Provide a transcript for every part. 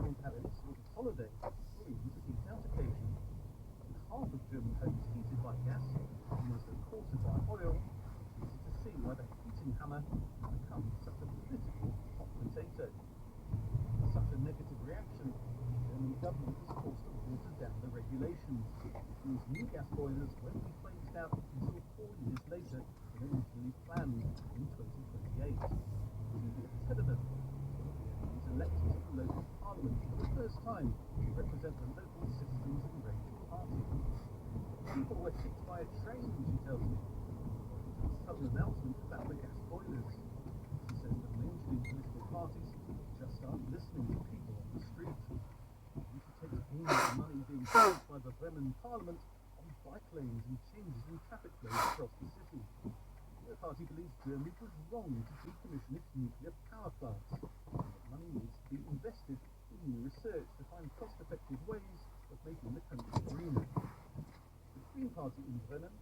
don't have any sort of holiday or even to eat out occasion. Half of German homes heated by gas, almost a quarter by oil. It's easy to see why the heating hammer has become such a political hot potato. Such a negative reaction, the German government is forced to water down the regulations. These new gas boilers won't be phased out until 4 years later than originally planned in 2028. To the impediment, is elected to the local parliament for the first time to represent the local citizens and Rachel party. People were hit by a train, she tells me. Sudden announcement about the gas boilers. She says the mainstream political parties just aren't listening to people on the street. And she takes aim at the money being spent by the Bremen Parliament on bike lanes and changes in traffic flows across the city. The party believes Germany was wrong to decommission its nuclear power plants, and that money needs to be invested in new research to find cost-effective ways of making the country greener. The Green Party in Bremen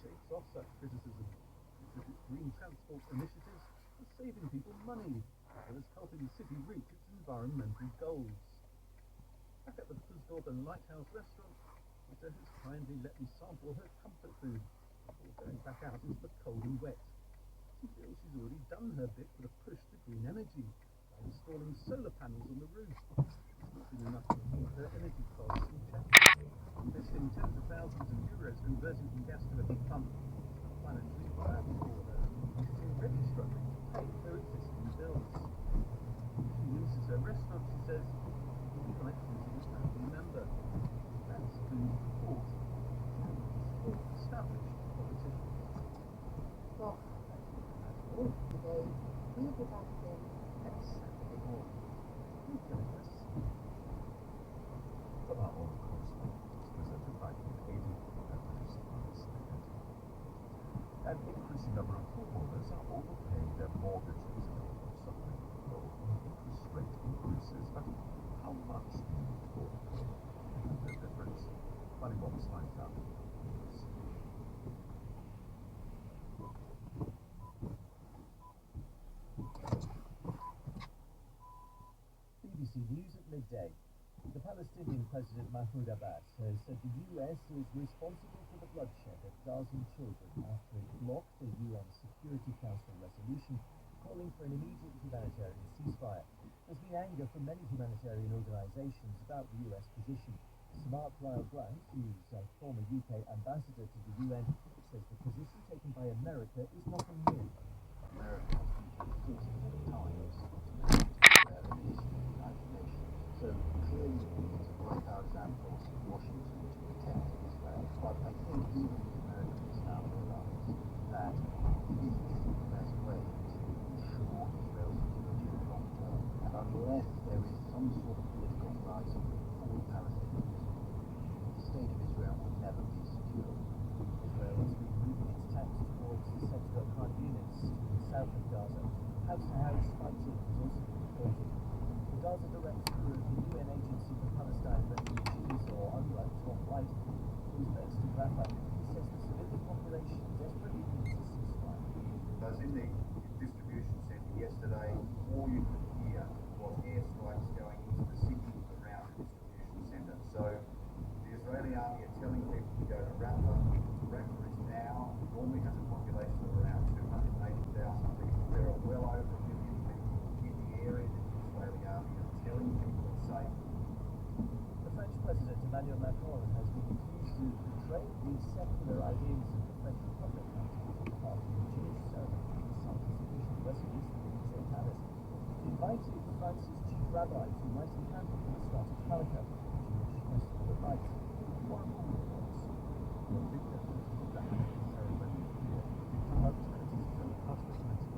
shakes off such criticism. It says its green transport initiatives are saving people money, as well as helping the city reach its environmental goals. Back at the Fusdorben Lighthouse restaurant, Rita has kindly let me sample her comfort food before going back out into the cold and wet. She feels she's already done her bit for the push to green energy by installing solar panels on the roof. It's not been enough to meet her energy costs in check. Investing tens of thousands of euros converting from gas to a heat pump is not financially viable for her. She's already struggling to pay her existing bills. She uses her restaurant, she says, it would be like losing a family member. That's food for thought. For established politicians. Well, that's all for today. We'll be back again next Saturday morning. Please join us. Well, that one, of course, was presented by Katie and produced by Snagger. An increasing number of homeowners are overpaying their mortgages and are suffering from interest rate increases. But how much do you need to overpay to make a difference? Moneybox finds out. BBC News at midday. The Palestinian President Mahmoud Abbas has said the US is responsible for the bloodshed of Gazan children after it blocked the UN Security Council resolution calling for an immediate humanitarian ceasefire. There's been anger from many humanitarian organisations about the US position. Smart Lyle Grant, who's a former UK ambassador to the UN, says the position taken by America is nothing new. America has been forced times to declare an issue in the United Nations. So clearly we need to break our example in Washington to protect Israel. But I think even the Americans now realise that peace is the best way to ensure Israel's security in the long term. And unless there is some sort of political horizon for the Palestinians, the state of Israel will never be secure. Israel has been moving its tanks towards the sector of Khan Yunis in the south of Gaza. House-to-house fighting has also been reported. The Gaza director of the UN Agency for Palestine Refugees, or UNRWA, Tom White, who's based in Rafah, says the civilian population desperately needs a ceasefire. I was in the distribution centre yesterday. All you could hear was airstrikes going into the city around the distribution centre. So the Israeli army are telling people to go to Rafah. Rafah is now, normally has a population of around 280,000 people. There are well over 1 million people in the area that the Israeli army are telling people it's safe. The French President Emmanuel Macron has been accused of betraying the secular ideals of the French Republic after the Jewish ceremony in Saint Official residence in Paris. He invited France's chief rabbi to light a candle for the start of Hanukkah, Jewish festival of lights. More and more reports. The victor of the Hanukkah ceremony here, the hospitality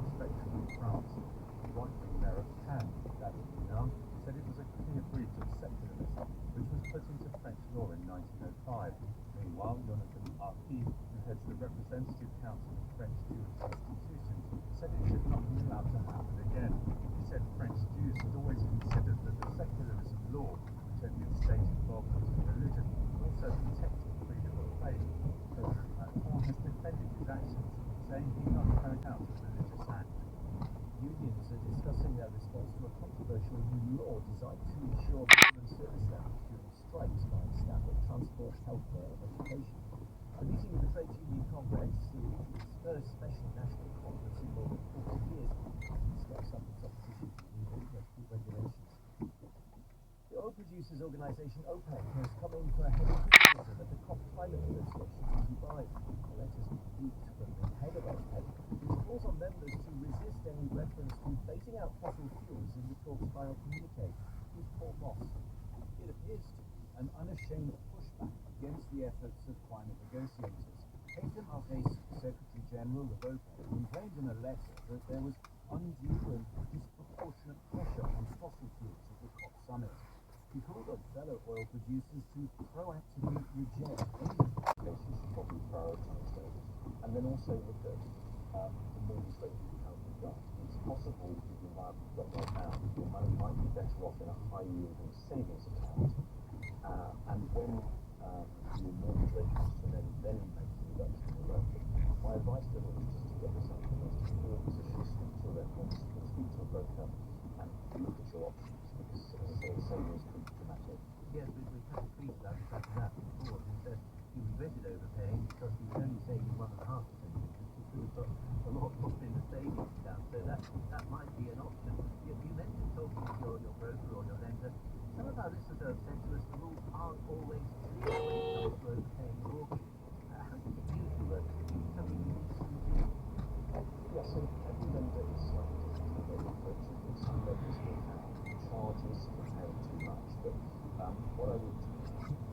inspection in France, the right-wing mayor of Cannes, David Guénin, said it was a clear breach of secularism, which was put into French law in 1905. Meanwhile, Jonathan Arpi, who heads the Representative Council of French Jewish Institutions, said it should not be allowed to happen again. He said French Jews had always considered that the secularism law, which ended state involvement in religion, also protected freedom of faith. President Macron has defended his actions, saying he can't carry out a religious act. Unions are discussing a their response to a controversial new law designed to ensure minimum service levels during strikes by staff at transport, healthcare and education. A meeting of the Trade Union Congress, its first special national conference in more than 40 years, steps up its opposition to new regulations. The oil producers' organisation OPEC has come in for a heavy criticism at the COP climate negotiations in Dubai. A letter's been leaked from the head of OPEC, which calls on members to resist any reference to phasing out fossil fuels in the talks via communique. Here's Paul Moss. It appears to be an unashamed pushback against the efforts of climate negotiators. Haytham Al-Ghassi, Secretary General of OPEC, complained in a letter that there was undue and disproportionate pressure on fossil fuels at the COP summit. He called on fellow oil producers to proactively reject any They should probably prioritise those, and then also look at the moves that you've currently got. It's possible that your environment got right now, your money might be better off in a high-yielding savings account, and when your mortgage rate comes to an end, then you make the reduction in your loan. My advice to them is just to get this under most important position, speak to a reference, speak to a broker, and look at your options, because as I say, the savings could be dramatic. Yes, we've had a tweet about that before, who said he regretted overpaying because he was only saving 1.5%. He could have got a lot more in the savings account, so that might be an option. You mentioned talking to your broker or your lender. Some of our listeners have said to us the rules aren't always clear when it comes to overpaying a mortgage. How does it usually work? Is it something you need to do? Yeah, so every lender is slightly different in their approach. Some lenders will have charges for paying too much, but what I would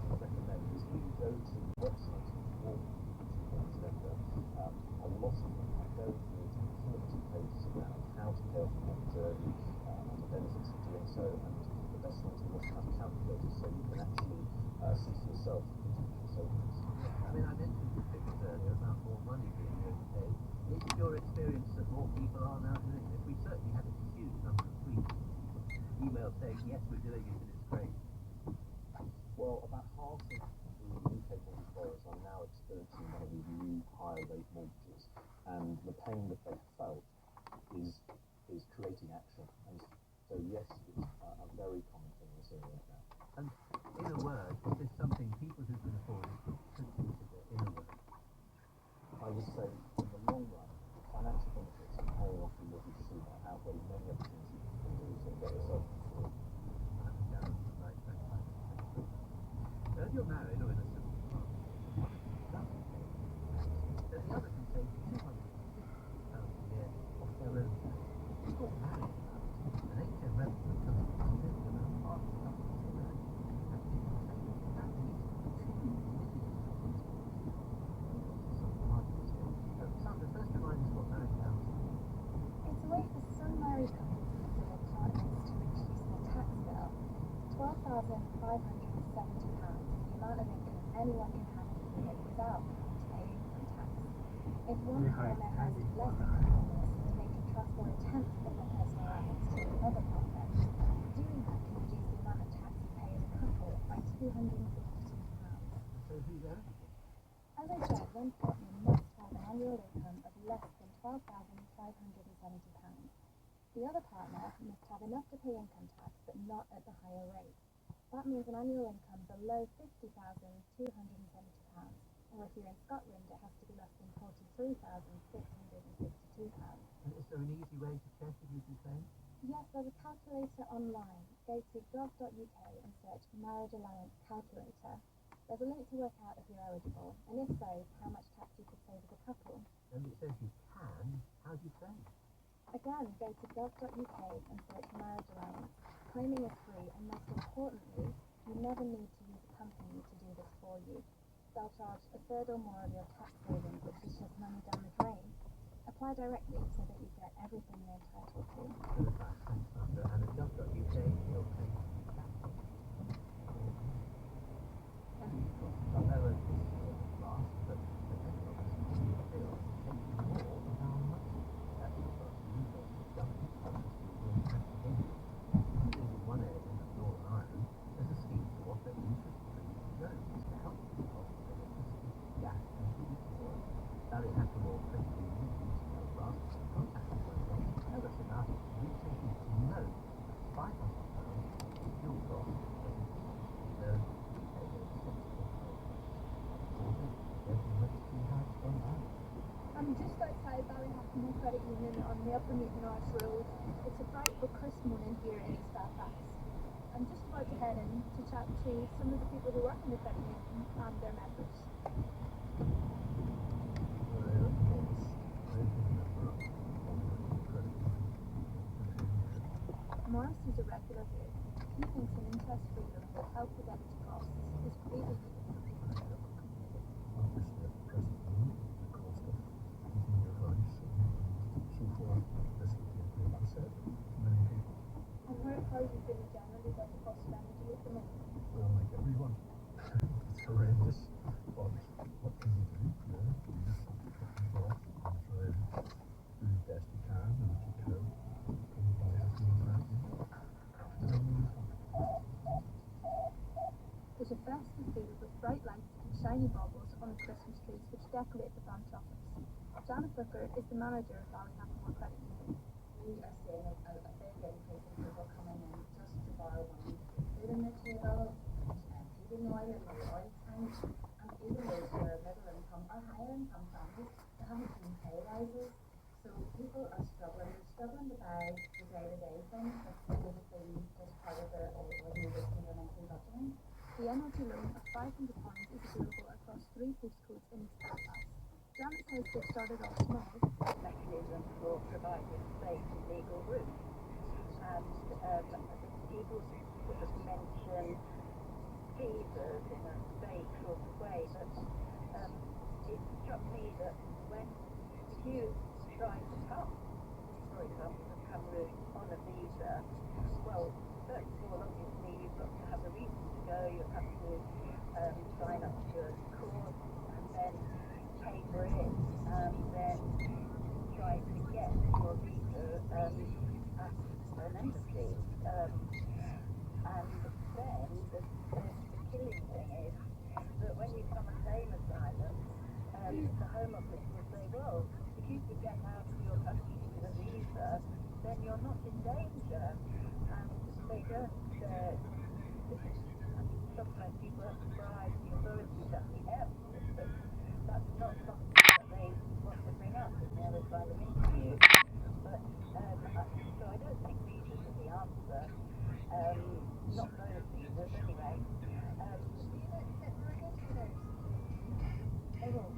recommend is when you go to the website of your mortgage lender, a lot of them have very good informative pages around how to pay off your mortgage early, and the benefits of doing so, and the best thing to do is have calculators so you can actually see for yourself the potential savings. I mean, I mentioned the figures earlier about more money being overpaid. Is it your experience that more people are now doing this? We certainly had a huge number of tweets, emails saying, yes, we're doing it and it's great. Well, about half of the UK mortgage borrowers are now experiencing one of these new higher rate mortgages, and the pain that they have felt is creating action. And so yes, it's a very common thing we're seeing right now. And in a word, is this something people who can afford it should consider in a word? I would say in the long run, the financial benefits of paying off your mortgage sooner outweigh many other things you can do to get yourself through. Whether you're married or in a civil partnership, then the other can save £250 a year off their own tax. It's not married amount. An HM resident comes to a significant amount of partnership couples who marry. And people say that means £2 million. Some arguments here. Sandra, first remind us what married counts. It's a way for some married couples and civil partners to reduce their tax bill. £12,570 is the amount of income anyone can have in a year without having to pay income tax. If one partner has less income than this, then they can transfer a tenth of their personal earnings to another partner. Doing that can reduce the amount of tax you pay as a couple by £252. So who's eligible? As I said, one partner must have an annual income of less than £12,570. The other partner must have enough to pay income tax, but not at the higher rate. That means an annual income below £50,270, or if you're in Scotland, it has to be less than £43,662. And is there an easy way to check if you can claim? Yes, there's a calculator online. Go to gov.uk and search Marriage Allowance Calculator. There's a link to work out if you're eligible, and if so, how much tax you could save as a couple. And it says you can. How do you claim? Again, go to gov.uk and search Marriage Allowance. Claiming is free, and most importantly, you never need to use a company to do this for you. They'll charge a third or more of your tax savings, which is just money down the drain. Apply directly so that you get everything you're entitled to. Thanks, Sandra. And at gov.uk, you'll claim tax. However, this is last, but the technology is still taking more than our money. That's because the university government policy in tax again. Including in one area of Northern Ireland, there's a scheme to offer interest-free loans to help with the cost of electricity, gas, and heating oil. Sally Hackamore, Credit Union, using Belfast, contacted my next tell us Credit Union on the Upper Newton Arch Road. It's a bright but crisp morning here in East Belfast. I'm just about to head in to chat to some of the people who work in the credit union and their members. Morris is a regular here. He thinks an interest-free loan will help with energy costs is greatly needed for people in the local community. Obviously, at the present moment, the cost of heating your house and so forth, this would be a great asset for many people. And how are you feeling generally about the cost of energy at the moment? Well, like everyone, it's horrendous, but what can you do? Yeah, you just have to cut it off and try and do the best you can, and if you can buy everything around you. There's a festive feel with bright lights and shiny baubles on the Christmas trees which decorate the branch office. Janet Booker is the manager of Ballynakamore Credit Union. We are seeing a big increase in people coming in just to borrow money, food on their table, heating oil in their oil tank, and even those who are middle income or higher income families that haven't seen pay rises. So people are struggling. They're struggling to buy the day-to-day things that would have been just part of their ordinary routine or monthly budgeting. The energy loan of £500 is available across 3 postcodes in East Belfast. Janet says they started off small. Mechanism for providing safe and legal routes. And the people sort of mention visas in a vague sort of way, but it struck me that if you try to come, for example, to Cameroon on a visa, well, first of all, obviously, you've got to have a reason to go, you have to sign up to a course, and then pay for it, and then try to get your visa at an embassy. And then the killing thing is that when you come and claim asylum, the Home Office will say, well, if you could get out of your country with a visa, then you're not in danger. And they don't, sometimes people have to bribe the authorities at the airport, but that's not something that they want to bring up in their asylum interview. But, so I don't think visas are the answer. Not those visas anyway. They will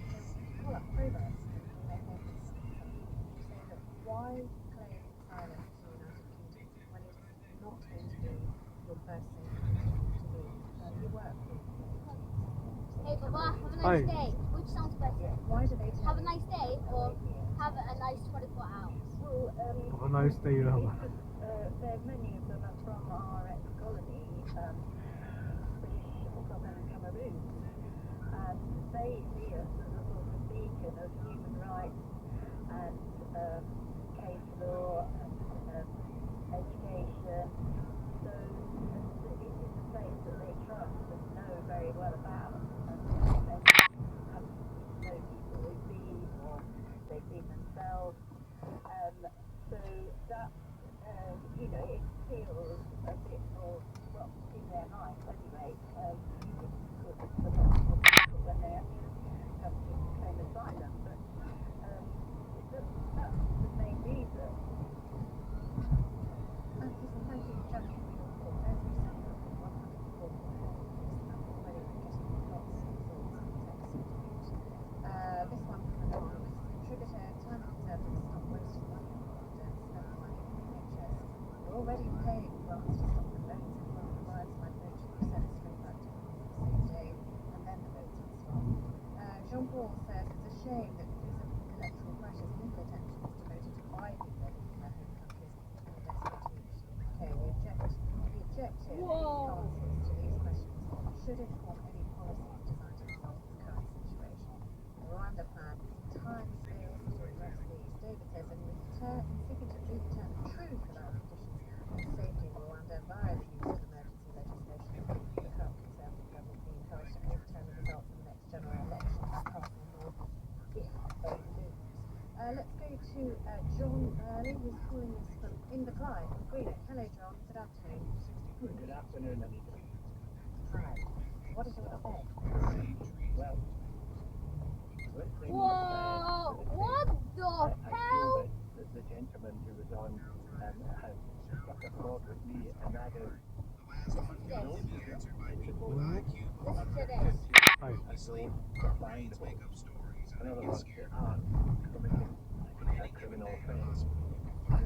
call up progress and they think it's say that why claim asylum to the United Kingdom when it is not going to be your first thing to do. You work with Hey Baba, have a Hi. nice day. Which sounds better? why do they tell Have a nice day or have a nice 24 hours? Well, Have a nice day, Robert. many of them are from our ex-colony, British Scotland and Cameroon, and they see us as a sort of beacon of human rights and case law and education. So it is a place that they trust and know very well about, and they have know people who've been or they've been themselves. So that, it feels a bit more, well, in their minds anyway, difficult for lots of people when they actually come to claim asylum. But that's the main reason. Thank you, Janet, for your report. Every Sunday, 104 already getting lots of thoughts and texts. This one from Anonymous. Contributor, time conservative, stop wasting money on holidays, spend money on the NHS. We're already paying grants to stop the votes if one provides my vote to send it straight back to them on the same day, and then the votes would stop. Jean-Paul says it's a shame that because of electoral pressures, little attention is devoted to why people are leaving their home countries and are desperate to reach the UK. The objective answers to these questions should inform any policy designed to resolve the current situation. The Rwanda plan entirely fails to address these. David says in seeking to return true collaborative conditions and safety in Rwanda via the use of emergency legislation, the current Conservative government be encouraged to overturn the results of the next general election and pass a law if they lose. Let's go to John Early, who's calling us from Inverclyde, from Greenock. Hello, John. Good afternoon. Good afternoon, Anita. Hi. What did you want to say? Well, Whoa! What the hell? Sullivan, who was on, has struck a chord with me, and that is Hi. find in other words, they aren't committing a criminal offence. And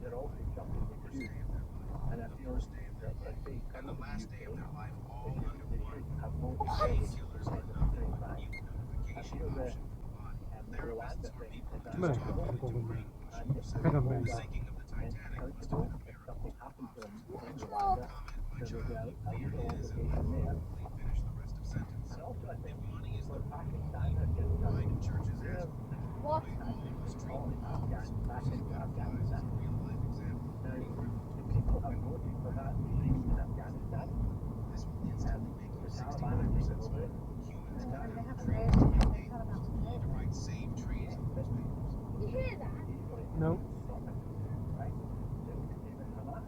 they're also jumping the queue. And I feel that if they come to the UK, they should have more experience to send them straight back. I feel that Rwanda thing is Beh, actually come and if Second they're base. accountable, if something happened to them in Rwanda, there was a legal obligation there. And also I think for Pakistan have just done their What? all Afghans back into Afghanistan. Now, the people have voted for that regime in Afghanistan, and the Taliban are taking over it. And they haven't urged the Taliban to do it. Did you hear that? No. Stop it, right? Even Hamas.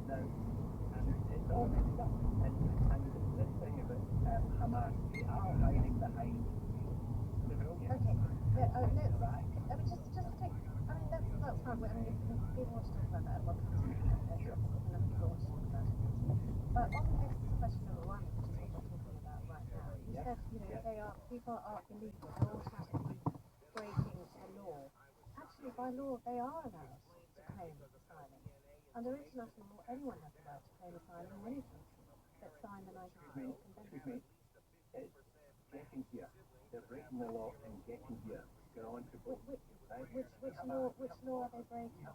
Now, and it's all messed up. And this thing about Hamas, they are hiding behind civilians. Okay. Right. I mean, just take. I mean, that's fine. I mean, if people want to talk about that, we'll come to it. If enough people want to talk about it. But on this question of Rwanda, which is what we're talking about right now, you said, people are illegal. They're automatically breaking the law. Actually, by law, they are allowed to claim asylum. Under international law, anyone has the right to claim asylum in any country that signed the 1948 Convention. It's getting here. They're breaking the law and getting here. They're on to vote. Which law are they breaking?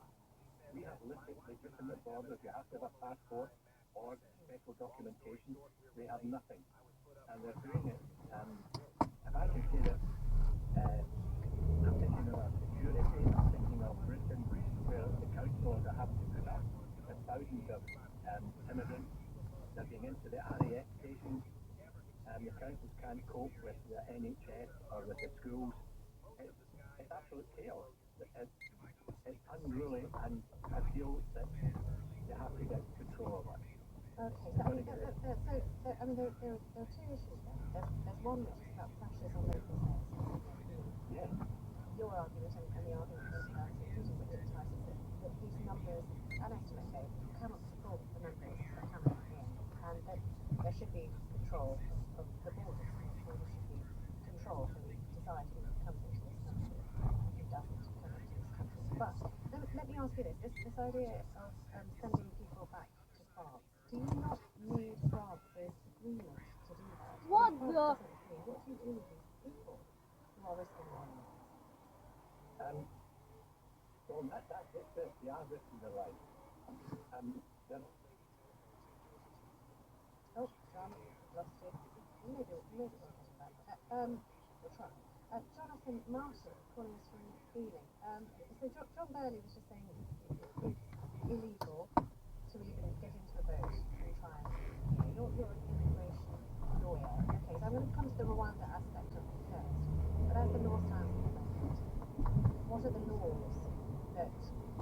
We have legitimate borders. You have to have a passport or special documentation. They have nothing. And they're doing it. If I can say that, I'm thinking of security, I'm thinking of Britain, where the councils are having to put up with thousands of immigrants living into the RAF stations, and the councils can't cope with the NHS or with the schools. It's absolute chaos. It's unruly, and I feel that you have to get control of it. Okay, so I mean, there are two issues there. There's one which is about pressures on local authorities. Yeah. Your argument and the argument that including Richard Tice is that these numbers, an estimate though, cannot support the numbers that are coming in, and that there should be control of the borders. There should be control for the society that comes into this country, who doesn't come into this country. But let me ask you this idea of sending people back to France. Do you not need France's agreement to do that? What If France the? doesn't agree, what do you do with these people who are risking their lives? So that's it. They are risking their lives. Oh, John, lost you. Maybe we'll get back. We'll try. Jonathan Marshall calling us from Ealing. So John Burley was just saying it's illegal to even get into a boat and try and, you're an immigration lawyer. Okay, so I'm going to come to the Rwanda aspect of it first. But as the law stands at the moment, what are the laws that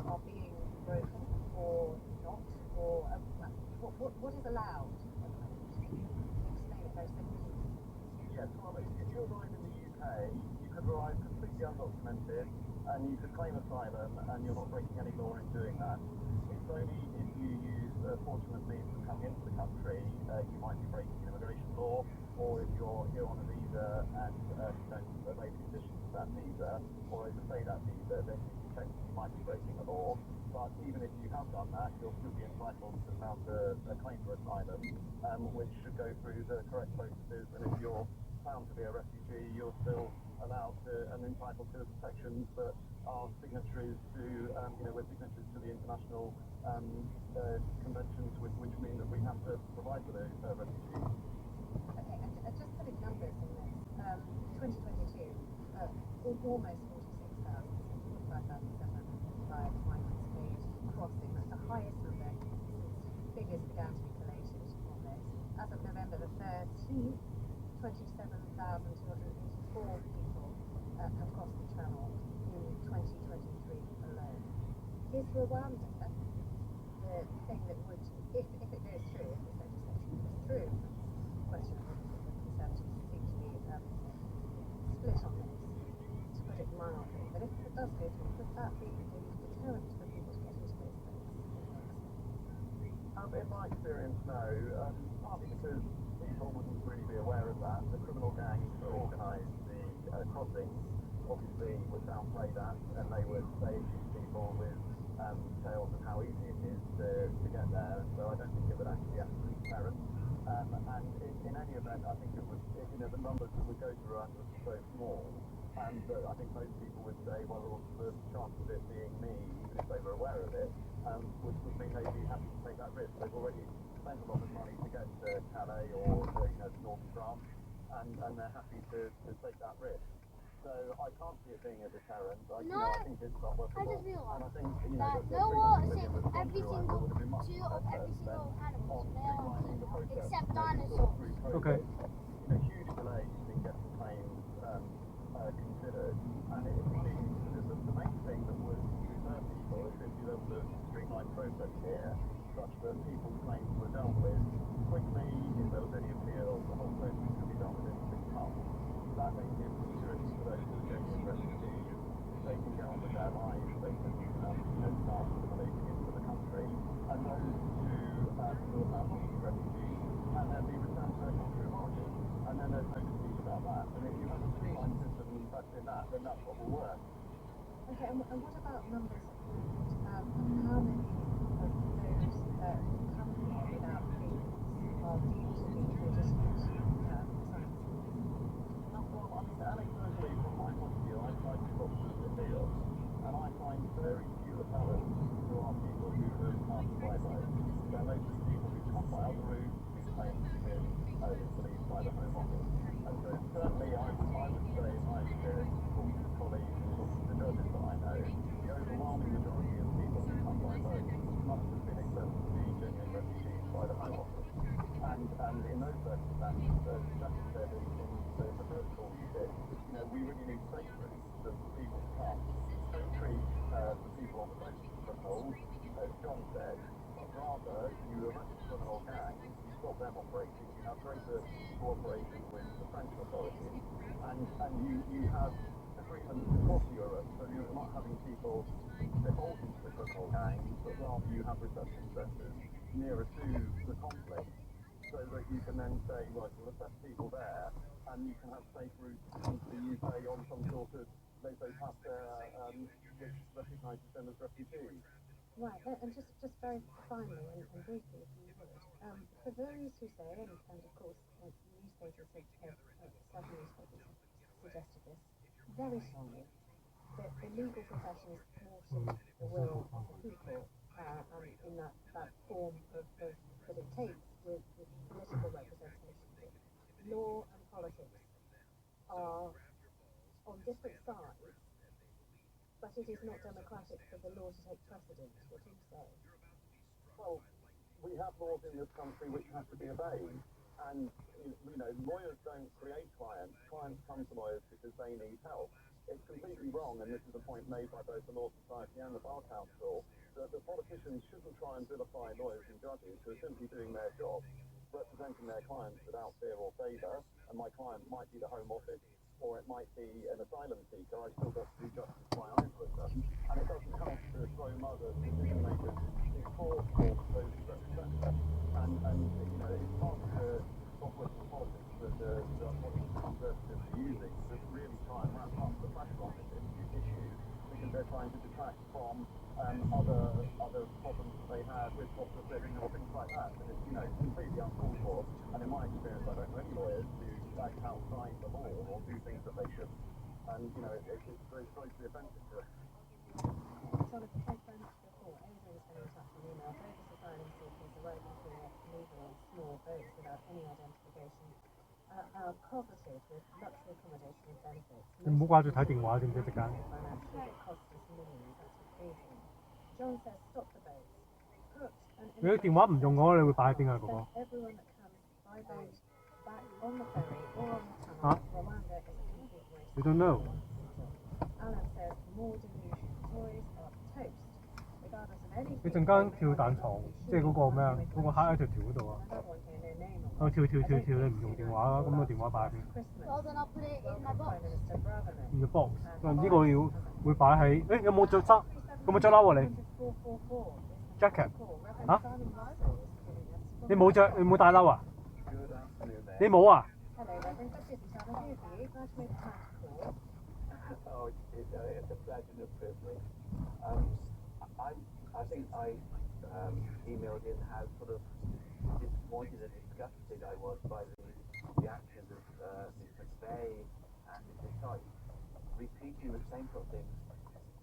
are being broken or not? Or what is allowed at the moment? Can you explain it very simply? Yes, well, if you arrive in the UK, you could arrive completely undocumented and you could claim asylum and you're not breaking any law in doing that. It's only if you use fraudulent means to come into the country, you might be breaking immigration law, or if you're here on a visa and you don't obey the conditions of that visa, or overstay that visa, then you might be breaking the law. But even if you have done that, you'll still be entitled to mount a claim for asylum, which should go through the correct processes. And if you're found to be a refugee, you're still allowed to and entitled to the protections that are signatories to, we're signatories to the international conventions, which mean that we have to provide for those refugees. Okay, and just putting numbers in this, 2022, almost 46,000, 45,705 migrants made crossing. That's the highest number since figures began to be collated on this. As of November the 13th, 27,284 people have crossed the channel in 2023 alone. Is Rwanda the thing that would, if it goes through, if this legislation goes through, question of the Conservatives seem to be split on this, to put it mildly, but if it does go through, would that be experience, no. Partly because people wouldn't really be aware of that. The criminal gangs that organised the crossings obviously were found played at, and they accused people with tales of how easy it is to get there. So I don't think it would actually be absolute terror. And in any event, I think it would, the numbers that would go to Rwanda are so small, and I think most people would say, well, the chance of it being me, even if they were aware of it, would mean they'd be happy to take that risk. They've already spent a lot of money to get to Calais or to northern France, and they're happy to take that risk. So I can't see it being a deterrent. I think it's not worth it. I just realised And I think, that no war since every single two of every single animal except dinosaurs. Okay. Huge delays in getting claims considered, and it seems the main thing that would deter people is if you have the streamlined process here, such that people's claims were dealt with quickly, if there was any appeal, the whole process could be done within 6 months. That may give assurance to those who are genuine refugees. They can get on with their lives, they can start assimilating into the country, and those who are not refugees can then be returned to their country of origin. And then there's no dispute about that. And if you have a streamlined system and invest in that, then that's what will work. Okay, and what about numbers? How many of those who come here without visas are deemed to be legitimate asylum? Well, anecdotally, from my point of view, I do lots of appeals, and I find very few appellants who are people who have come by boat. They're mostly people who come by other routes, whose claims have been released by the Home Office. And so certainly I would say, in my experience, talking to colleagues and talking to judges that I know, the overwhelming majority of people who come by boat must have been accepted to be genuine refugees by the Home Office. And in those circumstances, as Jackie said in the first call you did, we really need safe routes for people to come. Don't treat the people on the boat as criminals, as John said, but rather you arrest the criminal gangs, you stop them operating, you have greater cooperation with the French authorities, and you have agreements across Europe, so you're not having people default into the criminal gangs, but rather you have reception centres nearer to the conflict, so that you can then say, right, we'll assess people there, and you can have safe routes into the UK on some sort of laissez passer which recognises them as refugees. Right, and just very finally and briefly, if you would, for those who say, and of course newspapers some newspapers have suggested this very strongly, that the legal profession is thwarting the will of the people, in that form of that it takes with political representation. Law and politics are on different sides, but it is not democratic for the law to take precedence. What do you say? Well, we have laws in this country which have to be obeyed, and lawyers don't create clients. Clients come to lawyers because they need help. It's completely wrong, and this is a point made by both the Law Society and the Bar Council, that the politicians shouldn't try and vilify lawyers and judges who are simply doing their job, representing their clients without fear or favour. And my client might be the Home Office, or it might be an asylum seeker. I've still got to do justice by either of them, and it doesn't help to throw mother decision makers in court for those who represent them. And it's not the political politics that the Conservatives are using to really try and ramp up the pressure on this issue, because they're trying to detract from other problems that they have with cost of living or things like that. And it's completely uncalled for. And in my experience, I don't know any lawyers who act outside the law or do things that they shouldn't. And it's very grossly offensive to us. Jonathan, thanks very much for the call. Everybody was getting in touch on email. Bogus asylum seekers arriving here illegal on small boats without any identification are coveted with luxury accommodation and benefits. 你唔好掛住睇電話，知唔知即刻？ Financially, it costs us millions. That's crazy. John says, stop the boats. Put an 你啲電話唔用嘅話，你會擺喺邊啊？嗰個 send everyone that comes by boat back on the ferry or on the tunnel. Rwanda is a complete waste. You don't know. Alan says, more delusion. Toys are toast. Regardless of any 你陣間跳彈床，即係嗰個咩啊？嗰個黑喺條條嗰度啊！ another one here, no name on 我跳，你唔用電話啦，咁個電話擺喺邊 Christmas. Well, then I'll put it in my Welcome box. Prime Minister Braverman. ？In the box。呢個要會擺喺，誒有冇着衫？有冇着褸啊你 444 is the？Jacket。 call. Reverend 嚇？ Simon Russell is giving us 你冇着，你冇帶褸啊？ Good afternoon there. 你冇啊？ Hello, Reverend. Good to have you. Glad to make time to call. Oh, it's a pleasure and a privilege. I think I emailed in how sort of disappointed and disgusted I was by the actions of Ms. McVeigh and Mr. Tice, repeating the same sort of things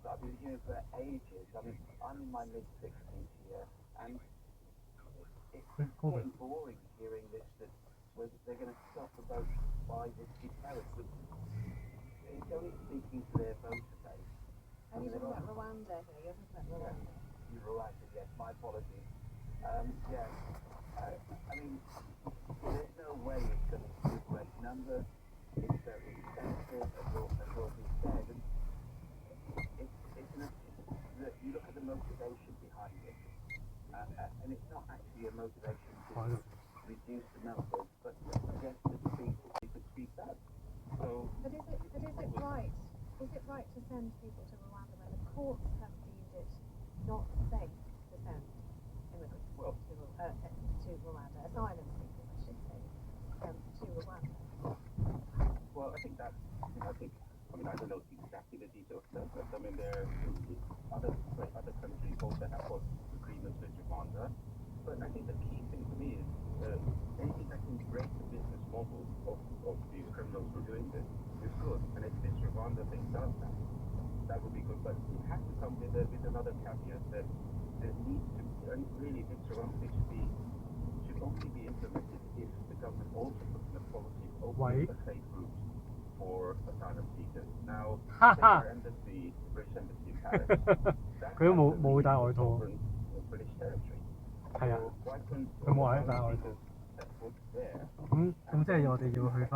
that I've been hearing for ages. I mean, I'm in my mid-60s here, and it's getting boring hearing this, that they're going to stop the vote by the terrorists, which it's only speaking to their voter base. And you're talking about Rwanda here. You're talking about Rwanda. Rwanda, yes, my apologies. Yes, I mean, there's no way it's going to be a great number. It's very expensive, as will be said. And you look at the motivation behind it, and it's not actually a motivation to reduce the numbers, but just to speak up. So, But is it right? Is it right to send people to Rwanda when the courts have deemed it not safe to send immigrants to Rwanda, asylum seekers, I should say, to Rwanda? well, I think that, I mean, I don't know exactly the details, but I mean, there other countries also have got agreements with Rwanda. But I think the key thing for me is anything that can break the business model of these criminals who are doing this is good. And if this Rwanda thing does that would be good. But it has to come with another caveat that there needs to, and really this Rwanda thing should only be implemented if the government also puts in a policy of opening a safe route for asylum seekers. Now, our embassy, British embassy in Paris, that's冇帶外套。 British territory. 係啊， So why couldn't 佢冇話帶外套。 that was there? 咁即係我哋要去翻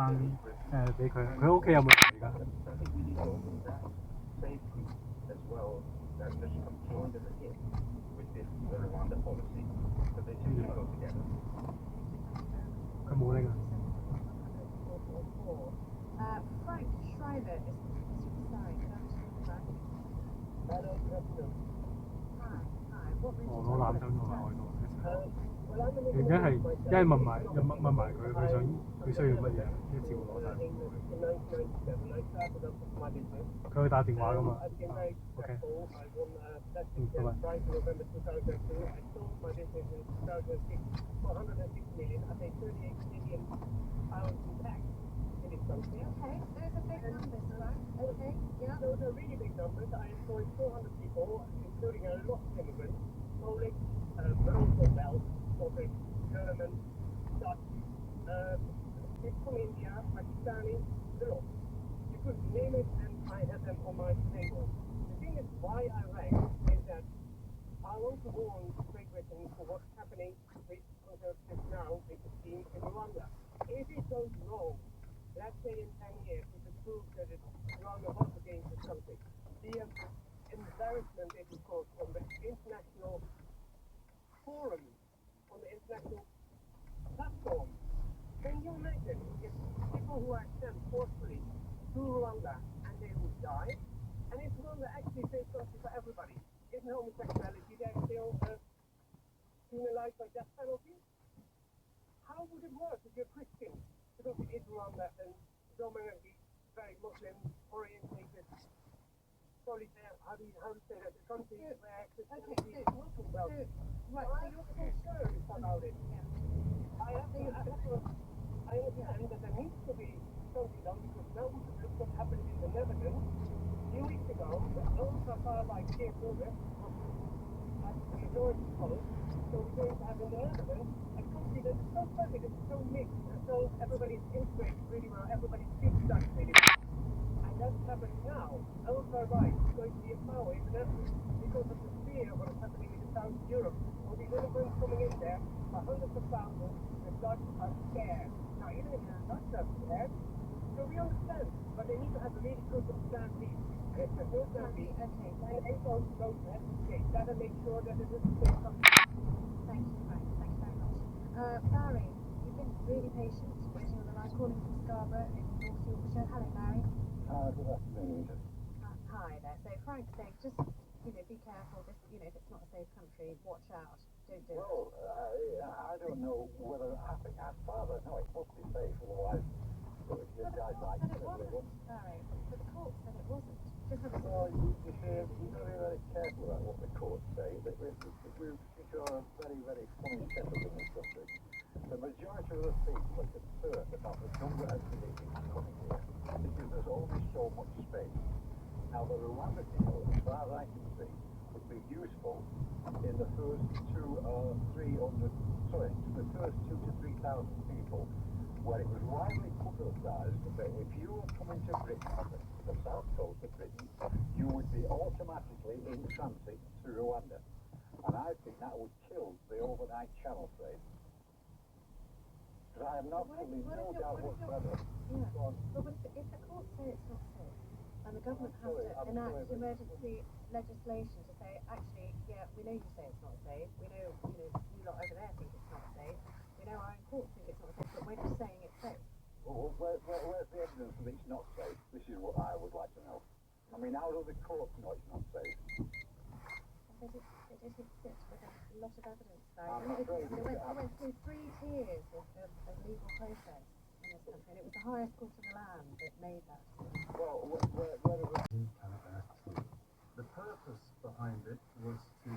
俾佢。佢屋企有冇人而家？ I think we need to open that safe route as well that just come joined at the hip with this Rwanda policy. So they should go together. 佢冇拎啊。 Frank Schreiber is sorry, can I just Frank? Hello, good afternoon. Hi. What brings 我 you 攞 to 攬枕同埋外套。 Well, I'm 原因係一係問埋佢需要乜嘢，一次過攞晒。 in 1997, I started up my business. 佢會打電話噶嘛 I became very？OK。 successful. I won that bye-bye. prize in November 2002. I sold my business in 2006 for 106 million. I paid 38 million pounds in tax in this country. Okay, those are big numbers, right? Okay, yeah. Those are really big numbers. I employed 400 people, including a lot of immigrants, Polish, but also Belgian, Scottish, German, Dutch, people from India, Pakistani, the lot. You could name it and I had them on my table. The thing is, why I rang is that I want to warn Great Britain for what's happening with Conservatives now with the scheme in Rwanda. If it goes wrong, let's say in 10 years, if it proves that Rwanda was against the country, the embarrassment it will cause on the international forum, on the international platform. Can you imagine if people who are sent forcefully to Rwanda and they would die, and if Rwanda actually says something for everybody, isn't homosexuality there still penalized by death penalty? How would it work if you're Christian to go to Rwanda and dominantly very Muslim orientated? Probably how do you say that? The country where Christianity is Muslim. Well, right. So you're concerned about it. Yeah. I understand that there needs to be something done because now we look what happened in the Netherlands a few weeks ago. The ultra-far-right Geert Wilders was at the majority vote. So we're going to have in the Netherlands a country that is so perfect, it's so mixed, and so everybody's integrated really well, everybody speaks Dutch really well. And that's happening now. Ultra-right is going to be a power in the Netherlands because of the fear of what is happening in the South of Europe. All these immigrants coming in there by hundreds of thousands, the Dutch are scared. Now, even if the Dutch are scared, so we understand, but they need to have a really good plan B. And if there's no plan B, then they don't go to have to take that and make sure that it is a safe country. Thank you, Frank. Thank you very much. Barry, you've been really patient waiting on the line, calling from Scarborough in North Yorkshire. Hello, Barry. Good afternoon. Hi there. So Frank's saying, just be careful. This, if it's not a safe country, watch out. Don't do it. Well, I don't know whether, I think as far as I know, it must be safe, otherwise, But the court said it wasn't, Barry. But the court said it wasn't. Well, you should be very careful about what the courts say. We've got a very, very funny setup in this country. The majority of the people are concerned about the number of Canadians coming here because there's only so much space. Now, the Rwanda deal, as far as I can see, would be useful in the first 2 to 3,000 people, where it was widely publicised that if you were coming to Britain, the south coast of Britain, you would be automatically in transit to Rwanda. And I think that would kill the overnight channel trade. Because I have absolutely no doubt whatsoever. Yeah. But if the courts say it's not safe, and the government has to enact emergency legislation to say, actually, yeah, we know you say it's not safe. We know, you lot over there think it's not safe. We know our own courts think it's not safe, but we're just saying it's safe. Well, where's the evidence that it's not safe? This is what I would like to know. I mean, how do the courts know it's not safe? They did sit with a lot of evidence, Barry. They went through 3 tiers of legal process in this country, and it was the highest court in the land that made that. Well, where is it? The purpose behind it was to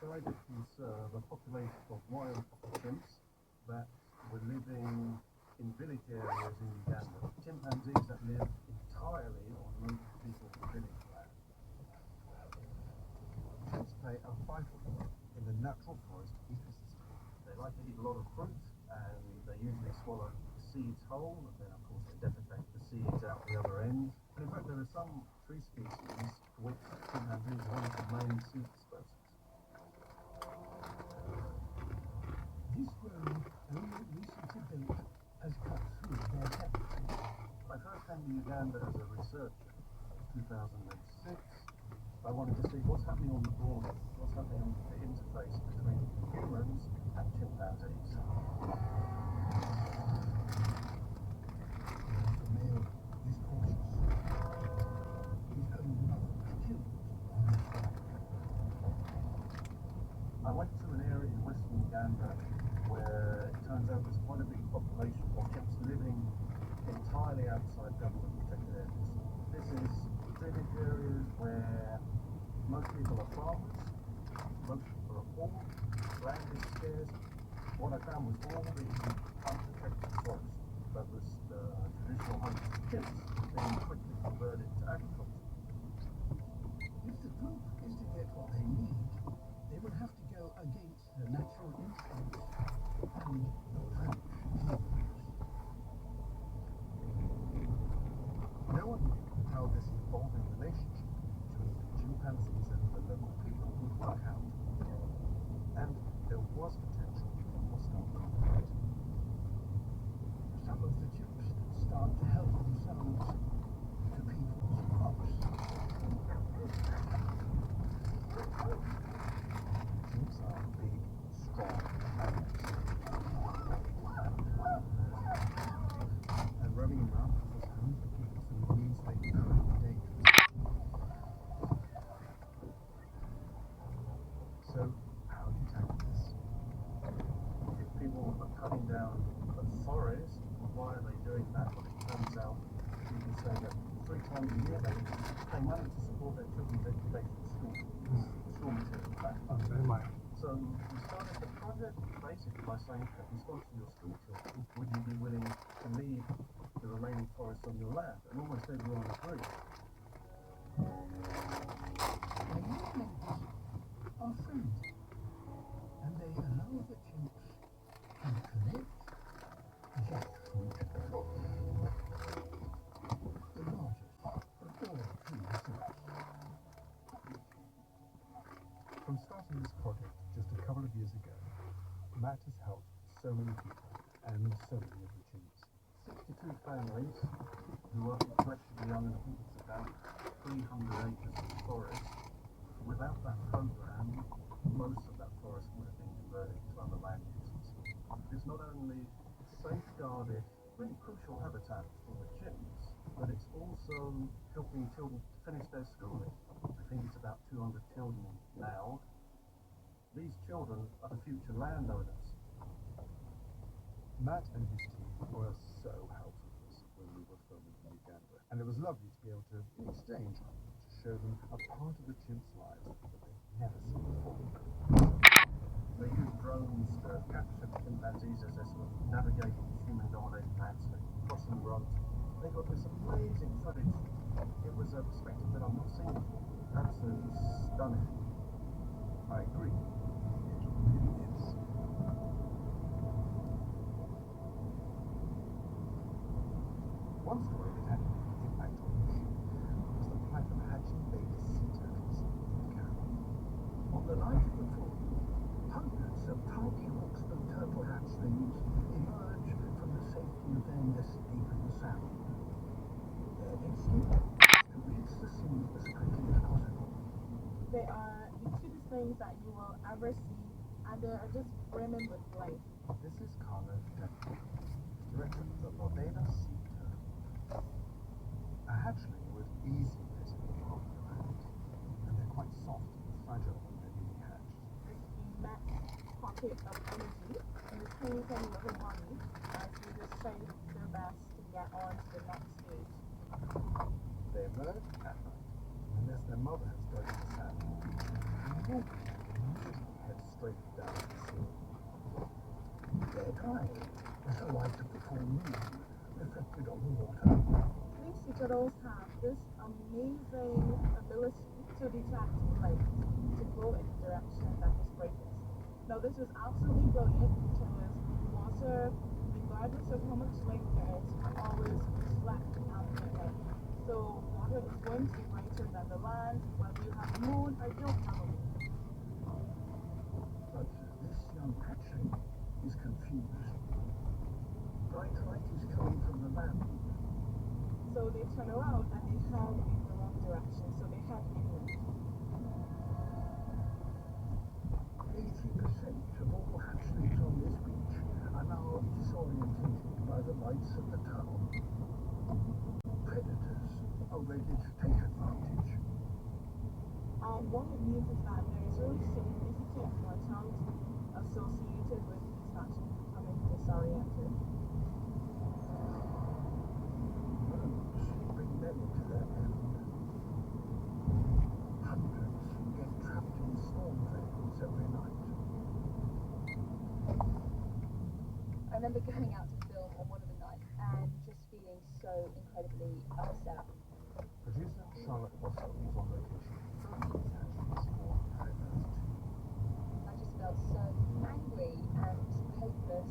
try to conserve a population of wild chimps that were living in village areas in Uganda. Chimpanzees that live entirely on local people's village land. Chimps play a vital role in the natural forest ecosystem. They like to eat a lot of fruit, and they usually swallow the seeds whole, and then of course they defecate the seeds out the other end. And in fact, there are some tree species for which chimpanzees are one of the main seed dispersers. This road, only recently built, has cut through their territory. I first came to Uganda as a researcher in 2006. I wanted to see what's happening on the border, what's happening on the interface between humans and chimpanzees. The male is cautious. His own mother was killed on this road. I went to an area in western Uganda where it turns out there's quite a big population of chimps living entirely outside government protected areas. This is village areas where most people are farmers, most people are poor, land is scarce. What I found was all the unprotected forest that was the traditional home of chimps being quickly converted to agriculture. If the group is to get what they need, they will have to go against the natural instincts and approach humans. No one knew how this evolving relationship between the chimpanzees and the local people would work out. And there was potential for hostile conflict. Some of the chimps start to help themselves to people's crops. Chimps are big, strong animals. And roaming around was home for kids who means they could be dangerous. So, how do you tackle this? If people are cutting down a forest, why are they doing that? Well, it turns out people say that 3 times a year they pay money to support their children's education at school. School material back. So we started the project basically by saying that in response to your school children, would you be willing to leave the remaining forest on your land? And almost everyone agreed. The young ladies are friendly, and they allow the chimps to collect jackfruit, the largest of all tree fruits. From starting this project just a couple of years ago, Matt has helped so many people and so many of the chimps. 62 families who are collectively own, I think it's about 300 acres of forest. Without that program, most of that forest would have been converted to other land uses. It's not only safeguarded really crucial habitat for the chimps, but it's also helping children finish their schooling. I think think it's about 200 children now. These children are the future landowners. Matt and his team were so helpful to us when we were filming in Uganda, and it was lovely to be able to, in exchange, to show them a part of the chimps' lives that they'd never seen before. They use drones to capture the chimpanzees as they're sort of navigating human-dominated landscape, crossing roads. They got this amazing footage. It was a perspective that I've not seen before. Absolutely stunning. I agree. It really is. One story that had a big impact on me was the plight of hatching baby sea turtles in the Caribbean. On the night of the fall, hundreds of tiny hawksbill turtle hatchlings emerge from the safety of their nest deep in the sand. Their instinct is to reach the sea as quickly as possible. They are the cutest things that you will ever see, and they are just brimming with life. This is Carla Denton, director of the Barbados Sea Turtle. A hatchling would easily fit in the palm of your hand, and they're quite soft and fragile when they're newly hatched. Immense pocket of energy in this tiny little body as they just try their best to get on to the next stage. They emerge at night, unless their mother has dug in the sand, and walk head straight down to the sea. Their drive is a light of the full moon reflected on the water. These sea turtles have this amazing ability to detect light, to go in a direction that is brightest. Now this is absolutely brilliant because water, regardless of how much light there is, will always reflect at midnight. So water is going to be brighter than the land, whether you have a moon or don't have a moon. But this young hatchling is confused. Bright light is coming from the land. So they turn around and they head in the wrong direction, so they head inland. 80% of all hatchlings on this beach are now disorientated by the lights of the town. Predators are ready to take advantage. And what it means is that there is really significant mortality associated with these hatchlings becoming disoriented. Birds bring them to their end. Hundreds get trapped in storm drains every night. I remember going out to film on one of the nights and just feeling so incredibly upset. Producer Charlotte Bosso was on location filming these hatchlings for Paradise 2. I just felt so angry and hopeless.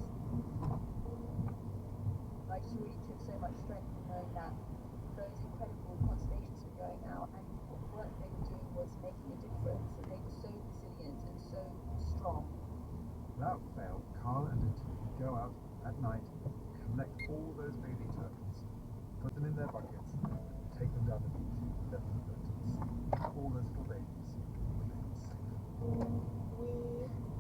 I just really took so much strength from knowing that those incredible constellations were going out and the work they were doing was making a difference, and they were so resilient and so strong. Without fail, Carl and her team would go out at night, collect all those baby turtles, put them in their buckets, and take them down the beach, let them go to the sea. All those little babies remain safe. We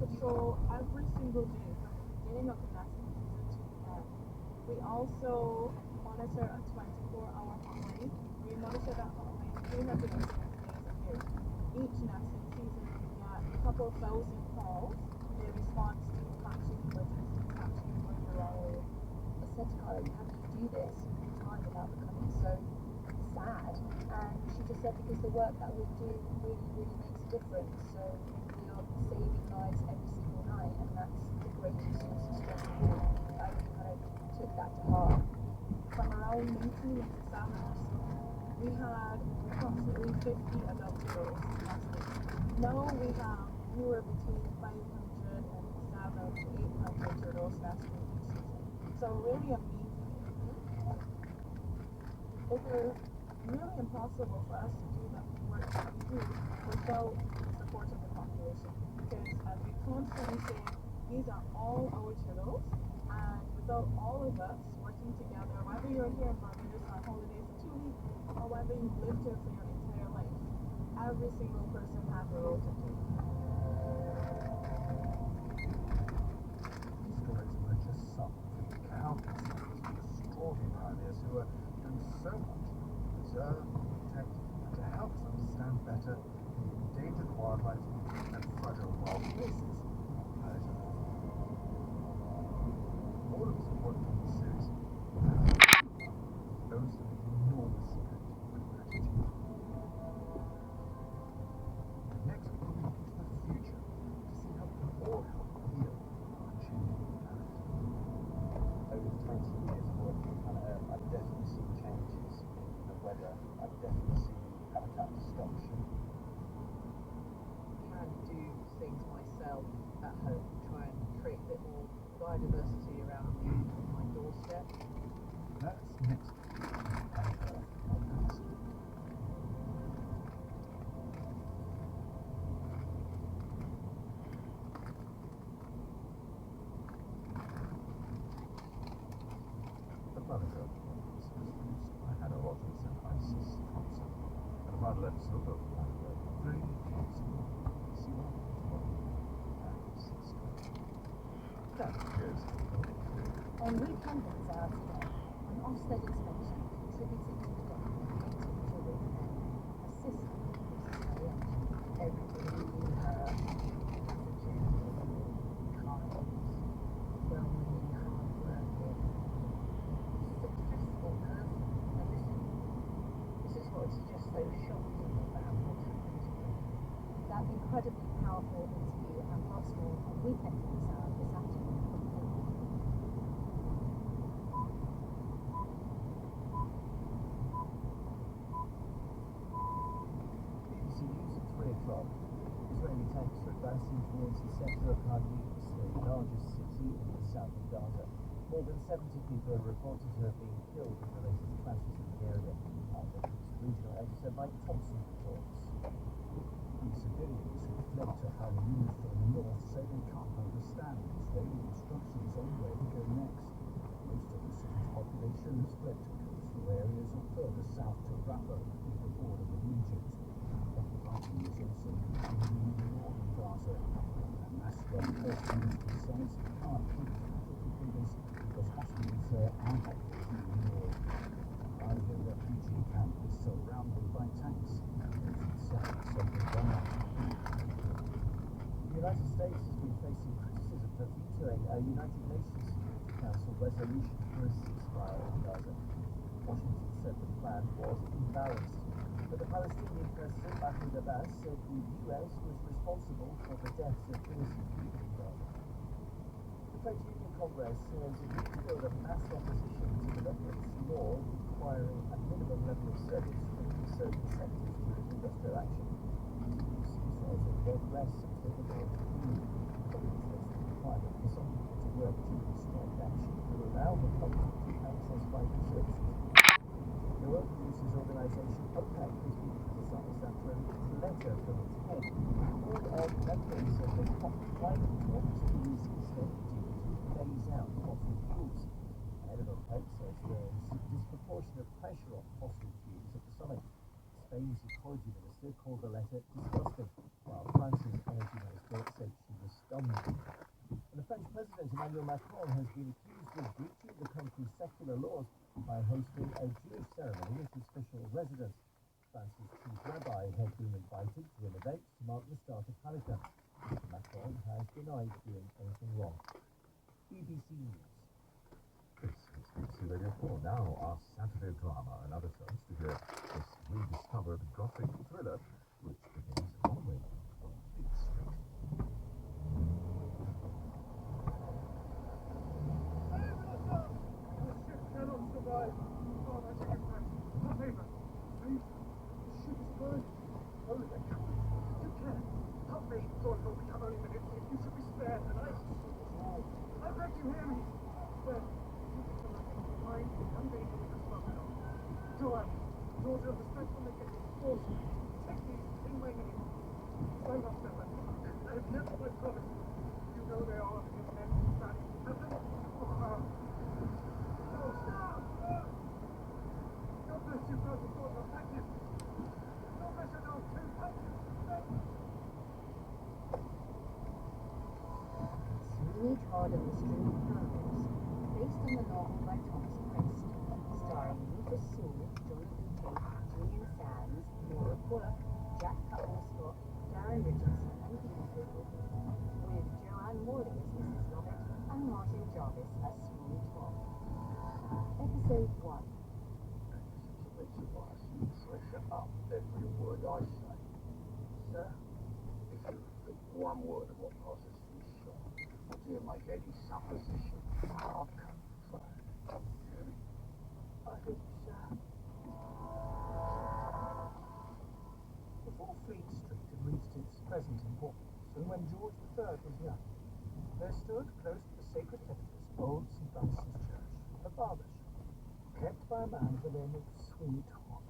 patrol every single day from the beginning of the nesting season to the end. We also monitor a 24-hour hotline. We monitor that hotline 360 days a year. Each nesting season we get a couple thousand calls in response to hatching emergencies, hatching going the wrong way. I said to Carla, how do you do this all the time without becoming so sad? And she just said, because the work that we do really, really makes a difference. So we are saving lives every single night, and that's the greatest source of stress of all. I really kind of took that to heart. From around 1987, we had approximately 50 adult turtles nesting. Now we have anywhere between 500 and 700 to 800 turtles nesting each season. So really amazing. It is really impossible for us to do the work that we do without the support of the population. Because as we constantly say, these are all our turtles, and without all of us working together, whether you're here in Barbados on holiday for 2 weeks, or whether you've lived here for your entire life, every single person has a role to play. These stories were just some of the countless stories of extraordinary pioneers who are doing so much to preserve, protect, and to help us understand better Cheers. On weekend hours today, an Ofsted inspection contributed to the death of 18-year-old man. Her sister, Mrs. Elliott, Everybody knew her as a gentle, kind, well-meaning, hard-working, successful person. And this is what's just so shocking about what happened to him. that incredibly powerful interview and lots more on weekend hours this afternoon. BBC News at 3 o'clock. Israeli tanks are advancing towards the center of Khan Yunis, the largest city in the south of Gaza. More than 70 people are reported to have been killed in the latest clashes in the area. Our regional editor Mike Thompson reports. The civilians who fled to Khan Yunis from the north say they can't understand Israeli instructions on where to go next. Most of the city's population has fled to coastal areas or further south to Rafah, near the border with Egypt. Heavy fighting is also continuing in northern Gaza. Hamas run military sites can't keep battlefield figures because hospitals there are not being ignored. Either refugee camp is surrounded by tanks. The United States has been facing criticism for vetoing a United Nations Security Council resolution for a ceasefire in Gaza. Washington said the plan was imbalanced, but the Palestinian President Mahmoud Abbas said the US was responsible for the deaths of innocent people in Gaza. The Trade Union Congress says it will build a mass opposition to the Netherlands law requiring a minimum level of service from certain sectors during industrial action. Says it won't rest until the law is reviewed. Congress says the requirement for some people to work during strike action will allow the public to access vital services. The oil producers organisation OPEC has been criticised after a letter from its head called on members of the top climate talks to use instead deal to phase out fossil fuels. The head of OPEC says there's disproportionate pressure on fossil fuels at the summit. Spain's ecology minister called the letter disgusting, while France's energy minister said she was stunned. And the French President Emmanuel Macron has been accused of breaching the country's secular laws by hosting a Jewish ceremony at his official residence. France's chief rabbi had been invited to an event to mark the start of Hanukkah. Mr. Macron has denied doing anything wrong. BBC News. This is BBC Radio 4. Now, our Saturday drama and other films to hear this rediscovered gothic thriller, which begins on Fleet Street. Cannot survive. Oh, that's a good friend. Not favor. Please. The ship is burning. Oh, they can't. You can. Help me. Lord, will become only minutes. If you should be spared tonight. I beg you hear me. Well, you think the nothing behind the young lady with the smoke on. Joanne, daughter of the special Nicholas, force me. Take these in my name. Stand up, Stephen. I have kept my promise. You know they are of immense value. Have them? Oh, God bless you, brother, daughter. Thank you. God bless you, dog, too. Thank you. Thank you. Sweeney Todd and the String of Pearls, based on the novel by Thomas Prince, starring Rufus Sewell, Jonathan Tate, Julian Sands, Laura Quirk, Jack Cutler-Scott, Darren Richardson, and Ian Cooper, with Joanne Morley as Mrs. Lovett and Martin Jarvis as Sweeney Todd. Episode 1. Such a big surprise. You treasure up every word I say. Sir, if you think one word of what passes through your shop, or do you make any supposition, I'll come fire. Hear me? I think, sir. Before Fleet Street had reached its present importance, and when George III was young, there stood close to the sacred edifice of old St. Francis Church, a barber shop, kept by a man of the name of Sweeney Todd.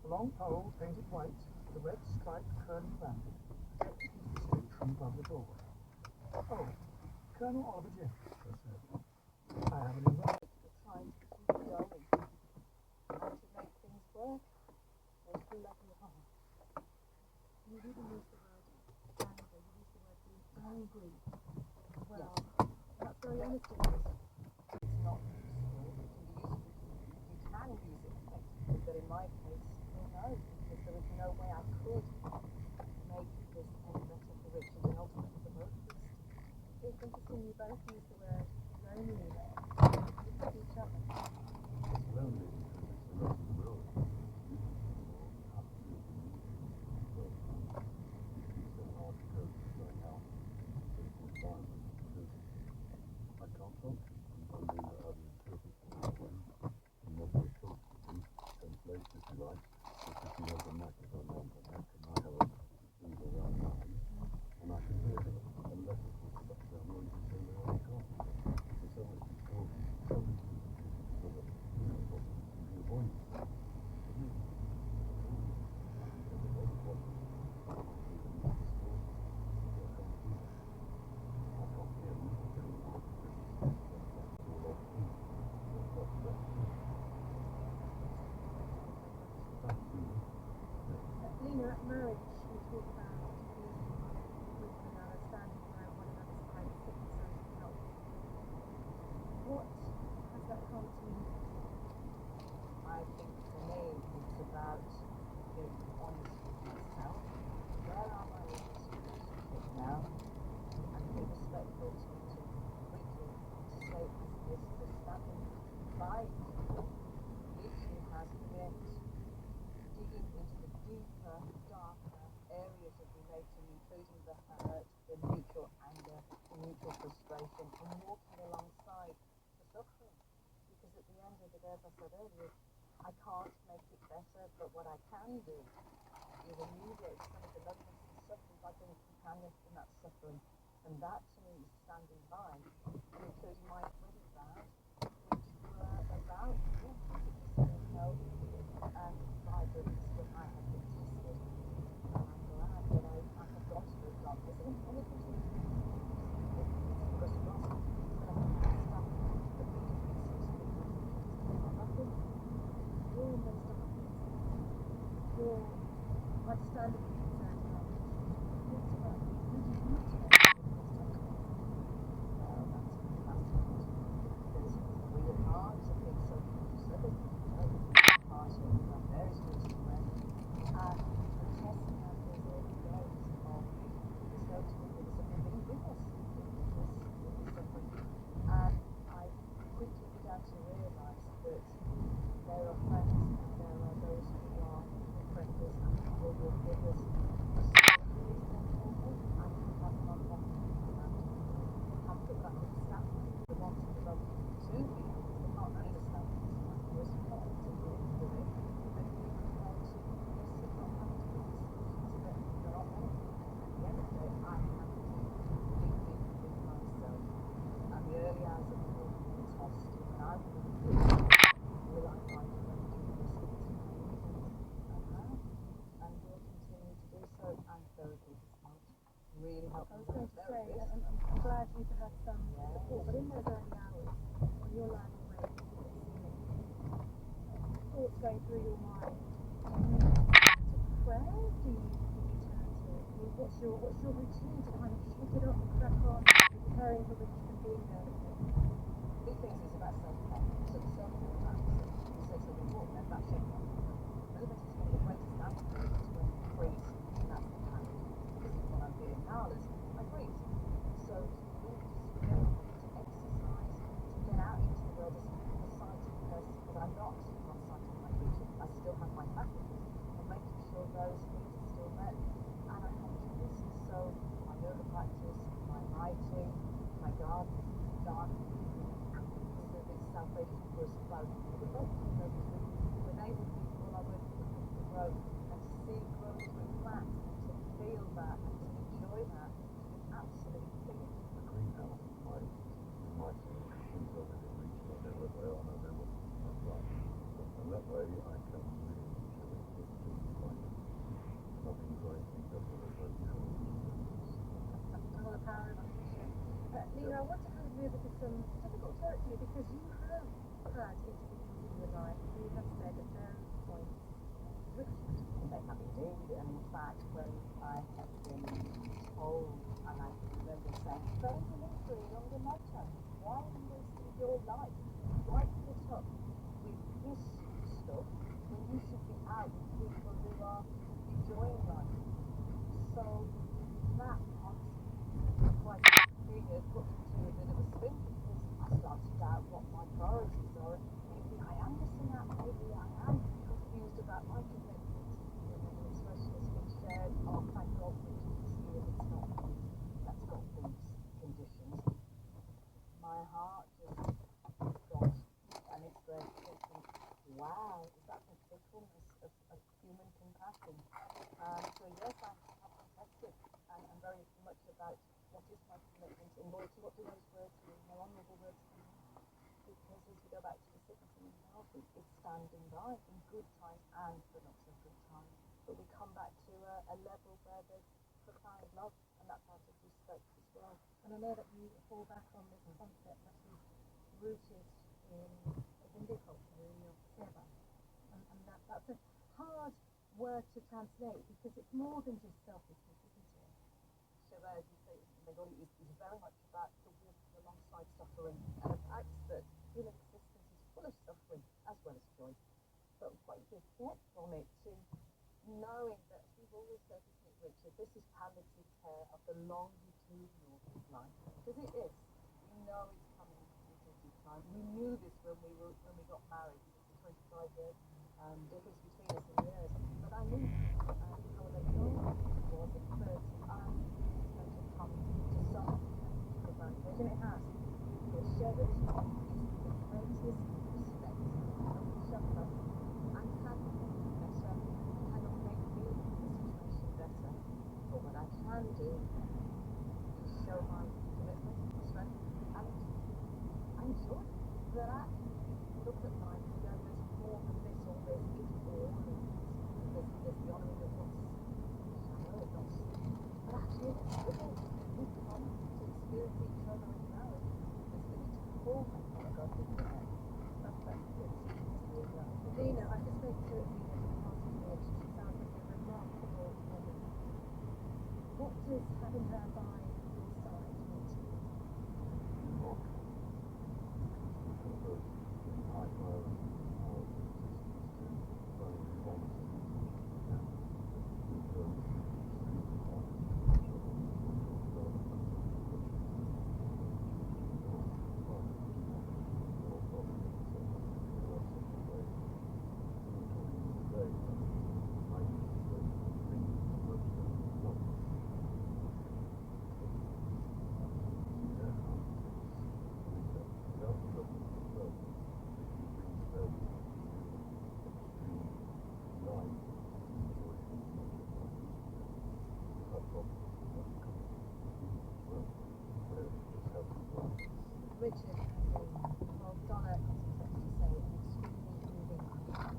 The long pole painted white, with a red stripe curling round it, projected into the street from above the doorway. Oh, Colonel Oliver Jeffries, I said. I have an invitation. Trying to keep it going. Trying to make things work. With the lucky heart. You didn't use the word anger, you used the word being angry. Well, that's very honest with you. It's not useful. It can be useful. You can use it effectively, but in my case, no, because there was no way I could make this any better for Richard and ultimately for both of us. It's interesting you both use the word lonely there. You help each other. It's lonely because it's a lonely world. It's absolutely needed. It's so hard to cope with right now. It's environment because I can't function. I'm wondering how to interpret what I'm doing and what we're supposed to do. Translate, if you like. Because she has a microphone around her neck and I have a thing around mine. And I can hear her unless of course the background noise is so loud I can't hear her. So someone can talk, someone can sort of, what can be avoided. For me, there's a lot of what Lena, at marriage, we talk about being with one another, standing by one another's side, sickness and health. What has that come to mean? I think for me, it's about being honest with myself. Where are my limits in relationship now? And be respectful to Ricky to say as it is, to standing by people if he has meant digging into the deeper, darker areas of relating, including the hurt, the mutual anger, the mutual frustration, and walking alongside the suffering. Because at the end of the day, as I said earlier, I can't make it better, but what I can do is alleviate some of the loneliness and suffering by being a companion in that suffering. And that to me is standing by, including my wedding vows, which were about seeking help and vibrance when I have been tested. And I'm glad that I have gone through it, not as an individual. Because it was, but I think it's stuff that we can fix it. Nothing. You're in those dark places. You're understandably concerned about it. What's about you? Who do you want to know? Well, that's fantastic. Because we are part of being so considered, part of the various groups of men, and the testing of those early days of is going to be with us and being with us in this suffering. And I quickly began to realise that there are friends and there are those who are befriend us and who will walk with us. I have not wanted to do that. I've put that with the staff, the ones who love to be with us, they can't understand us, and we're supposed to do it with it, and be prepared to listen, not have to be solutions, but there are many. At the end of the day, I have to live with myself. And the early hours of the morning were tossed, and I will I find a way to listen to my needs? I have, and will continue to do so, and therapy has helped really help I me. was going to say, I'm glad you've had some support, but in those early hours, when you're lying awake, thoughts going through your mind, do you to prayer? Do you turn to, what's your routine to kind of shake it up and crack on, preparing for Richard and being there with him? Big things is about self-care. So the self-care practice is so important, and that's shaking up. Another bit is one of the greatest antidotes is when you freeze, and that's the panic. This is what I'm doing now, is I freeze. So to move, to swim, to exercise, to get out into the world as a sighted person, but I'm not sighted like Richard. I still have my faculties, and making sure those needs are still met. And I have choices. So my yoga practice, my writing, my gardening, salvation for us both. For both because we enable people I work with to grow and to see growth through plants and to feel that and to enjoy that is absolutely key. The greenhouse is my solution so that it reaches I never well and I know what it's like. And that way I can really enjoy it with things like nothing drying things up with a phone call. All the power of action. Lena, I want to kind of move into some difficult territory because you have had interviews in your life. You have said at various points, Richard. They have indeed, and in fact, when I have been told, and I remember saying, very deliberately on the motor, why are you wasting your life? Wiping it up with this stuff when you should be out with people who are enjoying life? So that honestly quite being put into a bit of a spin because I start to doubt what my priorities are. Maybe I am missing out, maybe I am confused about my commitment. And then the expression has been shared, oh thank God for Jesus here, it's not me that's got these conditions. My heart just got, and it's there thinking, wow, is that the fickleness of human compassion? So yes, I have contested and I'm very much about what is my commitment and loyalty, what do those words mean, how honourable words mean. Because as we go back to the sickness and the health, it's standing by in good times and the not so good times. But we come back to a level where there's profound love, and that's out of respect as well. And I know that you fall back on this concept that is rooted in Hindu culture, in your seva. And that's a hard word to translate because it's more than just selflessness, isn't it? Shiva, as you say, in Bengali, is very much about the walk alongside suffering and a fact that human existence is full of suffering as well as joy. But what you get from it to knowing that, as we've always said, isn't it, Richard, this is palliative care of the longitudinal life. Because it is. We know it's coming into due time. We knew this when we got married. It's the 25 years difference between us in years. But I knew how alone it was at 30. It's going to come to some profound change, and it has. The Shiva is the greatest respect of Shakti and cannot make me the situation better. But what I can do is show my commitment, strength, and joy. That I look at life and go, there's more than this, or there is all of this. There's the honouring of what's shallow, not seen. But actually, it's civil. We come to experience each other in marriage. There's the fullness of God's care. That's good. Dina, I just spoke to Dina from Hospital. She sounds like a remarkable woman. What does having her by your side mean to you? Richard and well, Donna contemplates to say an extremely moving account.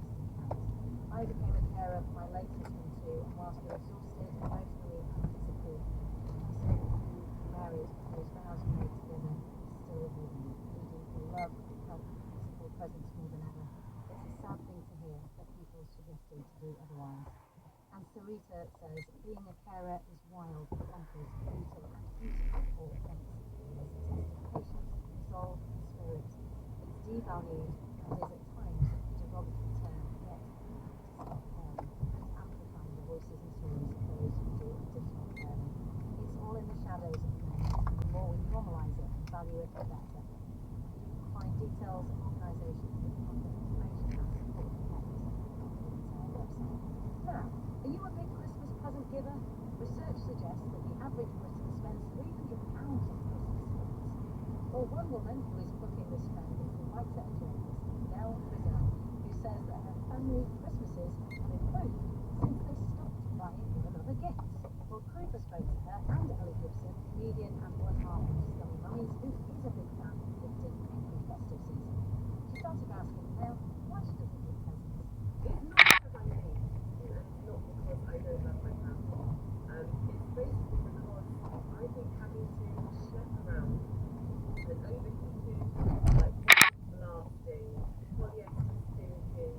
I became a carer for my late husband too, and whilst we were exhausted emotionally and physically, my son who married those vows we made together is still with me, needing for love, help, physical presence more than ever. It's a sad thing to hear that people are suggesting to do otherwise. And Sarita says, being a carer is wild, bonkers, brutal and beautiful all at once. It's a test of patience, resolve and spirit. It's devalued and is at times a derogatory term, yet it's amplifying the voices and stories of those who do additional caring. It's all in the shadows of the name, and the more we normalise it and value it, the better. You can find details of organisations that offer information and support for carers on our website. Now, are you a big Christmas present giver? Research suggests that the average Briton spends £300 on Christmas gifts. Well, one woman who is booking this trend is the writer and journalist Nell Rizal, who says that her family's Christmases have improved since they stopped buying one another gifts. Well, Cooper spoke to her and Ellie Gibson, comedian and one half of Scummy Mummies, who is a big fan of gifting every festive season. She started asking Nell why she doesn't give presents. It's not because I need, and it's not because I don't love my family. It's basically because I think having to schlep around an overheated, like blasting, polyester stinking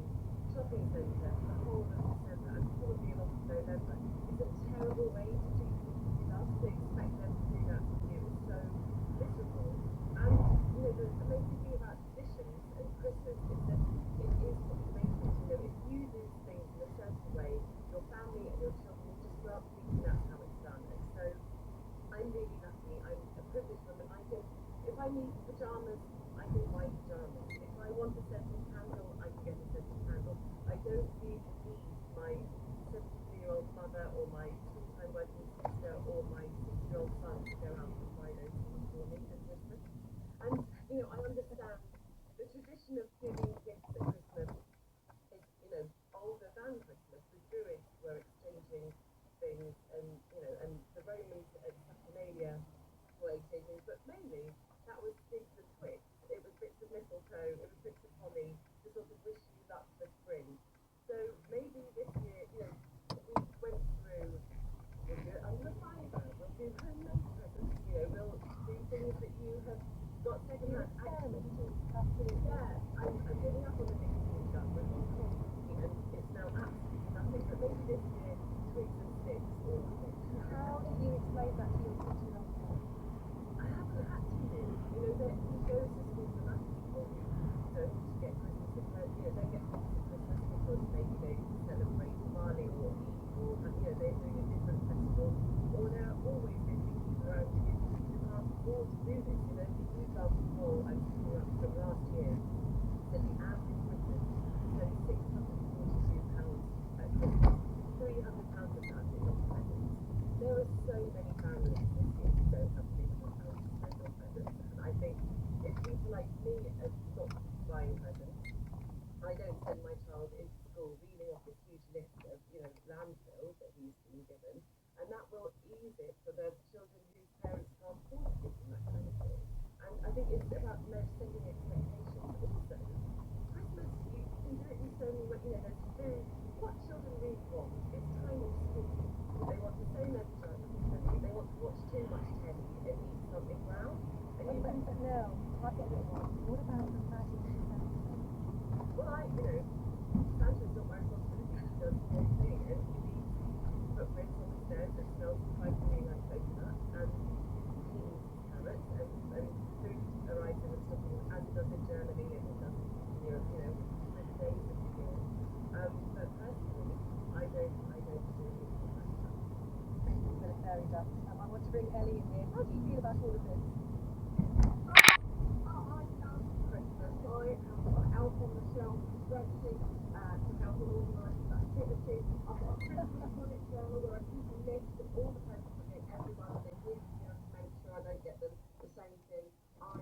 shopping centre for the whole of December and probably a lot of November is a terrible way to do stuff, to expect them to do that to you. It's so miserable. Christmas is that it is what you make it. You know, if you do things in a certain way, your family and your children will just grow up thinking that's how it's done. And so I'm really lucky. I'm a privileged woman. If I need pajamas, I can buy pajamas. If I want a scented candle, I can get a scented candle. I don't really need my 73-year-old mother or my full-time working sister or my 6-year-old son to go out and buy those things for me at Christmas. And, you know, I understand the tradition of giving gifts at Christmas is, you know, older than Christmas. The Druids were exchanging things and, you know, and the Romans at Saturnalia were exchanging, but mainly that was sticks and twigs. It was bits of mistletoe, it was bits of holly to sort of wish you luck for spring. So maybe this year, you know, we went through, we'll do it under the fiver, we'll do homemade presents, you know, we'll do things that you have got second-hand access to. Absolutely. Yeah, I'm giving up on the nicotine stuff, we're on constantly, and it's now absolutely nothing, but maybe this year, twigs and sticks or nothing. How do you explain that to your 6-year-old son? I haven't had to do, you know, that he goes to school for nice people who don't get Christmas, you know, they get Christmas because maybe they celebrate Diwali or Eid or, you know, they're doing a different festival, or there are always going to be people around who can't afford to do this, you know, the YouGov poll I'm picking up from last year said the average Briton spends £642 at Christmas, £300 of that is on presents. There are so many families this year who don't have £300 to spend on presents, and I think if people like me are not buying presents, I don't send my child into school reading off this huge list of, you know, landfills that he's been given, and that will ease it for the children whose parents can't afford to give them that kind of thing. And I think it's about setting expectations. Also, Christmas, you can do it in so many ways. You know, there's food. What children really want is time in school. They want to stay in their pajamas, they want to watch too much telly and eat something brown. And you can No, I get it wrong. What about the magic of Santa? well, you know, Santa's not my responsibility. He does his own thing, and he leaves footprints on the stairs that smell surprisingly like coconut, and he eats carrots, and food arrives in a stocking, as it does in Germany, and it does in Europe, you know, with days of the year. But personally, I don't do anything like that. Thank you for the fairy dust. I want to bring Ellie in here. How do you feel about all of this? I love Christmas. I have got Elf on the Shelf spreadsheet to help with organised activities. I've got a Christmas bullet journal where I keep a list of all the presents I get everyone and then year to year to make sure I don't get them the same thing. I'm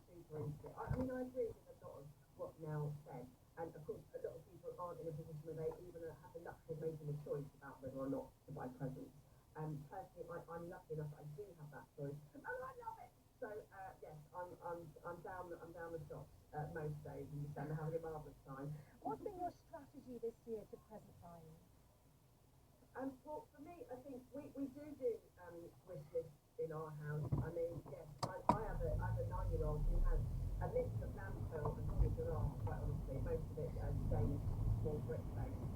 super into it. I mean, I agree with a lot of what Nell said. And of course, a lot of people aren't in a position where they even have the luxury of making a choice about whether or not to buy presents. Personally, I'm lucky enough that I do have that choice, and I love it. So yes, I'm down the shops most days, and I'm having a marvellous time. What's been your strategy this year to present buying? Well, for me, I think we do wish lists in our house. I mean, yes, I have a 9-year-old who has a list of landfill and probably giraffe, quite honestly, most of it stained small brick based.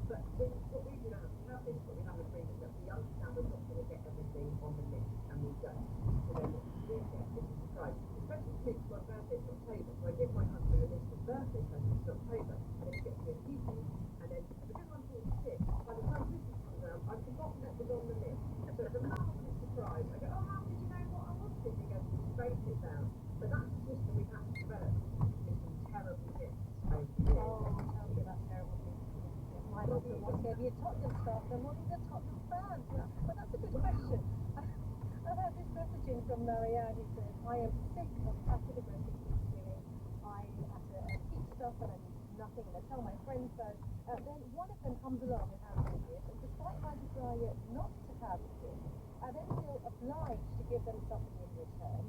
But what we do have, we have this, but we have an agreement that we understand we're not going to get everything on the list, and we don't. So then what we do get is a surprise. Especially since my birthday's in October, so I give my husband a list of birthday presents in October, and then he gets me a few things, and then because I'm 46, by the time Christmas comes around, I've forgotten it was on the list. So it's a marvellous surprise. I go, oh, how did you know what I wanted? He goes, write it down. But that's a system we've had to develop. It's some terrible hits over the years. Oh, tell me about terrible things. My husband once gave me a Tottenham scarf, and I'm not even a Tottenham fan. But that's a good question. I've had this messaging from Marianne who says, I am sick of passive-aggressive gift-giving. I'm at a peak stuff and I need nothing, and I tell my friends so. Then one of them comes along and has a gift, and despite my desire not to have a gift, I then feel obliged to give them something in return.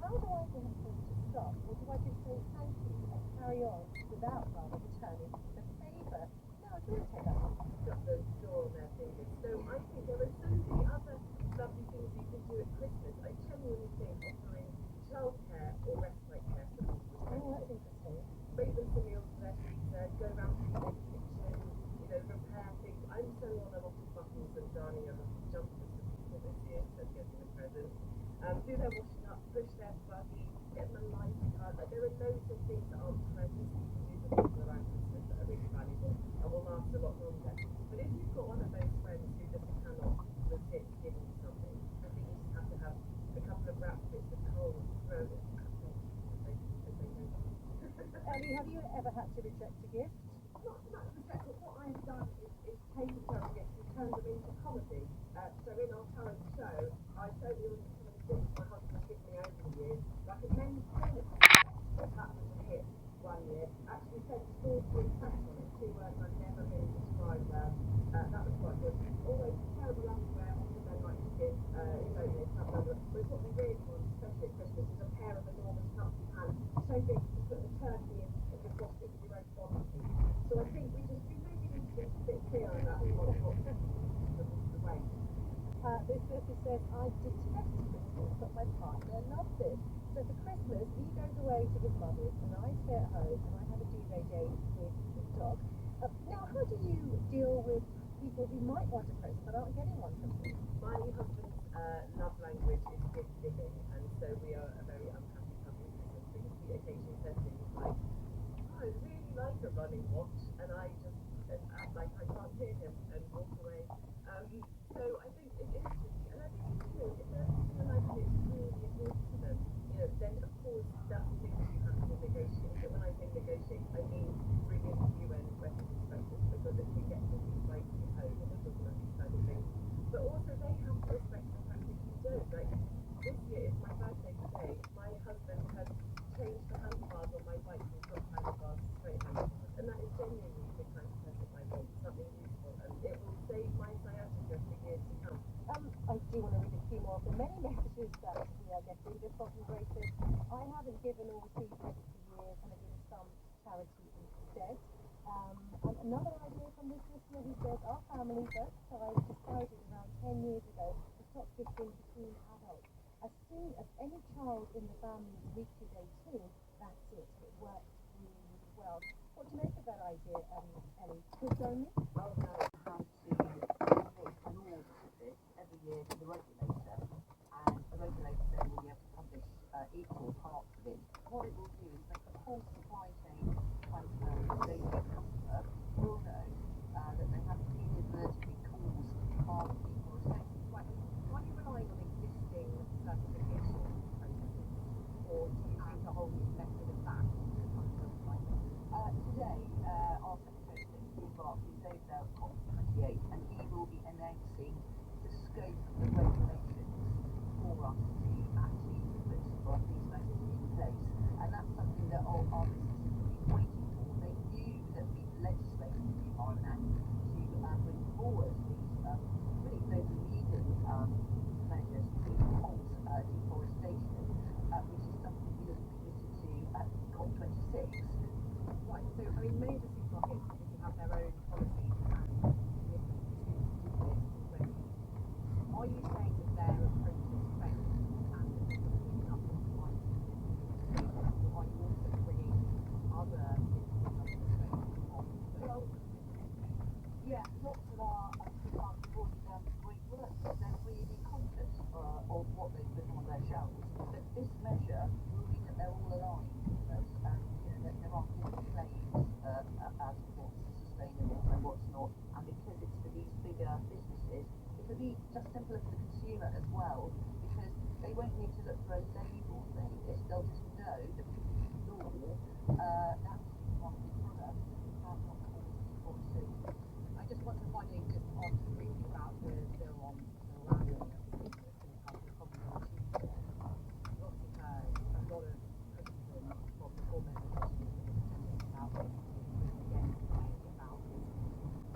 How do I get them to stop, or do I just say thank you and carry on without rather returning the favour? Now, do you want to take that one? Got the door on their fingers. So I think there are so many other lovely things you can do at Christmas. I genuinely think offering childcare or respite care for people. Oh, that's interesting. Make them some meals for their freezer, go around to their kitchen, you know, repair things. I'm so on a lot of buttons and darning a lot of jumpers for people this year, so getting a present. Do their washing up, push their buggy, get them a life card. Like, there are loads of things that aren't presents you can do for people around Christmas that are really valuable and will last a lot longer. But if you've got one of those friends who just cannot resist giving you something, I think you just have to have a couple of wrapped bits of coal thrown at them. Ellie, have you ever had to reject a gift? Not so much reject, but what I've done is taken certain gifts and turned them into comedy. So in our current show, I showed you some of the gifts my husband has given me over the years. Like a men's toilet paper that happened to hit one year, actually said 4 text on it, 2 words I've never been described there. That was quite good. Always terrible underwear, often men like to give, tough underwear. But what we really want, especially at Christmas, is a pair of enormous comfy pants, so big you can put the turkey in and just wash it with your own body. So I think we maybe need to get a bit clear on that, what the way. This person says, I detest Christmas, but my partner loves it. So for Christmas, he goes away to his mother's, and I stay at home, and I have a duvet day with the dog. Now, how do you deal with people who might want a present but aren't getting one from you? My husband's love language is gift giving, and so we are a very unhappy couple at Christmas because he occasionally says things like, I really like a running watch, and I just act like I can't hear him and walk away. So I think it is tricky, and I think, if they're feeling like it's really important to them, then of course that's the thing that you have to negotiate. But when I say negotiate, I mean bring in UN weapons inspectors, because if we get to things like home and these kind of things, but also they have to respect the fact that you don't. Like, this year is my birthday today. My husband has changed the handlebars on my bike from front handlebars to straight handlebars, and that is genuinely the kind of present I want, something useful, and it will save my sciatica for years to come. I do want to read a few more of the many messages that we are getting. This one from Grace says, I haven't given or received presents for years, and I give some charity instead. And another idea from this listener who says, our family first time decided around 10 years ago to stop gifting between adults. As soon as any child in the family reaches 18, that's it. It works really, really well. What do you make of that idea, Ellie? Good, Jamie? Well, no, how to submit an order to this every year to the regulator, and the regulator then will be able to publish equal parts of it. What it will do is make the whole supply chain transparent, so the customer will know that they have inadvertently caused harm to people or estate. Right. Are you relying on existing certification processes, or do you think a whole new method of that to come to light? Today, our Secretary of State, Steve Barclay, is over there at COP28, and he will be announcing the scope of regulations for us to actually put these measures in place. And that's something that our businesses have been waiting for. They knew that we legislated the Environment Act to bring forward these really those legal measures to halt deforestation, which is something we are committed to at COP26. Right, so I mean, many of the supermarkets obviously have their own policies and commitments to do this already. Are you saying that their approach has failed and that this is really not compliant with this, or are you also bringing other businesses up to speed on those? Well, yeah, lots of our supermarkets have already done great work. They're really conscious of what they put on their shelves. But this measure will mean that they're all aligned with us, and that there are different claims as to what's sustainable and what's not. And because it's for these bigger businesses, it'll be just simpler for the consumer as well, because they won't need to look for a label saying this. They'll just know that because it's law, that supermarket product has not caused deforestation. I just want to finally just ask you briefly about the bill on surrounding that's going to come to Congress on Tuesday. We've obviously heard a lot of criticism from the core members of the Senate about it, again, saying about this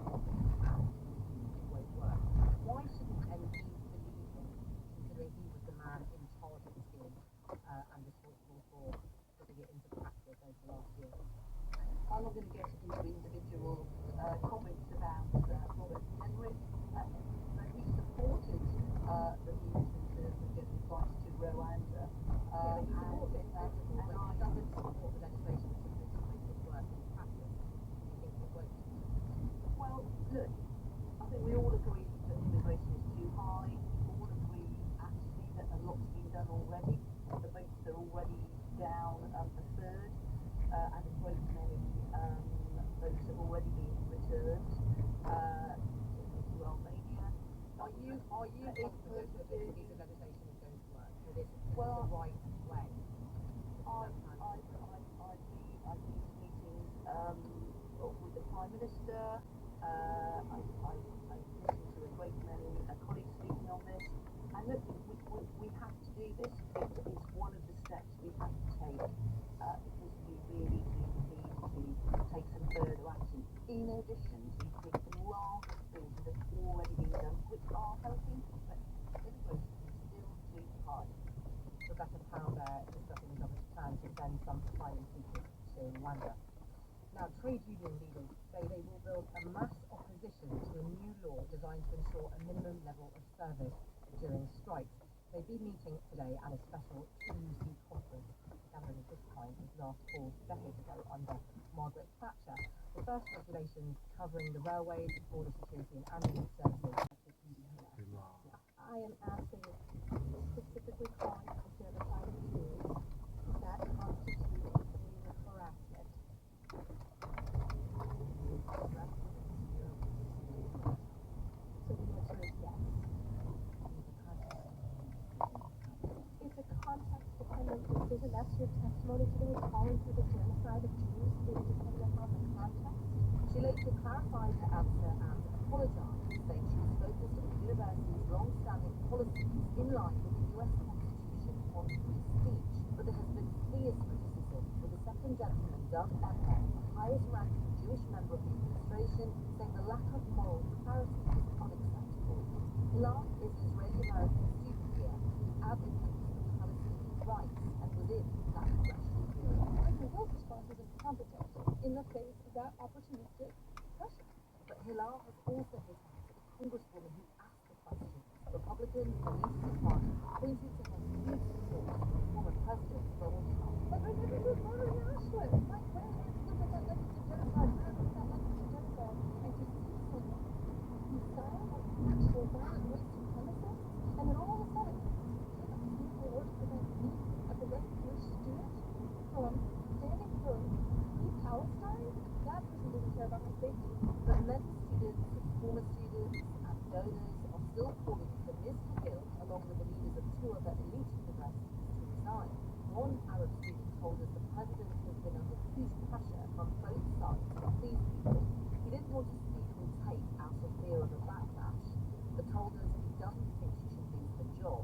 and it won't work. Why shouldn't Ellie believe him, considering he was the man in charge of the scheme and responsible for putting it into practice over the last year? I'm not going to get into individual comments about Robert Henry, but he supported the move to get the funds to Rwanda. And I doesn't support the legislation to make this work in practice. Do you think it won't? Well, look, I think we all agree that immigration is too high. We all agree, actually, that a lot's been done already. The boats are already down a third, and a great many folks have already been returned to Albania. Are you confident that this piece of legislation is going to work? That it's the Well, right way? I've been meetings with the Prime Minister. I've listened to a great many colleagues speaking on this. And look, we have to do this. It's one of the steps we have to take because we really do need to take some further action. In addition to the raft of things that have already been done, which are helping, but immigration is still too high. Rebecca Powell there discussing the government's plan to send some asylum seekers to Rwanda. Now, trade union leaders say they will build a mass opposition to a new law designed to ensure a minimum level of service during strikes. They've been meeting today at a special TUC conference. The gathering of this kind was last called decades ago under Margaret Thatcher. The first regulations covering the railways, border security and ambulance services. I am asking specifically calling out genocide of Jews that constitute harassment. So the answer is yes. It's a context-dependent decision. That's your testimony today, calling for the genocide of Jews. It is dependent on the context. She later clarified her answer and apologised, saying she was focused on the university's long-standing policies in line with the US Constitution on free speech. But there has been fierce criticism, with the second gentleman, Doug Emmer, the highest-ranking Jewish member of the administration, saying the lack of moral clarity is unacceptable. Hilal is an Israeli-American student here who advocates for Palestinian rights and was in that congressional hearing. President Will's response was incompetent in the face of that opportunistic pressure. But Hilal has also hit out at the congresswoman who asked the question. Republican Denise Party pointed to her huge support for former President Donald Trump. But there's every murder in Ashland. My friend looked at that legislative genocide, I looked at that legislative genocide, and to see someone who signed an actual violent white supremacist, and then all of a sudden, take up this new award to prevent me, a progressive Jewish student, from standing firm free Palestine, that person doesn't care about my safety. But many students, former students, and donors are still calling for Mr. Hill, along with the leaders of two other elite universities, to resign. One Arab student told us the president has been under huge pressure from both sides to please people. He didn't want to speak on tape out of fear of a backlash, but told us he doesn't think she should lose her job.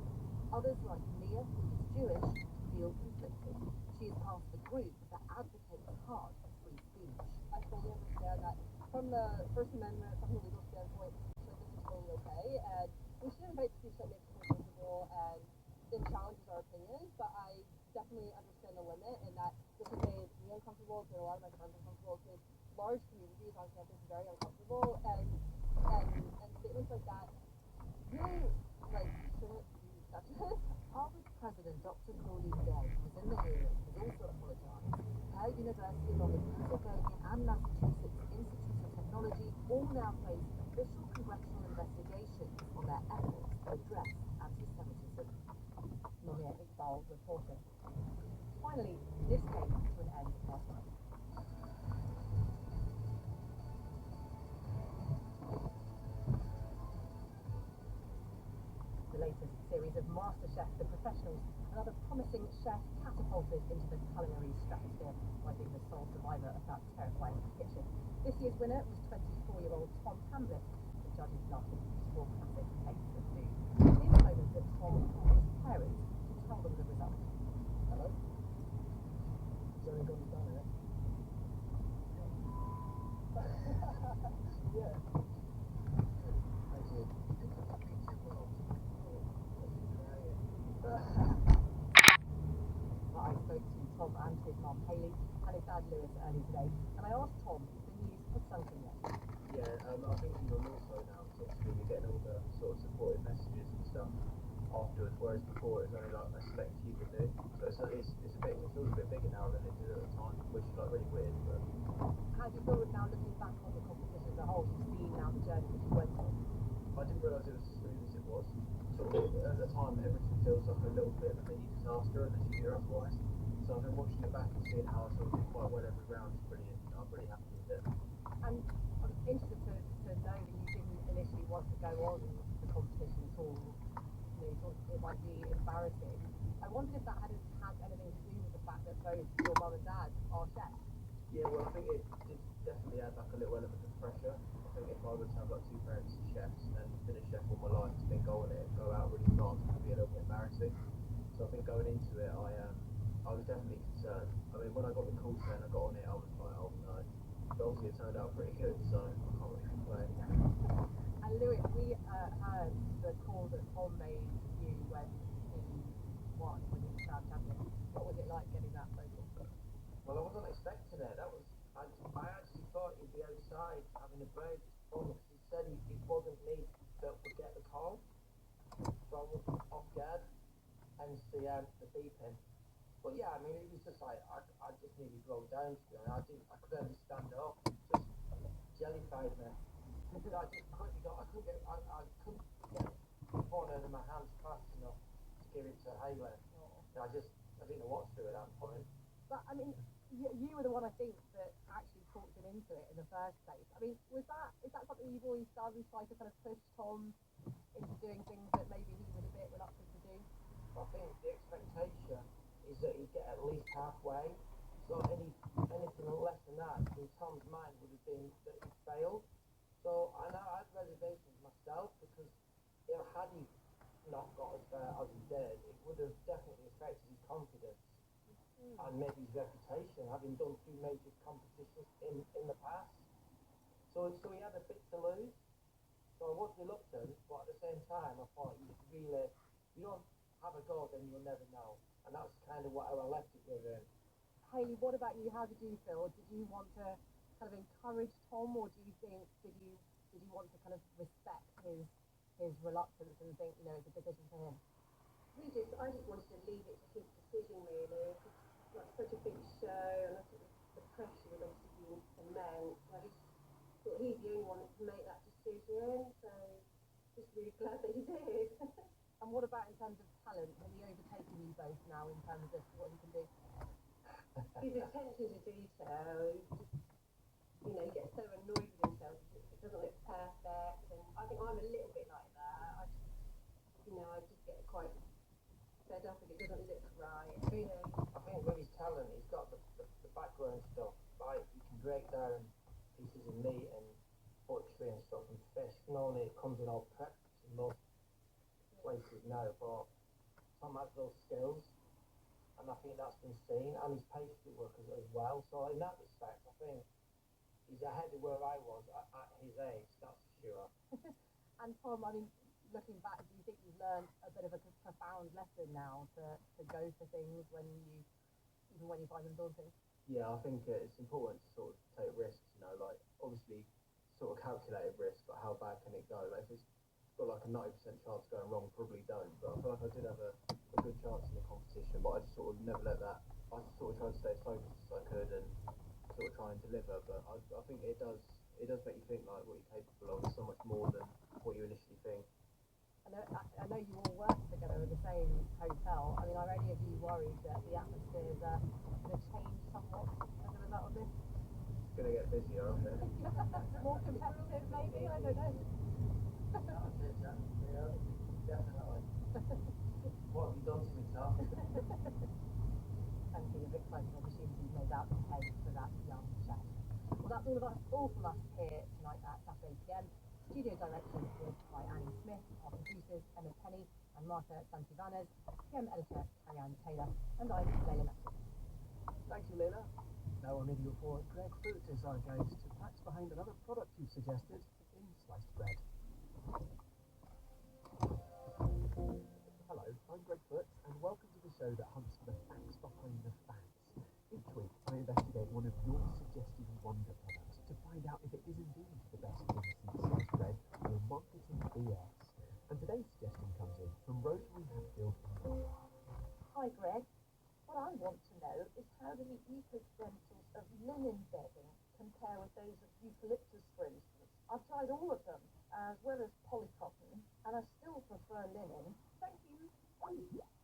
Others, like Mia, who is Jewish, feel conflicted. She is part of the group that advocates hard for free speech. I fully understand that. From the First Amendment, from the legal standpoint, so this is totally okay, and we should invite speech that makes us uncomfortable and then challenges our opinions, but I definitely understand the limit and that this has made me uncomfortable, it's made a lot of my friends uncomfortable, it's made large communities on campus very uncomfortable, and statements like that really, shouldn't be accepted. Harvard President Dr. Claudine Gay, who was in the hearing, has also apologised. Her university, along with Pennsylvania and Massachusetts Institute of Technology, all now face official congressional investigations on their efforts to address anti-Semitism. Nomia Iqbal reporting. Finally, this came to an end last night. The latest series of MasterChef The Professionals, another promising chef catapulted into the culinary stratosphere by being the sole survivor of that terrifying kitchen. This year's winner was 24-year-old Tom Hamlet. The judges loved his beautiful classic taste of food. In the moment that Tom called his parents to tell them the result. Hello? He's only got his done it. Yeah. Thank you. I spoke to Tom and his mum Hayley and his dad Lewis earlier today, and I asked Tom if the news had sunk in yet. Yeah, I think even more so now, because obviously you're getting all the sort of supportive messages and stuff afterwards, whereas before it was only like a select few that knew. So it feels a bit bigger now than it did at the time, which is like really weird. But how do you feel now looking back on the competition as a whole? You've seen now the journey that you went on. I didn't realise it was as smooth as it was. Sort of, at the time, everything feels like a little bit of a mini disaster unless you hear otherwise. So I've been watching it back and seeing how I sort of did quite well every round. It's brilliant. I'm really happy with it. And I'm interested to know that you didn't initially want to go on the competition at all. You know, you thought it might be embarrassing. I wondered if that had anything to do with the fact that both your mum and dad are chefs. Yeah, well, I think it did definitely add like a little element of pressure. I think if I was to have like two parents as chefs and been a chef all my life to then go on it and go out really fast would be a little bit embarrassing. So I think going into it, I was definitely concerned. I mean, when I got the call saying I got on it, I was like, oh no. But obviously it turned out pretty good, so I can't really complain. And Lewis, we heard the call that Tom made you when he won, when he was crowned champion. What was it like getting that phone call? Well, I wasn't expecting it. I actually thought he'd be outside having a break because he said it wasn't me that would get the call. So I was off guard, hence the beeping. But yeah, I mean, it was just like, I just nearly broke down, to be honest. I could only stand up, just jellified me. I couldn't get the phone out of my hands fast enough to give it to Hayley. I didn't know what to do at that point. But I mean, you were the one I think that actually talked him into it in the first place. I mean, is that something you've always done, try to kind of push Tom into doing things that maybe he was a bit reluctant to do? I think the expectation is that he'd get at least halfway. So anything less than that in Tom's mind would have been that he failed. So I know I had reservations myself because had he not got as far as he did, it would have definitely affected his confidence and maybe his reputation, having done two major competitions in the past. So he had a bit to lose. So I was reluctant, but at the same time I thought you don't have a go, then you'll never know. And that's kind of what I left it with him. Hayley, what about you? How did you feel? Did you want to kind of encourage Tom, or did you want to kind of respect his reluctance and think, you know, it's a decision for him? I just wanted to leave it to his decision, really. It's such a big show, and I think the pressure would obviously be immense. I just thought he's the only one that can make that decision, so just really glad that he did. And what about in terms of talent? Has he overtaken you both now in terms of what he can do? His attention to detail, he gets so annoyed with himself if it doesn't look perfect, and I think I'm a little bit like that. I just get quite fed up if it doesn't look right. I think with his talent, he's got the background stuff. Like, he can break down pieces of meat and butchery and stuff and fish. Normally it comes in all prepped in most places now, but Tom has those skills, and I think that's been seen, and his pastry work as well. So in that respect, I think he's ahead of where I was at his age, that's for sure. And Tom, I mean, looking back, do you think you've learned a bit of a profound lesson now to go for things even when you find them daunting? Yeah, I think it's important to sort of take risks, like obviously sort of calculated risk, but how bad can it go? Like if it's got like a 90% chance of going wrong, probably don't. But I feel like I did have a good chance in the competition, but I just sort of never let that. I sort of tried to stay as focused as I could and sort of try and deliver. But I think it does make you think like what you're capable of is so much more than what you initially think. I know you all work together in the same hotel. I mean, are any of you worried that the atmosphere is going to change somewhat as a result of this? It's going to get busier, I think. More competitive, maybe? I don't know. Yeah, definitely. What have you done to me, Tom? Plenty of exciting opportunities, no doubt, ahead for that young chef. Well, that's all from us here tonight at Saturday PM. Studio direction was by Annie Smith, our producers Emma Penny and Marta Santivanes, PM editor Ariane Taylor, and I'm Leila Messi. Thank you, Leila. Now on Radio 4, Greg Foot is our guide to facts behind another product you've suggested in sliced bread. Hello, I'm Greg Foot, and welcome to the show that hunts for the facts behind the facts. Each week, I investigate one of your suggested wonder products to find out if it is indeed the best thing since sliced bread or marketing BS. And today's suggestion comes in from Rosemary Hatfield. Hi, Greg. What I want to know is how do the eco-credentials of linen bedding compare with those of eucalyptus, for instance? I've tried all of them, as well as polycotton, and I still prefer linen. Thank you.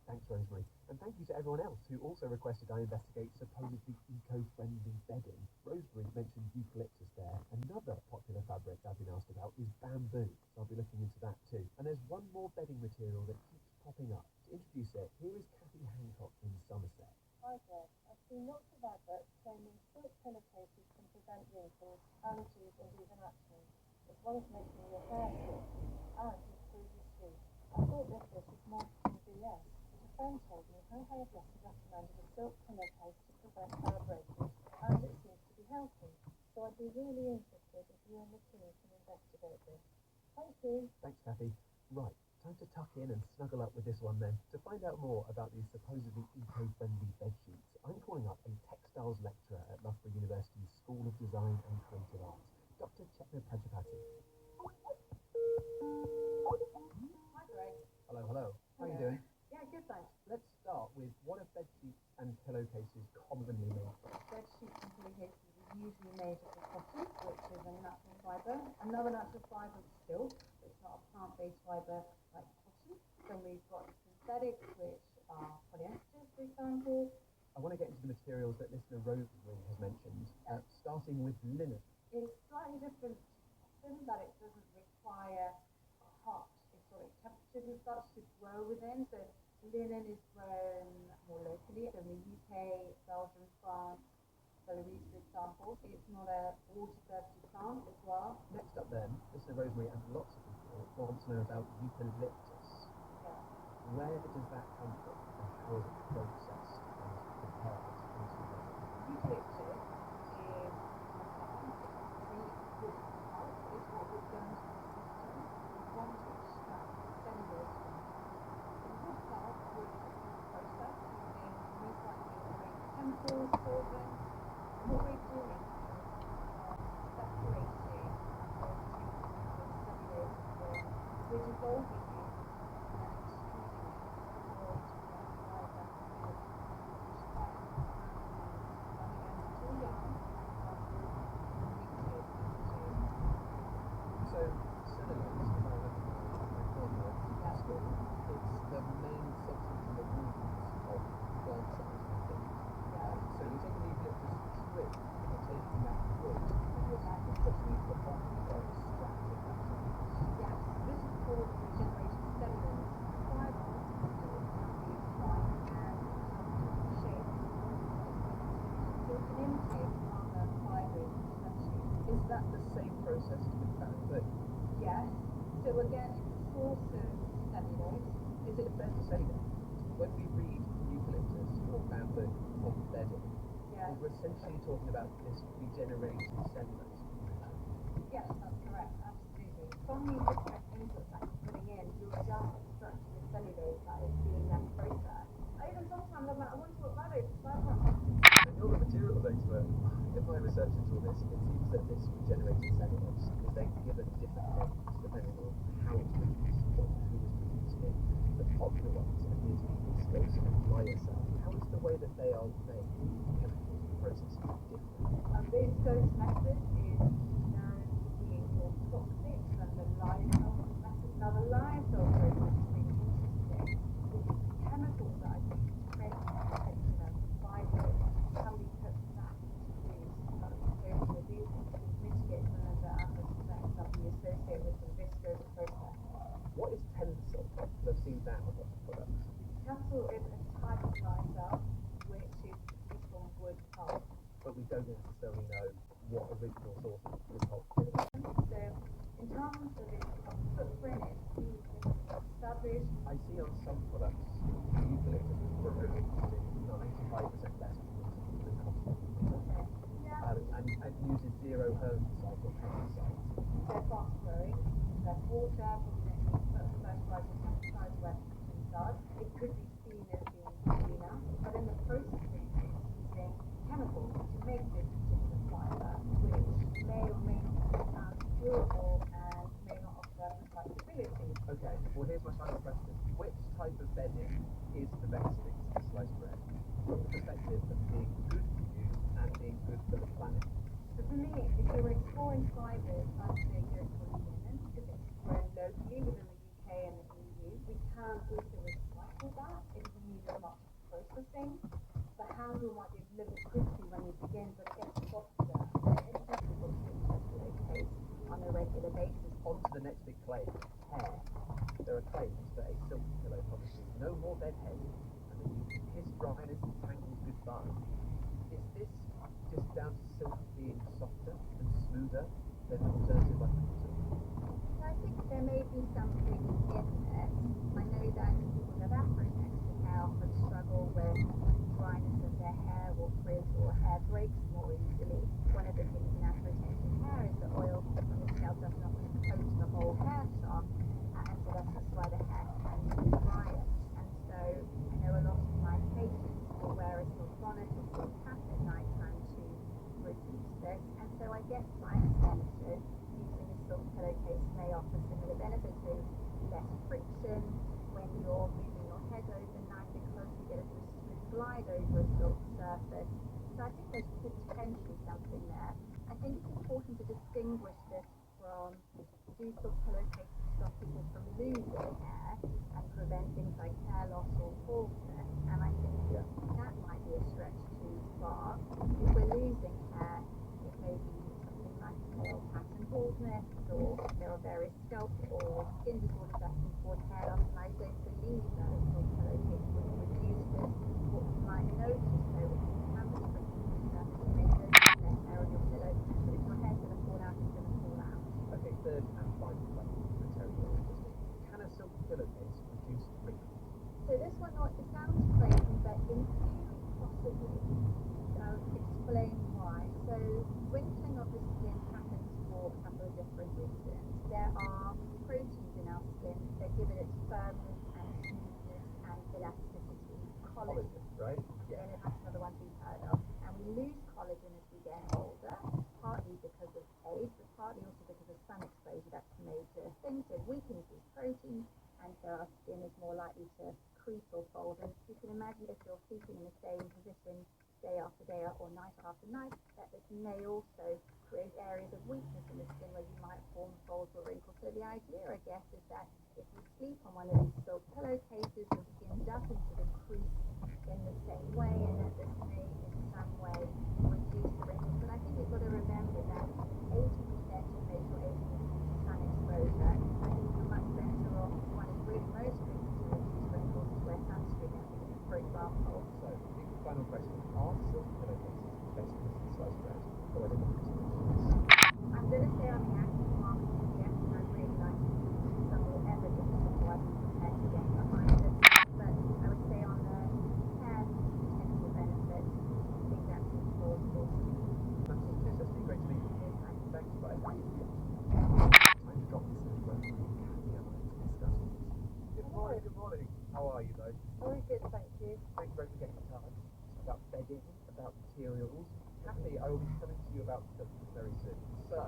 Thanks, Rosemary. And thank you to everyone else who also requested I investigate supposedly eco-friendly bedding. Rosemary mentioned eucalyptus there. Another popular fabric I've been asked about is bamboo, so I'll be looking into that too. And there's one more bedding material that keeps popping up. To introduce it, here is Kathy Hancock in Somerset. Hi there. I've seen lots of adverts claiming silk pillowcases can prevent wrinkles, allergies and even acne, as well as making your hair silky and improve your sleep. I thought this list was more than BS. A friend told me her hairdresser recommended a silk pillowcase to prevent hair breakage, and it seems to be healthy. So I'd be really interested if you and the team can investigate this. Thank you. Thanks, Kathy. Right, time to tuck in and snuggle up with this one then. To find out more about these supposedly eco-friendly bed sheets, I'm calling up a textiles lecturer at Loughborough University's School of Design and Creative Arts, Dr. Chetna Prajapati. Hi, Greg. Hello, hello. How are you doing? Yeah, good, thanks. Let's start with what are bed sheets and pillowcases commonly made of? Bed sheets and pillowcases are usually made of cotton, which is a natural fibre. Another natural fibre is silk, which is not a plant-based fibre like cotton. Then we've got synthetics, which are polyester, for example. I want to get into the materials that listener Rosemary has mentioned, starting with linen. It's slightly different to cotton, but it doesn't require hot exotic temperatures and such to grow within. So linen is grown more locally in the UK, Belgium, France, Belarus, for example. It's not a water-thirsty plant as well. Next up then, listener Rosemary and lots of people want to know about eucalyptus. Yeah. Where does that come from and how is it processed and prepared into bedding? Eucalyptus is a plant. It's a really good pulp. It's what would go into the system. We want to extract cellulose from it. The wood pulp would be processed using most likely a range of chemicals, solvents. And what we're doing is separating those two cellulose from, we're dissolving it and extruding it in order to provide that fluid, which then can be done again until yarn, knitted into. So, cellulose, if I remember my formula at school, it's the main substance in the roots of plant cells, I think. So you're taking the eucalyptus tree, you're taking that wood, and you're putting it on or extracting that cellulose. Yes, this is called regenerated cellulose. The fibre can be fine and shaped. So it's an intake from the fibres, essentially. Is that the same process with bamboo? Yes. So again, it's a source of cellulose. Is it fair to say then, when we read eucalyptus or bamboo on bedding, Yes. we're essentially talking about this regenerated cellulose? Yes, that's correct. Absolutely. From the different inputs that you're putting in, you're just extracting the cellulose that is being then processed. Even sometimes I'm like, I want to talk about it because I can't. And you're the materials expert. In my research into all this, it seems that this regenerated cellulose is then given different names depending on how it's produced or who is producing it. The popular ones appear to be viscose and lyocell. How is the way that they are made, chemicals and processes, different? A viscose method is known for being more toxic than the lyocell method. Now the lyocell process is really interesting because the chemicals that are used to make particular fibres can be put back into use associated with these to mitigate some of the adverse effects that we associate with the viscose process. What is Tencel? Because I've seen that on lots of products. Tencel is a type of lyocell which is produced from wood pulp. But we don't necessarily know what original source of wood pulp is. So in terms of its footprint, it's established. I see on some products eucalyptus is producing 95% less water than cotton. Okay. Yeah. And uses zero herbicide or pesticide. They're fast growing, less water, probably don't need fertilizer, pesticides where cotton does. It could be seen as being cleaner, but in the processing it's using chemicals to make this particular fibre, which may or may not be as durable and may not offer recyclability. Okay, well here's my final question. Which type of bedding is the best thing to slice bread? From the perspective of being good for you and being good for the planet. So for me, if you're exploring fibres, I'd say go for linen because it's grown locally within the UK and the EU. We can also recycle that if we use as much process. of thing. The handle might be a little crispy when you begin, but it gets softer. It's difficult to locate on a regular basis. On to the next big claim, hair. There are claims that a silk pillow promises no more dead hair and that you can kiss dryness and tangles goodbye. Is this just down to silk being softer and smoother than an alternative like cotton? I think there may be something in this. I know that people who have afro-texture hair often struggle with dryness of their hair or frizz or hair breaks more easily. One of the things in afro-textured hair is the oil from the scalp does not coat the whole hair shaft, and so that's why the hair can be drier. And so I know a lot of my patients will wear a silk bonnet or silk cap at night time to reduce this, and so I guess my extension using a silk pillowcase may offer similar benefits, so less friction when you're moving your head overnight because you get a sort of smooth glide over a silk surface. So I think there's potentially something there. I think it's important to distinguish this from, do silk pillowcases stop people from losing hair and prevent things like hair loss or baldness? And I think that might be a stretch too far. If we're losing hair, it may be something like male pattern baldness, or there are various scalp or skin disorders that can cause hair loss, and I don't believe that a silk pillowcase would reduce this. What you might notice though is you have this friction on the surface, you may notice less hair on your pillow, but if your hair's going to fall out, it's going to fall out. Okay, third and final question, very interesting. Can a silk pillowcase reduce wrinkles? So this one, it sounds crazy, but in theory, possibly. I'll explain why. So wrinkling of the skin happens for a couple of different reasons. There are proteins in our skin that give it its firmness and smoothness and elasticity. Collagen, right? Yeah. And that's another one we've heard of. And we lose collagen as we get older, partly because of age, but partly also because of sun exposure. That's a major thing. So it weakens these proteins, and so our skin is more likely to crease or fold. And you can imagine if you're sleeping in the same position day after day or night after night, that this may also create areas of weakness in the skin where you might form folds or wrinkles. So the idea, I guess, is that if you sleep on one of these silk pillowcases, your skin doesn't sort of crease in the same way, and that this may in some way reduce the wrinkles. But I think we've got to remember that 80% of facial aging is due to sun exposure. I think you're much better off, one of really most things to reduce wrinkles is wear sunscreen every day, for example. So, big final question. Are silk pillowcases the best business size brand? Or are they not? I'm going to say on the active market, yes, and I'd really like to see some more evidence before I can prepare to get behind it. But I would say on the hair potential benefits, I think that's plausible to me. That's been great to meet you. Thanks, bye. Time to drop this in where we can discuss it. Good morning, good morning. How are you both? Very good, thank you. Thanks very much for getting the time. About bedding, about materials. Kathy, I will be coming to you about silk very soon. So,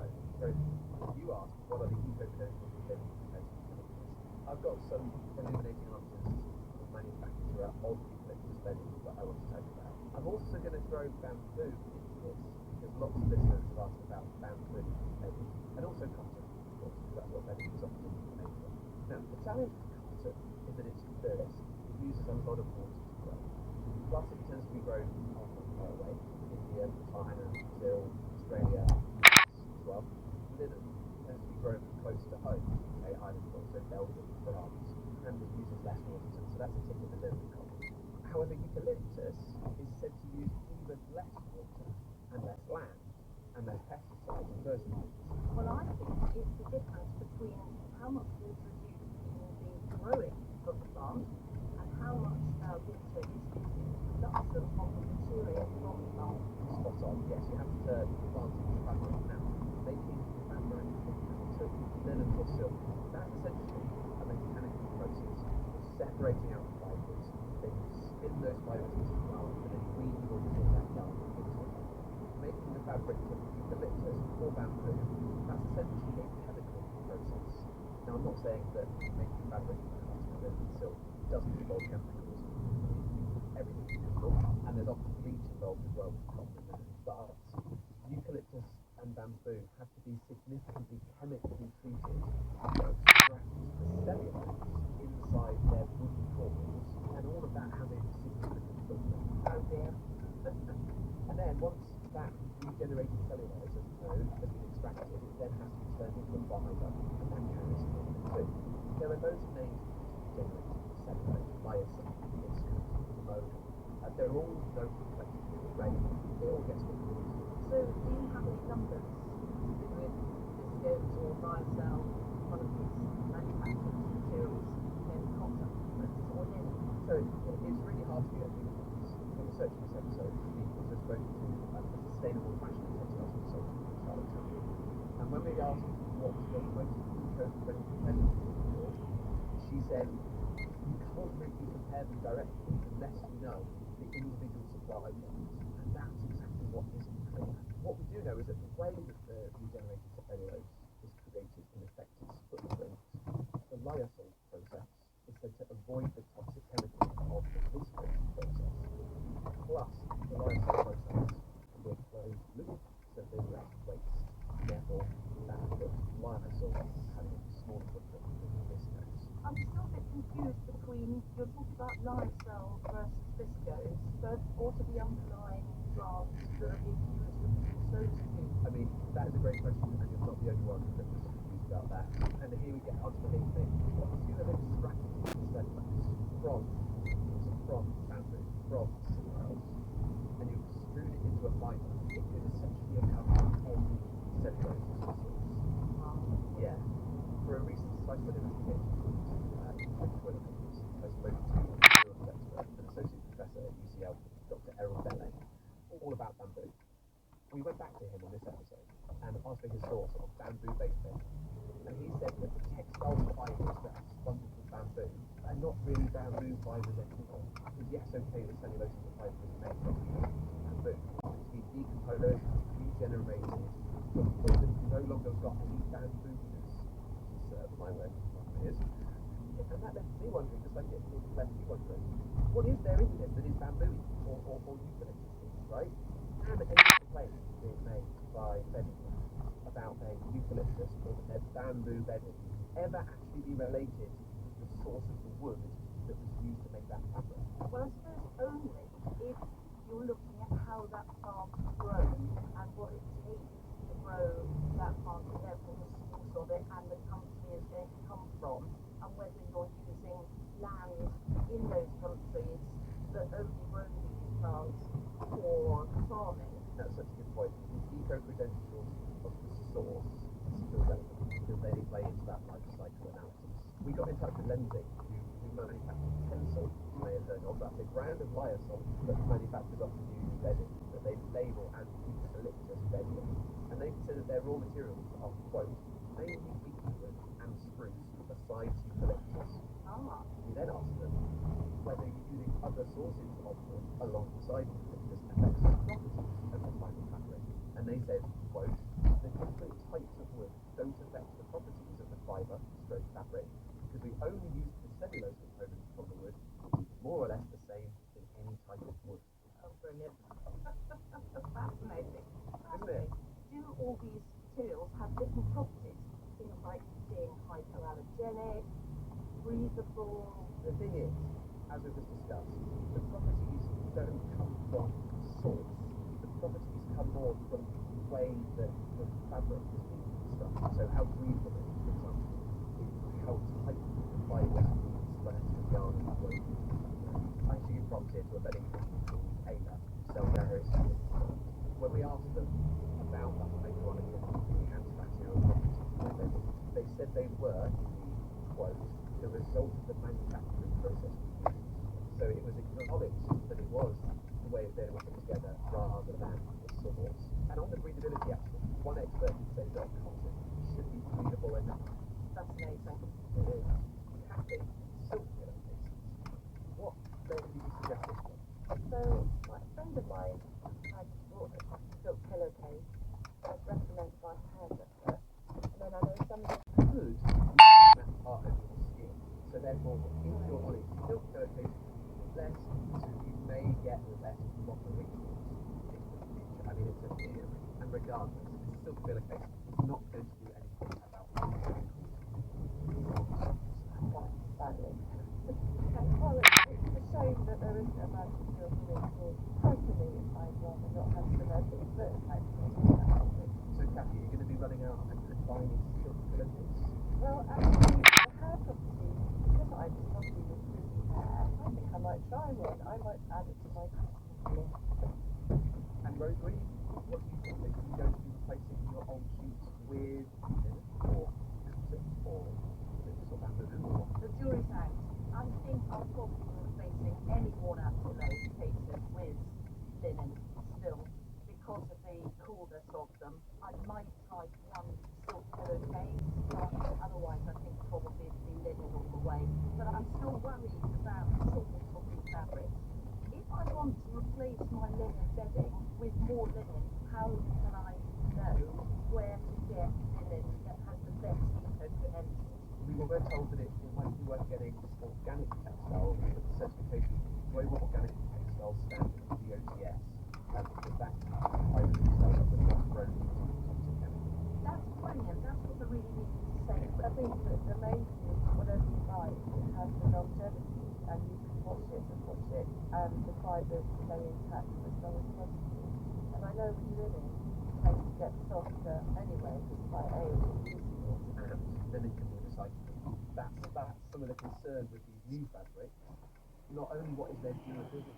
you asked, what are the eco-credentials of bedding compared to eucalyptus? I've got some illuminating answers from the manufacturer of eucalyptus bedding that I want to tell you about. I'm also going to throw bamboo into this, because lots of listeners have asked about bamboo bedding, and also cotton, of course, because that's what bedding is often made from. Now, the challenge with cotton is that it's first, it uses a lot of water to grow. Plus, it tends to be grown often far away, India, China, Brazil, Australia, as well. Linen tends to be grown close to home, UK, Ireland, but also Belgium, France, and it uses less water, so that's a tick in the linen column. However, eucalyptus is said to use even less water and less land and less pesticides and fertilizers. Well, I think it's the difference between how much water is used in the growing of the plant and how much water is used in the production of the material from the plant. Spot on, yes, you have to plant into fabric. Now, making fabric into linen or silk, that's essentially a mechanical process of separating out the fibres. Then you spin those fibres into yarn and then weave or spin that yarn into a fabric. Making the fabric from eucalyptus or bamboo, that's essentially a chemical process. Now, I'm not saying that making fabric from cotton and linen and silk doesn't involve chemicals. Everything's chemical, and there's often bleach involved as well with cotton and linen. But eucalyptus and bamboo have to be significantly chemically treated to extract the cellulose inside their woody cores, and all of that has a significant filtration once that regenerated cellulose has been extracted, it then has to be turned into a fibre, and that carries carbon too. There are loads of names for regenerated cellulose, lyocell, viscose, modal. They're all known collectively as RAIN. It all gets recorded. So do you have any numbers to do with viscose or lyocell, one of these manufactured materials in cotton, for instance, or linen? So it's really hard to get things in research for this episode. We also spoke to a sustainable fashion and textiles consultant, Charlotte Tucker. And when we asked what was the most eco-friendly competitor in the world, she said you can't really compare them directly unless you know the individual supply chains. And that's exactly what isn't clear. What we do know is that the way that the regenerated cellulose is created can affect its footprint. The lyocell process is said to avoid the toxic chemicals of the viscose process. Plus, the lyocell process can be a closed loop, so there's less waste. Therefore, that puts lyocell having a smaller footprint than viscose. I'm still a bit confused between, you're talking about lyocell versus viscose, but also the underlying plants that are being used to produce those two. I mean, that is a great question, and you're not the only one that was confused about that. And here we get onto the main thing. Once you have extracted the cellulose from bamboo, from somewhere else, and you've extruded it into a fibre, it could essentially become any cellulose source. Yeah. For a recent scientific hit, Twitter pages, I spoke to a materials expert, an associate professor at UCL, Dr. Errol Belle, all about bamboo. We went back to him on this episode and asked for his thoughts on bamboo-based bedding. And he said that the textile fibres that are spun from bamboo are not really bamboo fibres anymore. Because yes, okay, the cellulose of the fibre is made from bamboo. It's been decomposed, regenerated, before it's no longer got any bamboo-ness, which is my word, is. And that left me wondering, just like it left you wondering, what is there in this that is bamboo or eucalyptus, right? And any complaints being made by bedding about their eucalyptus or their bamboo bedding ever actually be related to the source of the wood that was used to make that fabric? Well, I suppose only if you're looking at how that plant grows and what it takes to grow that plant, and therefore the source of it and the country it's going to come from, and whether you're using land in those countries that only grow these plants for farming. That's such a good point. The eco-credentials of the source are still relevant because they play into that life cycle analysis. We got in touch with Lenzing, who manufactures Tencel, you may have heard of. That's a brand of lyocell that manufactures often used bedding that they label as eucalyptus bedding. And they consider their raw materials are, quote, mainly beechwood and spruce besides eucalyptus. We then asked them whether using other sources of wood alongside eucalyptus affects the properties of the final fabric. And they said, quote, the different types of wood don't affect the properties of the fibre stroke fabric because we only use the cellulose components from the wood, which is more or less the same in any type of wood. Oh, brilliant. Fascinating. Isn't it? Do all these materials have different properties? Things like being hypoallergenic, breathable. The thing is, as we've just discussed, the properties don't come from source. The properties come more from the way that the fabric is being constructed. So how breathable it is, for example, is how tight the fibre is when it's the yarn is woven. I actually give props here to a bedding company called Ayla, who sell various products. When we asked them about that hypoallergenic and antibacterial properties of their bedding, they said they were, quote, the result of the manufacturing process we used. So it was acknowledged that it was the way that they were put together rather than the source. And on the breathability aspect, one expert did say that cotton should be breathable enough. Fascinating. It is. Kathy, silk pillowcases. What then do you suggest this one? So, like a friend of mine had bought a silk pillowcase as recommended by her hairdresser, and then I know somebody could use that part of your skin. So therefore, if you're on a silk pillowcase, less, so you may get less proper wrinkles in the future. I mean, it's a theory. And regardless, a silk pillowcase is not going to do anything about wrinkles. badly. Well, it's a shame that there isn't a magic pill for wrinkles. Personally, I'd rather not have cement. certain types of things that help it. So, Kathy, are you going to be running out and combining silk pillowcases? Well, actually, the hair property, because I'm lovely with frizzy hair, I think I might try one. I might add it to my Christmas list. And Rosemary, what do you think? Are you going to be replacing your old sheets with linen or cotton or this or bamboo or The jury's out. I think I'll probably be replacing any worn-out pillowcases with linen still because of the coolness of them. I might try one silk pillowcase, but otherwise I think probably it'd be linen all the way. But I'm still worried about the softness of these fabrics. If I want to replace my linen bedding with more linen, how can I know where to get linen that has the best eco-friendly? we were told that it might be worth getting organic textile certification, Global Organic Textile Standard, GOTS, because that highly sells up with not grown using toxic chemicals. That's brilliant. That's what I really needed to say. I think that the main thing is whatever you buy, it has the longevity and you can wash it and wash it and the fibres stay intact for as long as possible. And I know with linen, it tends to get softer anyway, just by age and using it. And then it can be recycled. That's some of the concern with these new fabrics. Not only what is their durability,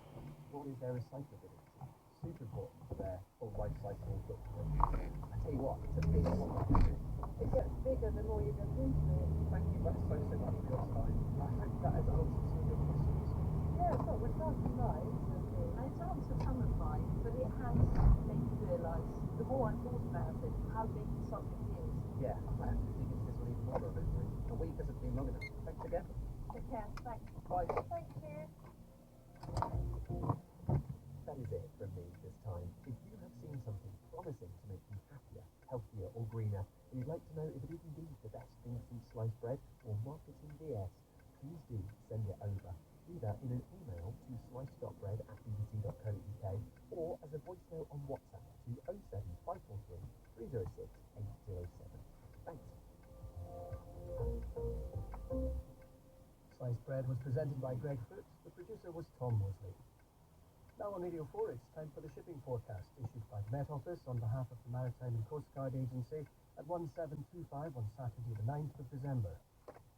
what is their recyclability. Super important for their full life cycle footprint. I tell you what, it's a big one. It gets bigger the more you get into it. Thank you so much for your time. I hope that has answered some of your questions. Yeah, so we're starting nice. It's answered some of mine, but it has made me realise, the more I thought about it, how big the subject is. Yeah, I have to dig into this one even more, Rosemary. A week hasn't been long enough. Thanks again. Take care. Thanks. Bye. Thank you. That is it from me this time. If you have seen something promising to make you happier, healthier or greener, and you'd like to know if it is indeed the best thing since sliced bread or marketing BS, please do send it over. Either in an email to sliced.bread@bbc.co.uk or as a voice note on WhatsApp to 07543 306 807. Thanks. Sliced Bread was presented by Greg Foote. The producer was Tom Mosley. Now on Radio 4, it's time for the shipping forecast issued by the Met Office on behalf of the Maritime and Coast Guard Agency at 1725 on Saturday the 9th of December.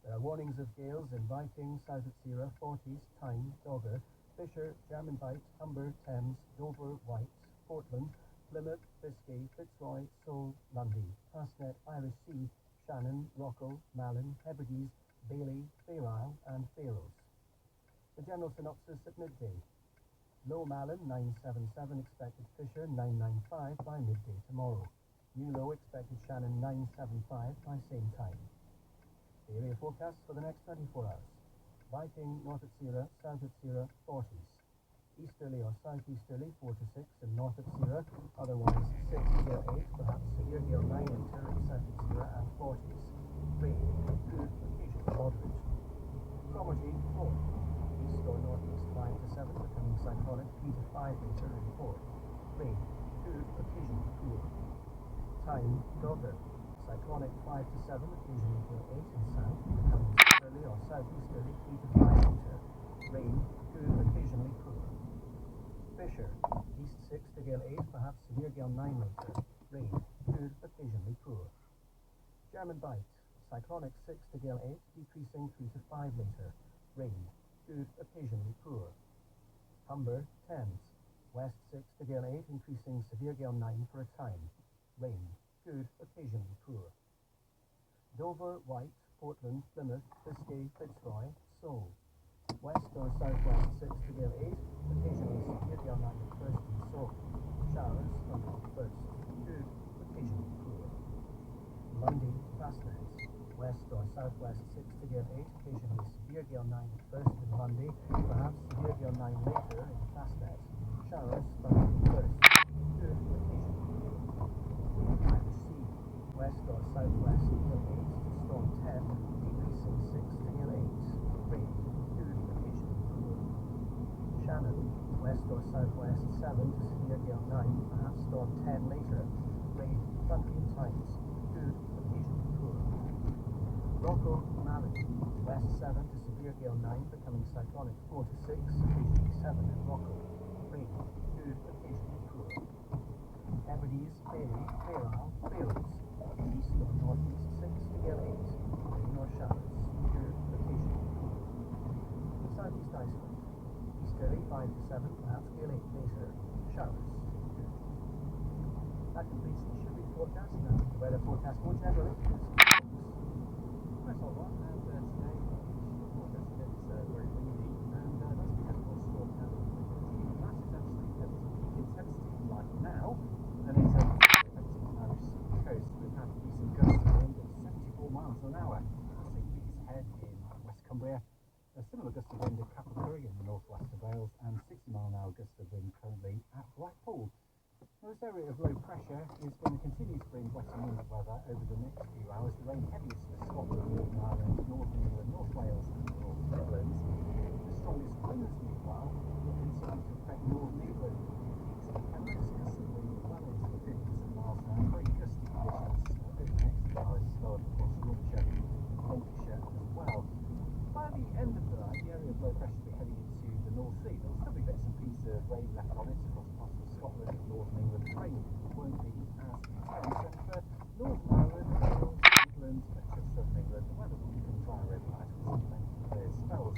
There are warnings of gales in Viking, South at Sierra, Forties, Tyne, Dogger, Fisher, German Bight, Humber, Thames, Dover, White, Portland, Plymouth, Biscay, Fitzroy, Seoul, Lundy, Fastnet, Irish Sea, Shannon, Rockall, Malin, Hebrides, Bailey, Fairisle and Faroes. The general synopsis at midday. Low Malin 977 expected Fisher 995 by midday tomorrow. New low expected Shannon 975 by same time. The area forecast for the next 24 hours. Viking north at Sierra, south at Sierra 40s. Easterly or southeasterly 4 to 6 in north at Sierra, otherwise 6 to gale 8, perhaps severe gale 9 in south at Sierra and 40s. Rain, good, occasionally moderate. Cromarty 4. East or northeast 5 to 7, becoming cyclonic 3 to 5 later in 4. Rain, good, occasionally cool. Tyne, Dogger. Cyclonic 5 to 7, occasionally gale 8 in south, becoming southerly or southeasterly 3 to 5 later. Rain, good, occasionally cool. Fisher, east 6 to gale 8, perhaps severe gale 9 later. Rain, good, occasionally poor. German Bight, cyclonic 6 to gale 8, decreasing 3 to 5 later. Rain, good, occasionally poor. Humber, Thames, west 6 to gale 8, increasing severe gale 9 for a time. Rain, good, occasionally poor. Dover, White, Portland, Plymouth, Biscay, Fitzroy, Seoul. West or southwest 6 to gale 8, occasionally severe gale 9 at first in Seoul. Showers from first, good, occasionally poor. Lundy, Fastnet, west or southwest 6 to gale 8, occasionally severe gale 9 at first in Lundy, perhaps severe gale 9 later in Fastnet. Showers from first, good, occasionally poor. Irish Sea, west or southwest gale 8 to storm 10, decreasing 6 to gale 8. Rain, good, occasionally poor. Shannon, west or southwest 7 to severe gale 9, perhaps storm 10 later. Rain, thundery at times, good, occasionally poor. Rockall, Malin, west 7 to severe gale 9, becoming cyclonic 4 to 6, occasionally 7 in Rockall. Rain, good, occasionally poor. forecast for generally nice hot one, and today the forecast is very windy, and that's because of the storm now. That is actually at peak intensity like now, and it's affecting the Irish coast. We've had decent gusts of wind of 74 miles an hour. That's St. Peter's Head in West Cumbria. A similar gust of wind at Capelcurry in the northwest of Wales, and 60-mile-an-hour gust of wind currently at Blackpool. Now, this area of low pressure is going to continue to bring wet and windy weather over the next few hours. The rain heaviest for Scotland, Northern Ireland, Northern England, North Wales and the North Midlands. The strongest winds, meanwhile, will continue to affect Northern England. Peaks and most gusts of wind well into the 50s and miles an hour. Very gusty conditions over the next few hours as well across Yorkshire, Lancashire as well. By the end of the night, the area of low pressure will be heading into the North Sea. There'll still be bits and pieces of rain left on it across parts of Scotland and Northern England. The rain won't be as intense, and for Northern Ireland, Wales, England, much of Southern England, the weather will become drier overnight with some lengthy clear spells.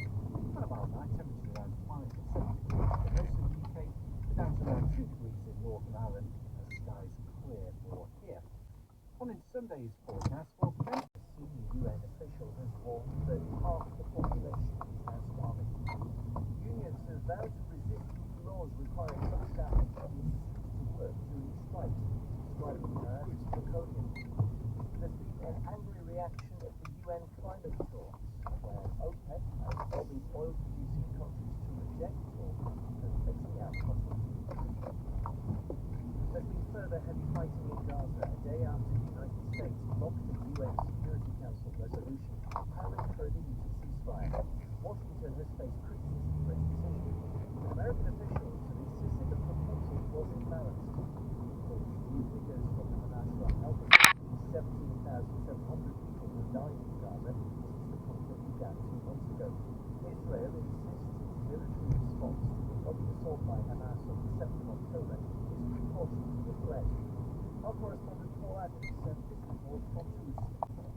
But about night, temperature around 5 to 7 degrees for most of the UK, but down to around 2 degrees in Northern Ireland as skies clear for here. On in Sunday's forecast, well, a senior UN official has warned that half the population is now starving. Unions have vowed to resist new laws requiring some staff and companies to work during strikes, describing her as draconian. There's been an angry reaction at the UN climate talks, where OPEC has lobbied oil-producing countries to reject talks of phasing out fossil fuels. There's been further heavy fighting in Gaza a day after the United States blocked a UN Security Council resolution calling for an immediate ceasefire. Washington has faced criticism for its decision, but American officials have insisted the proposal was imbalanced. According to new figures from the International Health Authority, 17,700 people have died in Gaza since the conflict began 2 months ago. Israel insists its military response to the rocket assault by Hamas on the 7th of October is proportional to the threat. Our correspondent Paul Adams sent this report from Jerusalem.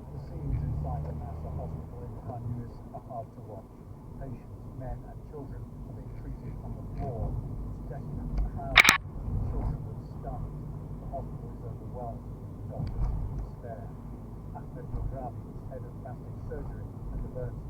The scenes inside the Nasa hospital in Khan Yunis are hard to watch. Patients, men and children are being treated on the floor. It's desperate. Crowds of children were stunned. The hospital is overwhelmed. Doctors in despair. Ahmed Mugrabi is head of plastic surgery at the Burns.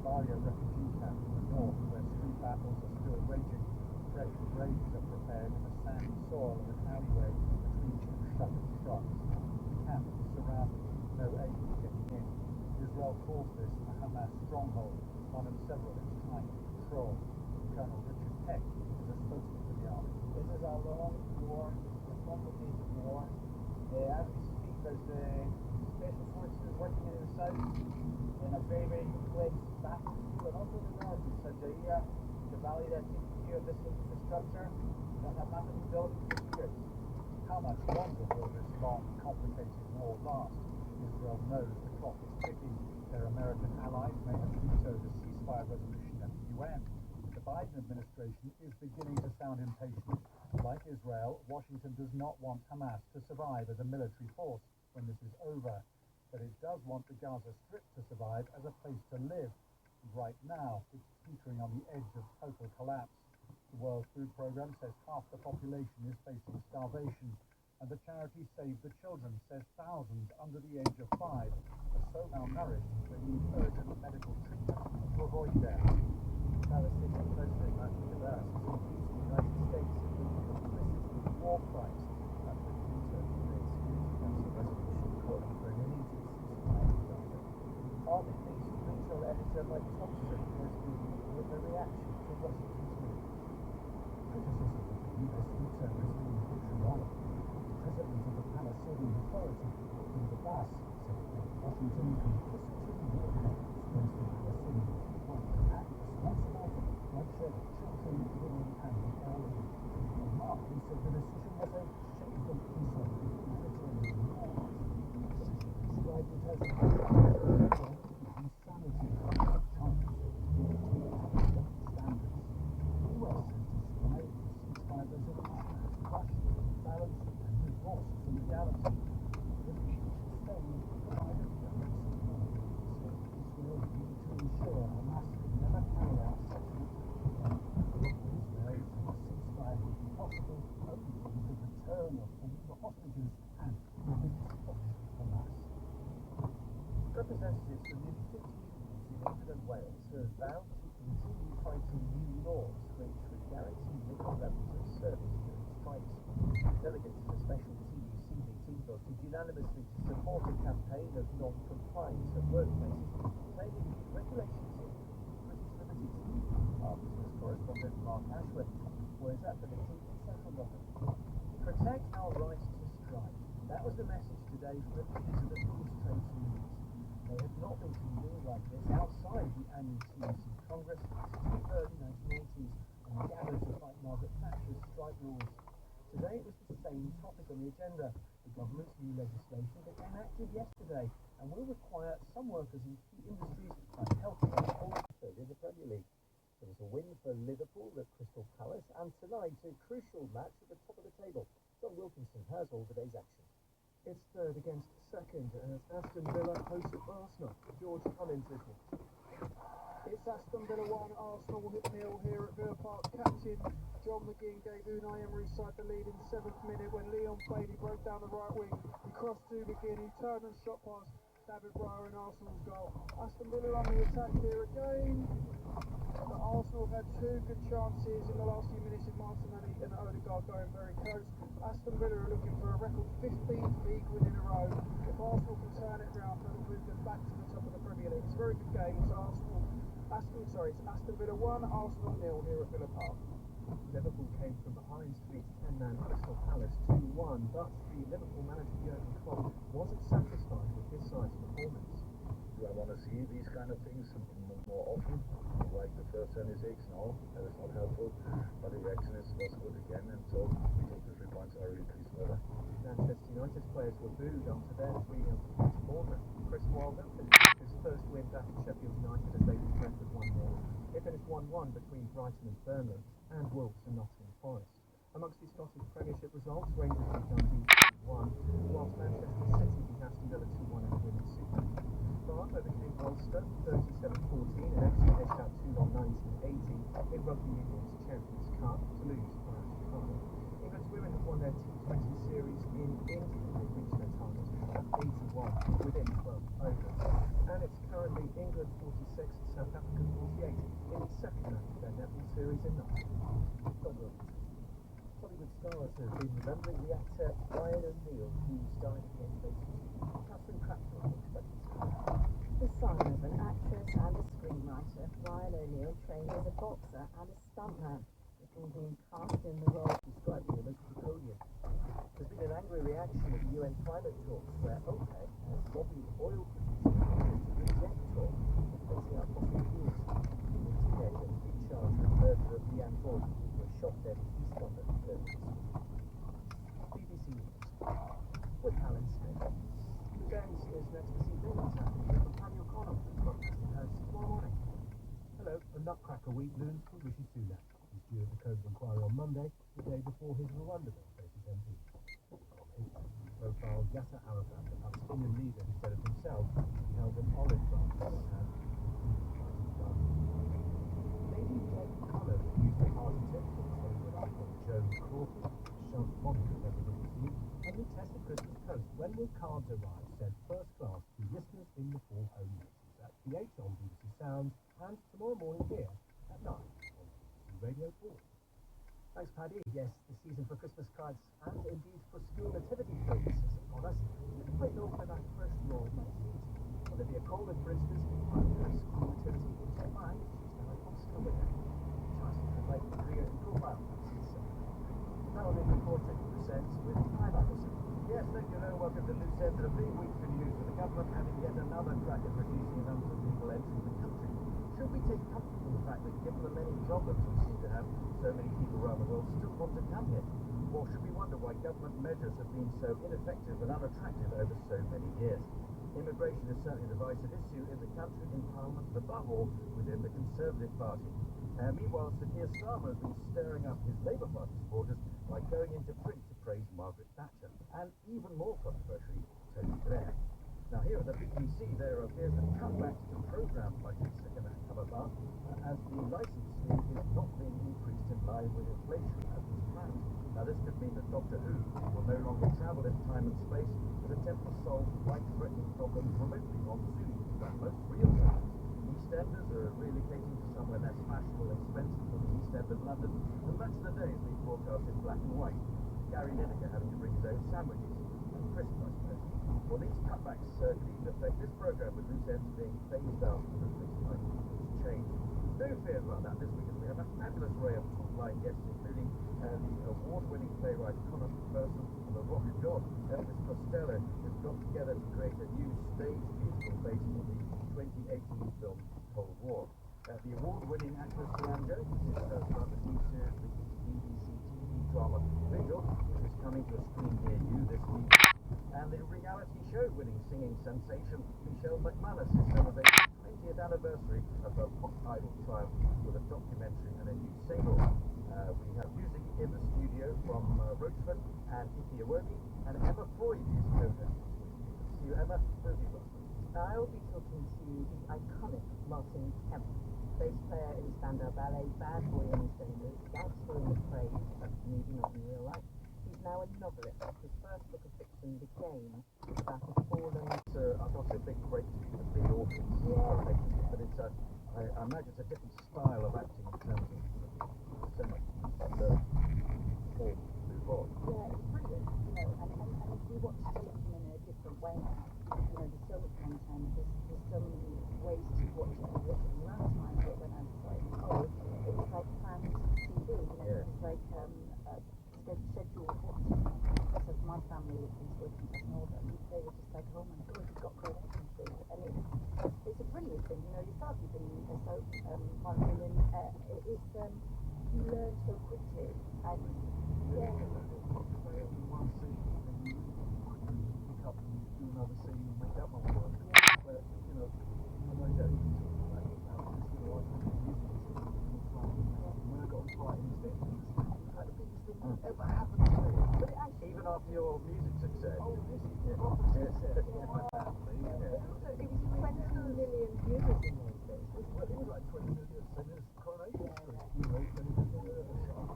Jabalia refugee camp in the north, where street battles are still raging. Fresh graves are prepared in the sandy soil of an alleyway between two shuttered shops. The camp is surrounded, no aid is getting in. Israel calls this a Hamas stronghold, one of several it's trying to control. Colonel Richard Peck is a spokesman for the army. This is a long war, a complicated war. As we speak, there's the special forces working in the south in a very, very complex battlefield, and also in the north, in Sajaiya, Jabalia, they're taking care of this infrastructure that have not been built for years. How much longer will this long, complicated war last? Israel knows the clock is ticking. Their American allies may have vetoed a ceasefire resolution at the UN. The Biden administration is beginning to sound impatient. Like Israel, Washington does not want Hamas to survive as a military force when this is over. But it does want the Gaza Strip to survive as a place to live. Right now, it's teetering on the edge of total collapse. The World Food Programme says half the population is facing starvation, and the charity Save the Children says thousands under the age of 5 are so malnourished they need urgent medical treatment to avoid death. Palestinian President Mahmoud Abbas has accused the United States of being complicit in war crimes after it vetoed the UN Security Council resolution calling for an immediate ceasefire in Gaza. Army News regional editor Mike Thompson has been with the reaction to Washington's move. Criticism of the US veto has been vitriolic. The president of the Palestinian Authority, Mahmoud Abbas, said that Washington complicitly warned against the Palestinian people and responsible for the bloodshed of children, women and the elderly. On Monday, he said the decision was a shameful insult to humanitarian laws. The decision described it as concern of the hostages and religious culture en masse. Representatives from nearly 50 unions in England and Wales have vowed to continue fighting new laws which would guarantee minimum levels of service during strikes. Delegates at a special TUC meeting voted unanimously to support a campaign of non-compliance at workplaces, claiming the regulations infringe British liberties. Our business correspondent Mark Ashworth was at the meeting in central London. Protect our right to strike. That was the message today from the leaders of the British trade unions. They have not been convened like this outside the annual TUC Congress since the early 1980s, and gathered to fight Margaret Thatcher's strike rules. Today it was the same topic on the agenda. The government's new legislation became active yesterday and will require some workers in key industries like healthcare or in the Premier League. There was a win for Liverpool at Crystal Palace, and tonight a crucial match at the top of the table. John Wilkinson has all the day's action. It's third against second as Aston Villa hosts Arsenal. George Cummins is it. It's Aston Villa 1, Arsenal 0 here at Villa Park. Captain John McGinn gave Unai Emery's side the lead in the 7th minute when Leon Bailey broke down the right wing. He crossed to McGinn, he turned and shot past David Raya in Arsenal's goal. Aston Villa on the attack here again. But Arsenal have had two good chances in the last few minutes with Martinelli and Odegaard going very close. Aston Villa are looking for a record 15th league win in a row. If Arsenal can turn it round, that'll move them back to the top of the Premier League. It's a very good game. It's it's Aston Villa 1, Arsenal 0 here at Villa Park. Liverpool came from behind to beat 10-man Crystal Palace 2-1, but the Liverpool manager Jurgen Klopp wasn't satisfied with his side's performance. Do I want to see these kind of things more often? Like the first 26? No, that is not helpful. But the reaction was good again, and so we take the 3 points are really pleased further. Manchester United's players were booed after their 3-0 defeat to Bournemouth. Chris Wilder finished his first win back at Sheffield United as they beat Brentford 1-0. It finished 1-1 between Brighton and Burnley, and Wolves and Nottingham Forest. Amongst the Scottish Premiership results, Rangers beat Dundee 2-1, whilst Manchester City beat Aston Villa 2-1 in the Women's Super League. Bath overcame Ulster 37-14 and FC edged out 2-0 1980 in Rugby Union's Champions Cup to lose prior to the final. England's women have won their T20 series in India. They reached their target at 81 within 12 overs. And it's currently England 46, South Africa 48 in the second match of their netball series in Nottingham. Hollywood stars have been remembering the actor Ryan O'Neal, who died at the age of 82. Catherine Cracknell expected to. The son of an actress and a screenwriter, Ryan O'Neal trained as a boxer and a stuntman before being cast in the role. Describing him as draconian. There's been an angry reaction at the UN climate talks where OPEC has lobbied oil producers to reject talk replacing our fossil fuels. A teenager has been charged with murder of Leanne Gordon, who was shot dead in East London earlier this week. BBC News with Alan Smith. The James is next this evening. It's happening with Paddy O'Connell, who's broadcasting hers tomorrow morning. Hello, a Nutcracker week loons from Rishi Sunak. He's due at the Combs Inquiry on Monday, the day before his Rwanda bill faces MPs. Profile Yasser Arafat, the Palestinian leader who said of himself he held an olive branch in his hand. Lady Jane Connor used the party tip to say that icon Joan Crawford shoved vodka over the tea and we tested Christmas Coast. When will cards arrive? Said first class to listeners in the 4 home nations at PH on BBC Sounds and tomorrow morning here at 9 on BBC Radio 4. Thanks, Paddy. Yes, the season for Christmas cards and indeed for school nativity films is upon us. It's quite low for that first role next week. Olivia Colman, for instance, found her school nativity in July. She's now an Oscar winner. Charles would like a career in profile. Now I'm in reporting Loose Ends with Clive Anderson. Yes, thank you very welcome to Loose Ends, a big week for news with the government having yet another crack at reducing the number of people entering the country. Should we take comfort from the fact that given the many problems we seem to have, so many people around the world still want to come here? Or should we wonder why government measures have been so ineffective and unattractive over so many years? Immigration is certainly a divisive issue in the country, in Parliament, and above all, within the Conservative Party. Meanwhile, Sir Keir Starmer has been stirring up his Labour Party supporters by going into print to praise Margaret Thatcher, and even more controversially, Tony Blair. Now here at the BBC, there appears a cutback to the programme budgets are going to come about, as the licence fee is not being increased in line with inflation as was planned. Now this could mean that Doctor Who will no longer travel in time and space, but attempt to solve life-threatening problems remotely on Zoom, but most real time. EastEnders are relocating to somewhere less fashionable and expensive than the East End of London, and much of the day is being broadcast in black and white. Gary Lineker having to bring his own sandwiches and crisps, I suppose. Well, these cutbacks could even affect this programme, with loose ends being phased out because things might change. No fear about that this week, as we have a fabulous array of top-line guests, including the award-winning playwright Conor McPherson and the rock god Elvis Costello, who've got together to create a new stage musical based on the 2018 film Cold War. The award-winning actress Joanne Jones is about the new series, the BBC TV drama Vigil, which is coming to a screen near you this week. And the reality show-winning singing sensation Michelle McManus is celebrating the 20th anniversary of her Pop Idol triumph with a documentary and a new single. We have music in the studio from Roachford and Ikea Iwobi, and Emma Freud is co-host this week. See you, Emma. Who have you got? I'll be talking to the iconic Martin Kemp, bass player in Spandau Ballet, bad boy in EastEnders, gangster in The Praise, but maybe not in real life. He's now a novelist. His first book of fiction, The Game, is about a fallen... I've got a big break to do with the orphans, but it's I imagine it's a different style of acting in terms of so much form to move on. Yeah, it's brilliant, and if you watch television in a different way now, there's so much content, there's so many ways to watch it, and watch it in your own time, but when I was it's like planned TV, it's like scheduled watching. So my family lived in Switzerland and Northern, they were just like, oh my god, you've got Coronation Street, and it's a brilliant thing, you start keeping a soap, one thing, and you learn so quickly, and yeah. One scene, and you pick up and you do another scene and make that one work. But, I know that you can talk about it now, because, I think the music is when I got on flight in EastEnders, it had the biggest thing that ever happened to me. But it actually, even after your music success. Oh, this is proper success for my family. It was 20 million viewers in those days. It was like 20 million, same as Coronation Street, 20 million a shot.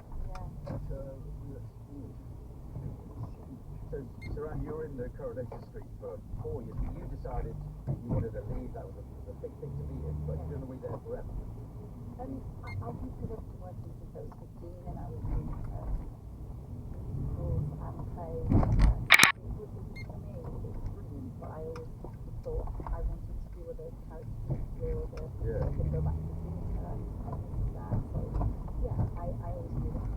So, Saran, you were in the Coronation Street for 4 years. You decided you wanted to leave. That was a big thing to be in, but you're going to be there forever. I think because I've been working since I was 15, and I was in musicals and plays. For me, it's brilliant, but I always thought I wanted to do other characters, explore I could go back to theatre and things like that. So, yeah, I always knew that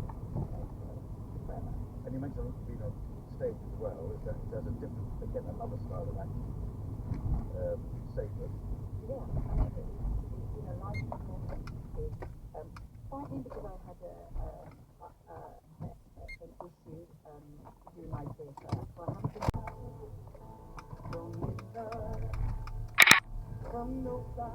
forever. And you mentioned being on stage as well. There's a different, again, another style of acting. Safer. Yeah, I mean, live performance is partly because I had an issue doing my theatre. So I haven't been from nobody.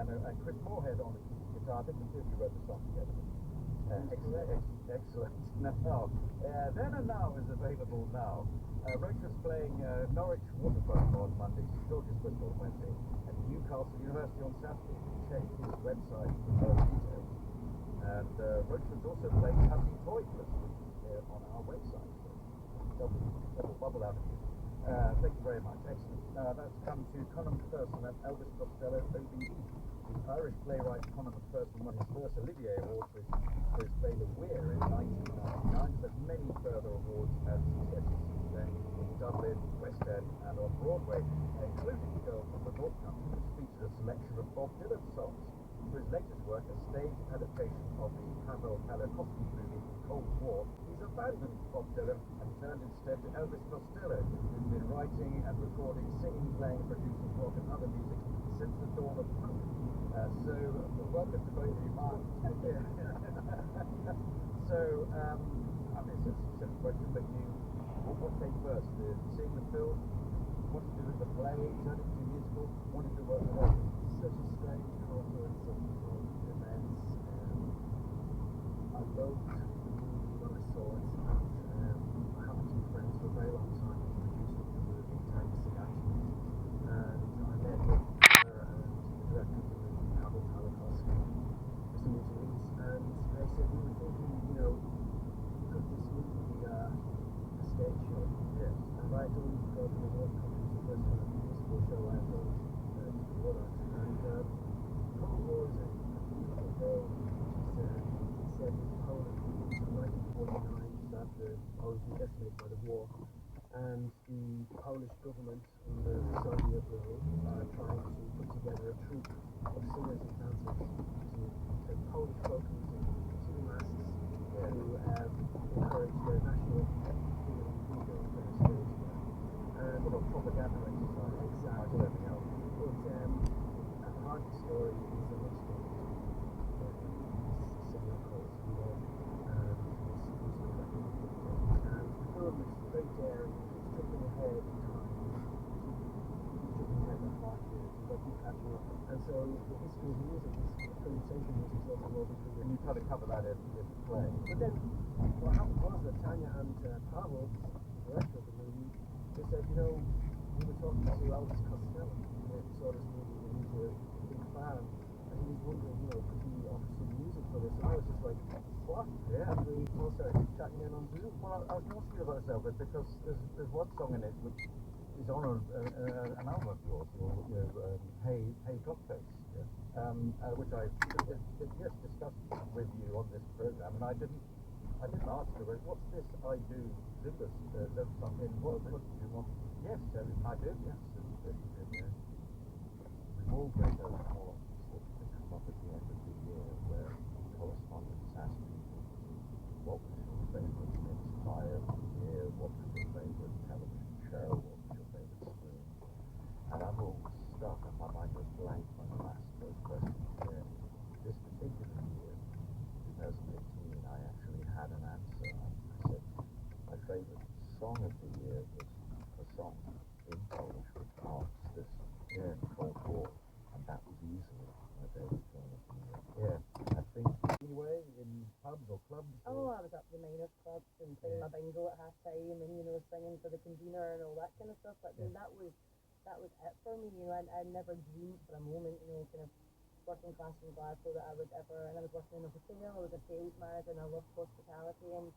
And Chris Moorhead on the guitar. I think the two of you wrote the song together. Excellent. Now, Then and Now is available now. Roachford's playing Norwich Waterfront on Monday, George's Bristol on Wednesday, and Newcastle University on Saturday. Check his website for more details. And Roachford's also playing Happy Toy Festival on our website. So double bubble avenue. Thank you very much. Excellent. That's come to Conor McPherson and Elvis Costello, OBE. The Irish playwright Conor McPherson won his first Olivier Award for his play The Weir in 1999, but many further awards and successes since then in Dublin, West End, and on Broadway, including Girls from the North Country, which featured a selection of Bob Dylan songs. For his latest work, a stage adaptation of the Pavel Pawlikowski movie Cold War, he's abandoned Bob Dylan and turned instead to Elvis Costello, who's been writing and recording, singing, playing, producing rock and other music since the dawn of punk. So, welcome to both of you, Mark. So, I mean, it's a simple question, but what came first? Seeing the film, wanting to do the play, turning it into a musical, wanting to work with Elvis? Such a strange confluence of events. I loved the movie when I saw it, and I happened to be friends for a very long time with the producer of the movie, Terry Sigachi, and I met with her and the director of the movie, Pavel Pawlikowski, for some interviews, and they said, we were thinking, could this movie be a stage show? Yes. And I had done Girls from the North Country, the first kind of musical show I had done before that. And Cold War is a beautiful day. She said in Poland in 1949, just after Poland was decimated by the war, and the Polish government under Soviet rule are trying to put together a troupe of singers and dancers to take Polish folk music to the masses to encourage their national ego on their stage there. And sort of propaganda exercise. Exactly. Like everything else. But at the heart of the story is a love story. Similar calls we love, and it's musical record. And the film is very daring. It's jumping ahead in time. Keeps jumping ahead in 5 years. But keep catching up. And so the history of music is 20th century music is also woven through. And you try to cover that in the play. But then what happened was that Tanya and Pavel, the director of the movie, they said, we were talking to Elvis Costello, who saw this movie, and he's a big fan, and he was wondering, could he offer some music for this? And I was just like, what? Yeah. And we all started chatting in on Zoom. Well, I was going to ask you about this, Elvis, because there's one song in it which is on an album of yours, Hey Cockface, which I just discussed with you on this program, and I didn't ask you, what's this I Do Zubas? There's something, what do you want? Yes, I do, yes. We've all read those columns that come up at the end of the year where correspondents ask people, what was your favourite mince pie of the year? What was your favourite television show? What was your favourite screen? And I'm all stuck, and my mind was blank when I asked those questions there. This particular year, 2018, I actually had an answer. I said, my favourite song of the year was a song in Polish which marks this Cold War, and that was easily my favourite song of the year. Yeah, I think anyway, in pubs or clubs. Oh, I was up the Miners clubs and playing my bingo at half time, and singing for the convener and all that kind of stuff. But I mean, that was it for me. I never dreamed for a moment, kind of working class in Glasgow that I would ever. And I was working in a hotel. I was a sales manager, and I loved hospitality and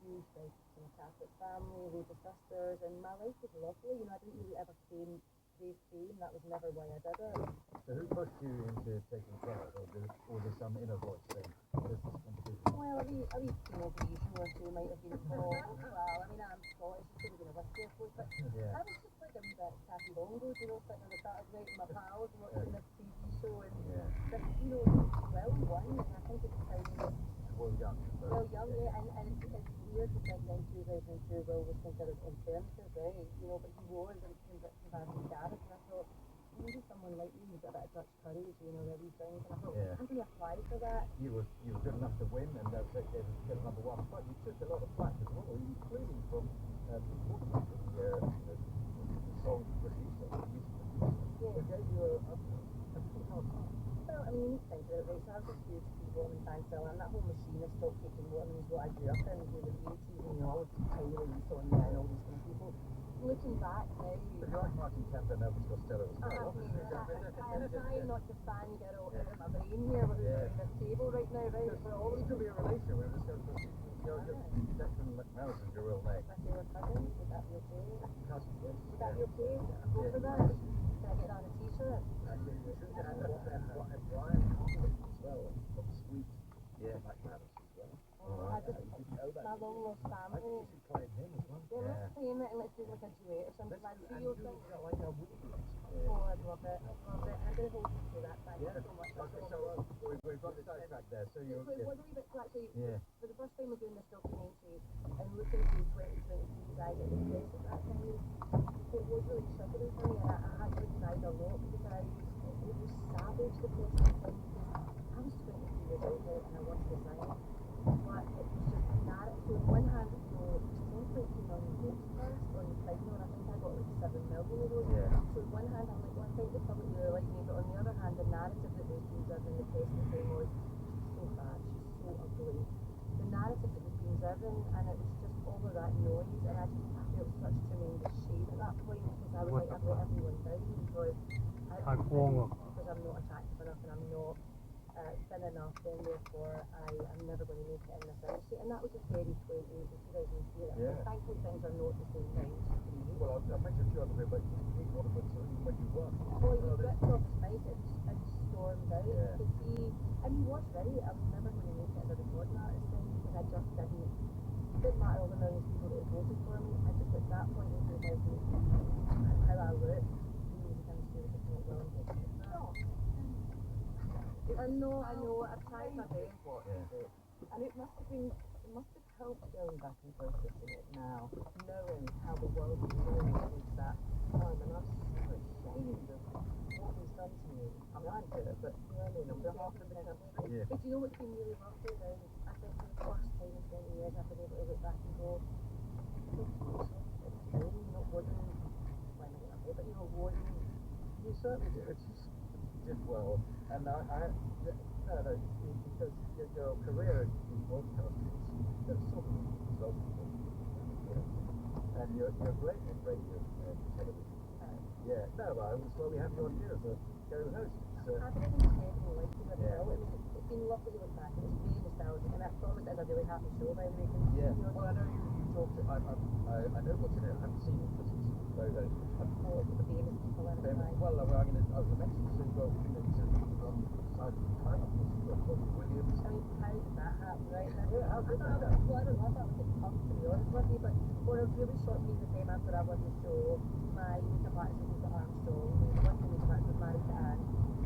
huge, like, Catholic family, loads of sisters, and my life was lovely. I didn't really ever crave fame. That was never why I did it. So who pushed you into taking part, or was there some inner voice saying, this competition? Well, a wee ovation or two might have been involved as well. I mean, I'm Scottish, it could have been a whiskey, I suppose, but Yeah. I was just like a wee bit Kathy Bongo, sitting on the Saturday night with my pals and watching this TV show, and but, well won, and I think at the time he was Well young. and it's weird to think then 2002 Will was considered alternative, right? But he was, and compared to Gareth, and I thought, maybe someone like you who's got a bit of Dutch courage, these things, and I thought, I'm going to apply for that. You were good enough to win, and that's it, get number one. But you took a lot of flack as well, including from the song producer, the music producer. Yeah. Who gave you a pretty hard time. Well, I mean, you need to think about it, right? So I was a huge people in Fansville, and that whole machinist stock taking what I grew up in, the 80s, and all of Tyler and Sonia and all these kind of people. Looking back now, But you like Martin Kemp and Elvis Costello as well. I'm trying not to fangirl out of my brain here. We're at this table right now, right? There's always going to be a relation with Elvis Costello. Declan McManus is your real name. If they were cousins, would that be okay? Cousin, yes. Would that be okay? Go for that? Can I get that on a t-shirt? You should have Brian Collins as well, from Sweet. Yeah, McManus as well. I just, my long lost family. You should claim him as well. Yeah, let's claim it and let's do like a duet or something. Like, see your thing. Like a weekend. Oh, I'd love it. I'd love it. I'm going to hold you to that. Thank you so much. Okay, so we've got the sidetrack there. So you're. Wait, what do we get to actually? Yeah. For the first time we're doing this documentary and looking through 2023 I get the press at that time, it was really triggering for me, and I actually cried a lot because it was savage, the press at the time, because I was 23 years old and I wanted to sign, but it was just narrative. So on one hand, you know, it was 10.2 million votes first on the final, and I think I got like 7 million of those. Yeah. So on one hand, I'm like, well, I think the public really like me, but on the other hand, the narrative that was being driven in the press at the time was, she's so bad, she's so ugly. The narrative that was being driven, and it was just all of that noise, and I just felt such tremendous shame at that point, because I was like, I've let everyone down, because I'm not attractive enough, and I'm not thin enough, then therefore I'm never going to make it in this industry. And that was a scary 2003. Yeah. Thankfully things are not the same now. Well, I mentioned a few other things, but you want to put when you won. Well, he ripped off his mic and stormed out, because and he was right, I was never going to make it as a recording artist then, because I just didn't matter all the millions of people that had voted for me. I just at that point in 2003 and how I looked, the music industry was just not willing to accept that. I know, I've tried my best. And it must have helped going back and processing it now, knowing how the world was going since that time. And I'm so ashamed of what was done to me. I mean, I'm bitter, but you know what I mean, on behalf of the country. Yeah. But you know what's been really lovely now? I think for the first time in 20 years I've been able to look back and go, it was not wasn't climbing up there, but you know, wasn't. You certainly did. Did well, and because your career in broadcasting is so and you're great at radio and television. Yeah, no, but we have you on here as a co-host. I've been even said in life as well. I mean, it's been lovely to look back, and it's really nostalgic, and I promise it's a really happy show, by the way. Yeah, well, I know you talked to, I know what's in it, I haven't seen it, because it's very, very, the famous people in it. Well, I was going to mention, so you've got side of the time, you've got Williams. I mean, how did that happen, right? Yeah, how did that happen? Well, I don't know if that was like tough, to be honest with you, but for a really short period of time after I won the show, my makeup artist was Lisa Armstrong, the one makeup artist was married to Anne,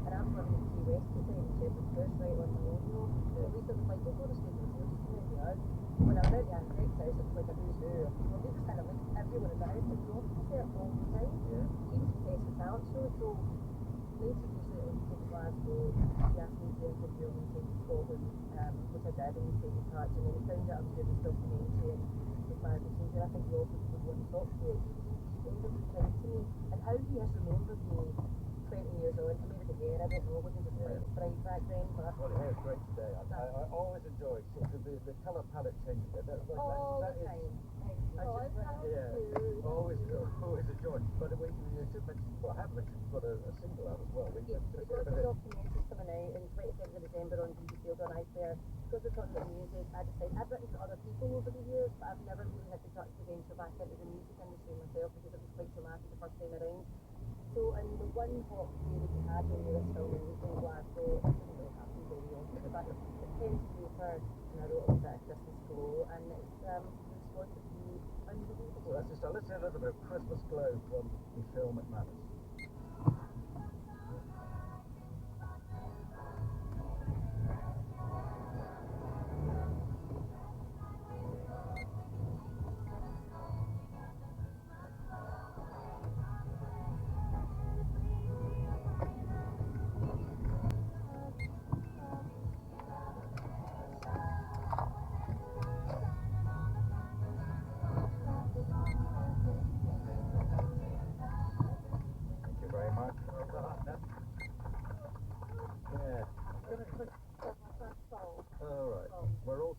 and I was living in Key West at the time, Shepherd's Bush, right on my own, you know. So Lisa was like, don't go to stay with us, just come in the yard. When I was out the Anne Greg's house, it was like a who's who of people. They just kind of like everyone in the house, and you know, there all the time. Yeah. He was obsessed with talent show, so later years later, when he came to Glasgow, he asked me to interview him and take to Scotland, which I did, and he stayed in touch, and then he found out I was doing this documentary and was married to Susan. I think he also would want to talk to you. He was incredibly kind to me, and how he has remembered me 20 years on, and maybe the hair, I don't know, wasn't just like bright back then, but well, the hair is great today. I always enjoy the colour palette changing. All the time. Always enjoy. But you should mention, well, I have mentioned you've got a single out as well. We've got the documentaries coming out in 22nd of December on BBC on iPlayer. Because we're talking about music, I decided I've written to other people over the years, but I've never really had the guts to venture back into the music industry myself because it was quite traumatic the first time around. So, and the one hot day that we had when we were filming in Glasgow, it didn't really happen very often, but it tends to be for, and I wrote about a Christmas Glow, and it's the response has been unbelievable. Well, let's hear a little bit of Christmas Glow from Michelle McManus.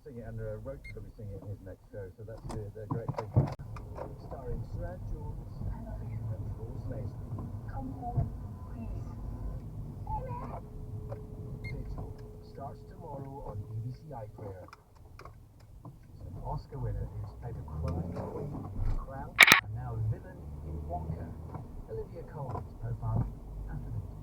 And Roach will be singing in his next show, so that's the great thing. Starring Sir Jones and Rose Leslie. Come home, please. Digital starts tomorrow on BBC iPlayer. She's a Oscar winner who's played the Crime Queen in Crown and now villain in Wonka, Olivia Colman's profile after the news.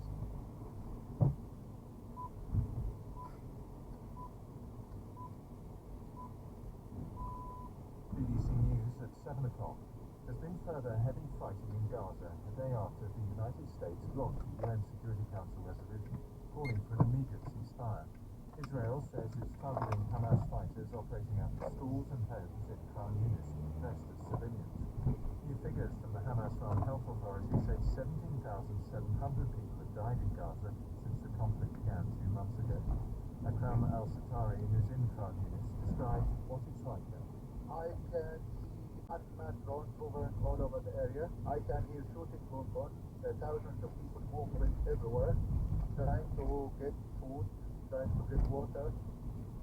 BBC News at 7 o'clock. There's been further heavy fighting in Gaza a day after the United States blocked the UN Security Council resolution calling for an immediate ceasefire. Israel says it's targeting Hamas fighters operating out of schools and homes in Khan Yunis dressed as civilians. New figures from the Hamas-run health authority say 17,700 people have died in Gaza since the conflict began 2 months ago. Akram al-Satari, who's in Khan Yunis, describes what it's like there. I can see unmanned drones all over the area. I can hear shooting going on. Thousands of people moving everywhere, trying to get food, trying to get water,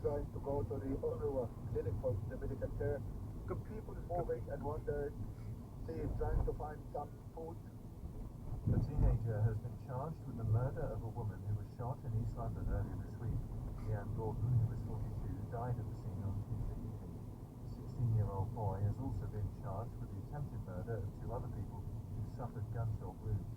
trying to go to the UNRWA clinic for the medical care. People moving and wandering, trying to find some food. A teenager has been charged with the murder of a woman who was shot in East London earlier this week. Leanne Gordon, who was 42, died at the scene on Tuesday evening. The 16-year-old boy has also been charged with the attempted murder of 2 other people who suffered gunshot wounds.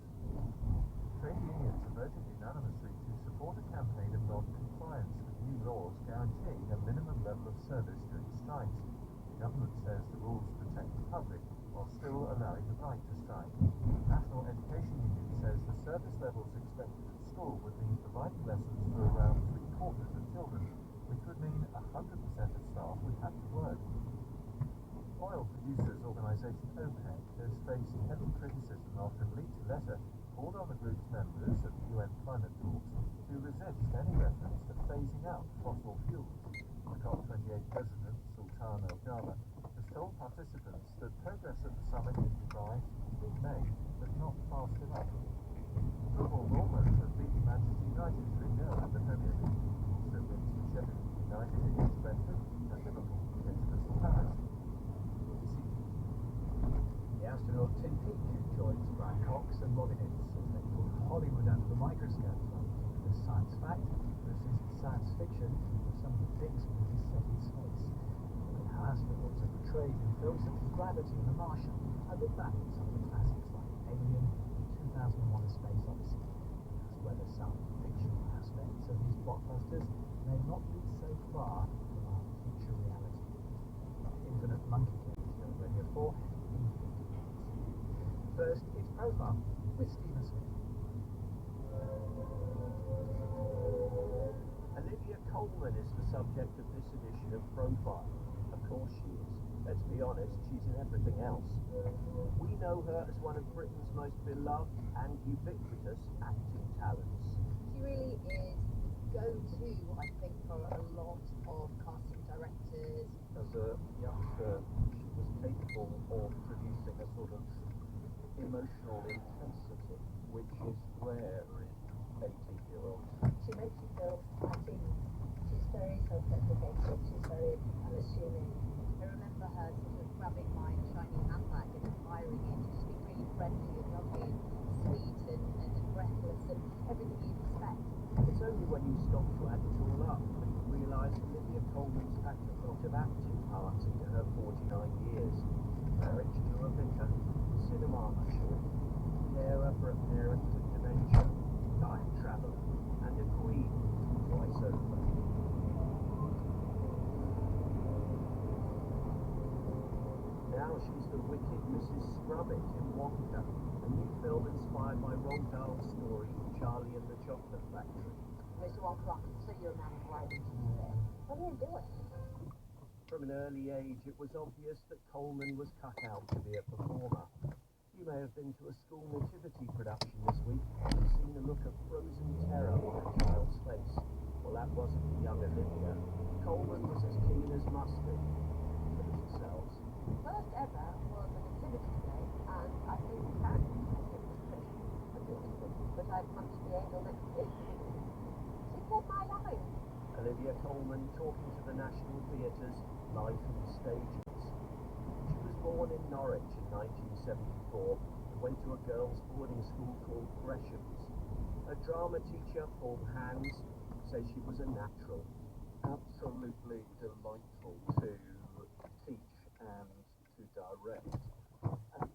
Trade unions are voted unanimously to support a campaign of non-compliance with new laws guaranteeing a minimum level of service during strikes. The government says the rules protect the public while still allowing the right to strike. The National Education Union says the service levels expected at school would mean providing lessons for around 3/4 of children, which would mean 100% of staff would have to work. Oil producers organisation OPEC has faced heavy criticism after a leaked letter called on the group's members at the UN climate talks to resist any reference to phasing out fossil fuels. The COP28 president, Sultan Al Jaber, has told participants that progress at the summit in Dubai has been made, but not fast enough. Football Bournemouth have beaten Manchester United 3-0 in the Premier League. Also wins for Sheffield United against Brentford and Liverpool against Crystal Palace. The astronaut Tim Peake joins Brad Cox and Robin Ince as they put Hollywood under the microscope for the science fact versus science fiction of some of the biggest movies set in space. Look at how astronauts are portrayed in films such as Gravity and The Martian, and look back at some of the classics like Alien and 2001: A Space Odyssey. That's whether some fictional aspects of these blockbusters may not be so far from our future reality. Infinite Monkey Cage here on Radio 4 in 50 minutes. First, it's Profile with Stephen Smith. Olivia Colman is the subject of this edition of Profile. Of course she is. Let's be honest, she's in everything else. We know her as one of Britain's most beloved and ubiquitous acting talents. She really is the go-to, I think, for a lot of casting directors. As a youngster, she was capable of producing a sort of emotional intensity, which is rare in 18-year-olds. She makes you feel at ease. She's very self-deprecating. She's very unassuming. I remember her sort of grabbing my shiny handbag and admiring it, just being really friendly and lovely and sweet and breathless and everything you'd expect. It's only when you stop to add it all up that you realise Olivia Colman's packed a lot of acting parts into her 49 years. Marriage to a vicar, cinema usher, carer for a parent with dementia, time traveller, and a queen twice over. Now she's the wicked Mrs. Scrubbit in Wonka, a new film inspired by Roald Dahl's story Charlie and the Chocolate Factory. Mr. Walker, I can see you're a man of great engineering. What are you doing? From an early age, it was obvious that Coleman was cut out to be a performer. You may have been to a school nativity production this week and seen the look of frozen terror on a child's face. Well, that wasn't young Olivia. Coleman was as keen as mustard. Lose yourselves. First ever was a nativity day, and I think the character was pretty good. But I punched the angel next to it. She saved my life. Olivia Colman talking to the National Theatre's live from the stages. She was born in Norwich in 1974 and went to a girls' boarding school called Gresham's. Her drama teacher, Paul Hands, says she was a natural. Absolutely delightful to correct. And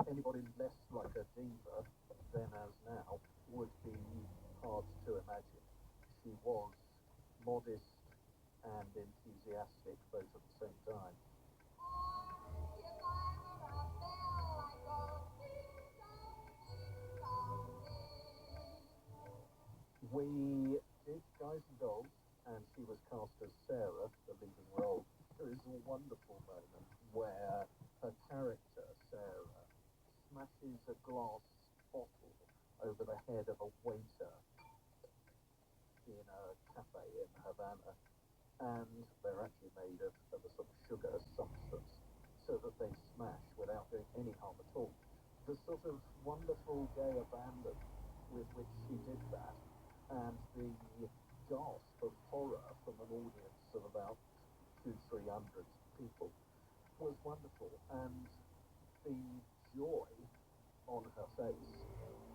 anybody less like a diva then as now would be hard to imagine. She was modest and enthusiastic both at the same time. We did Guys and Dolls, and she was cast as Sarah, the leading role. There is a wonderful moment where her character, Sarah, smashes a glass bottle over the head of a waiter in a cafe in Havana, and they're actually made of a sort of sugar substance, so that they smash without doing any harm at all. The sort of wonderful gay abandon with which she did that, and the gasp of horror from an audience of about 200-300 people was wonderful, and the joy on her face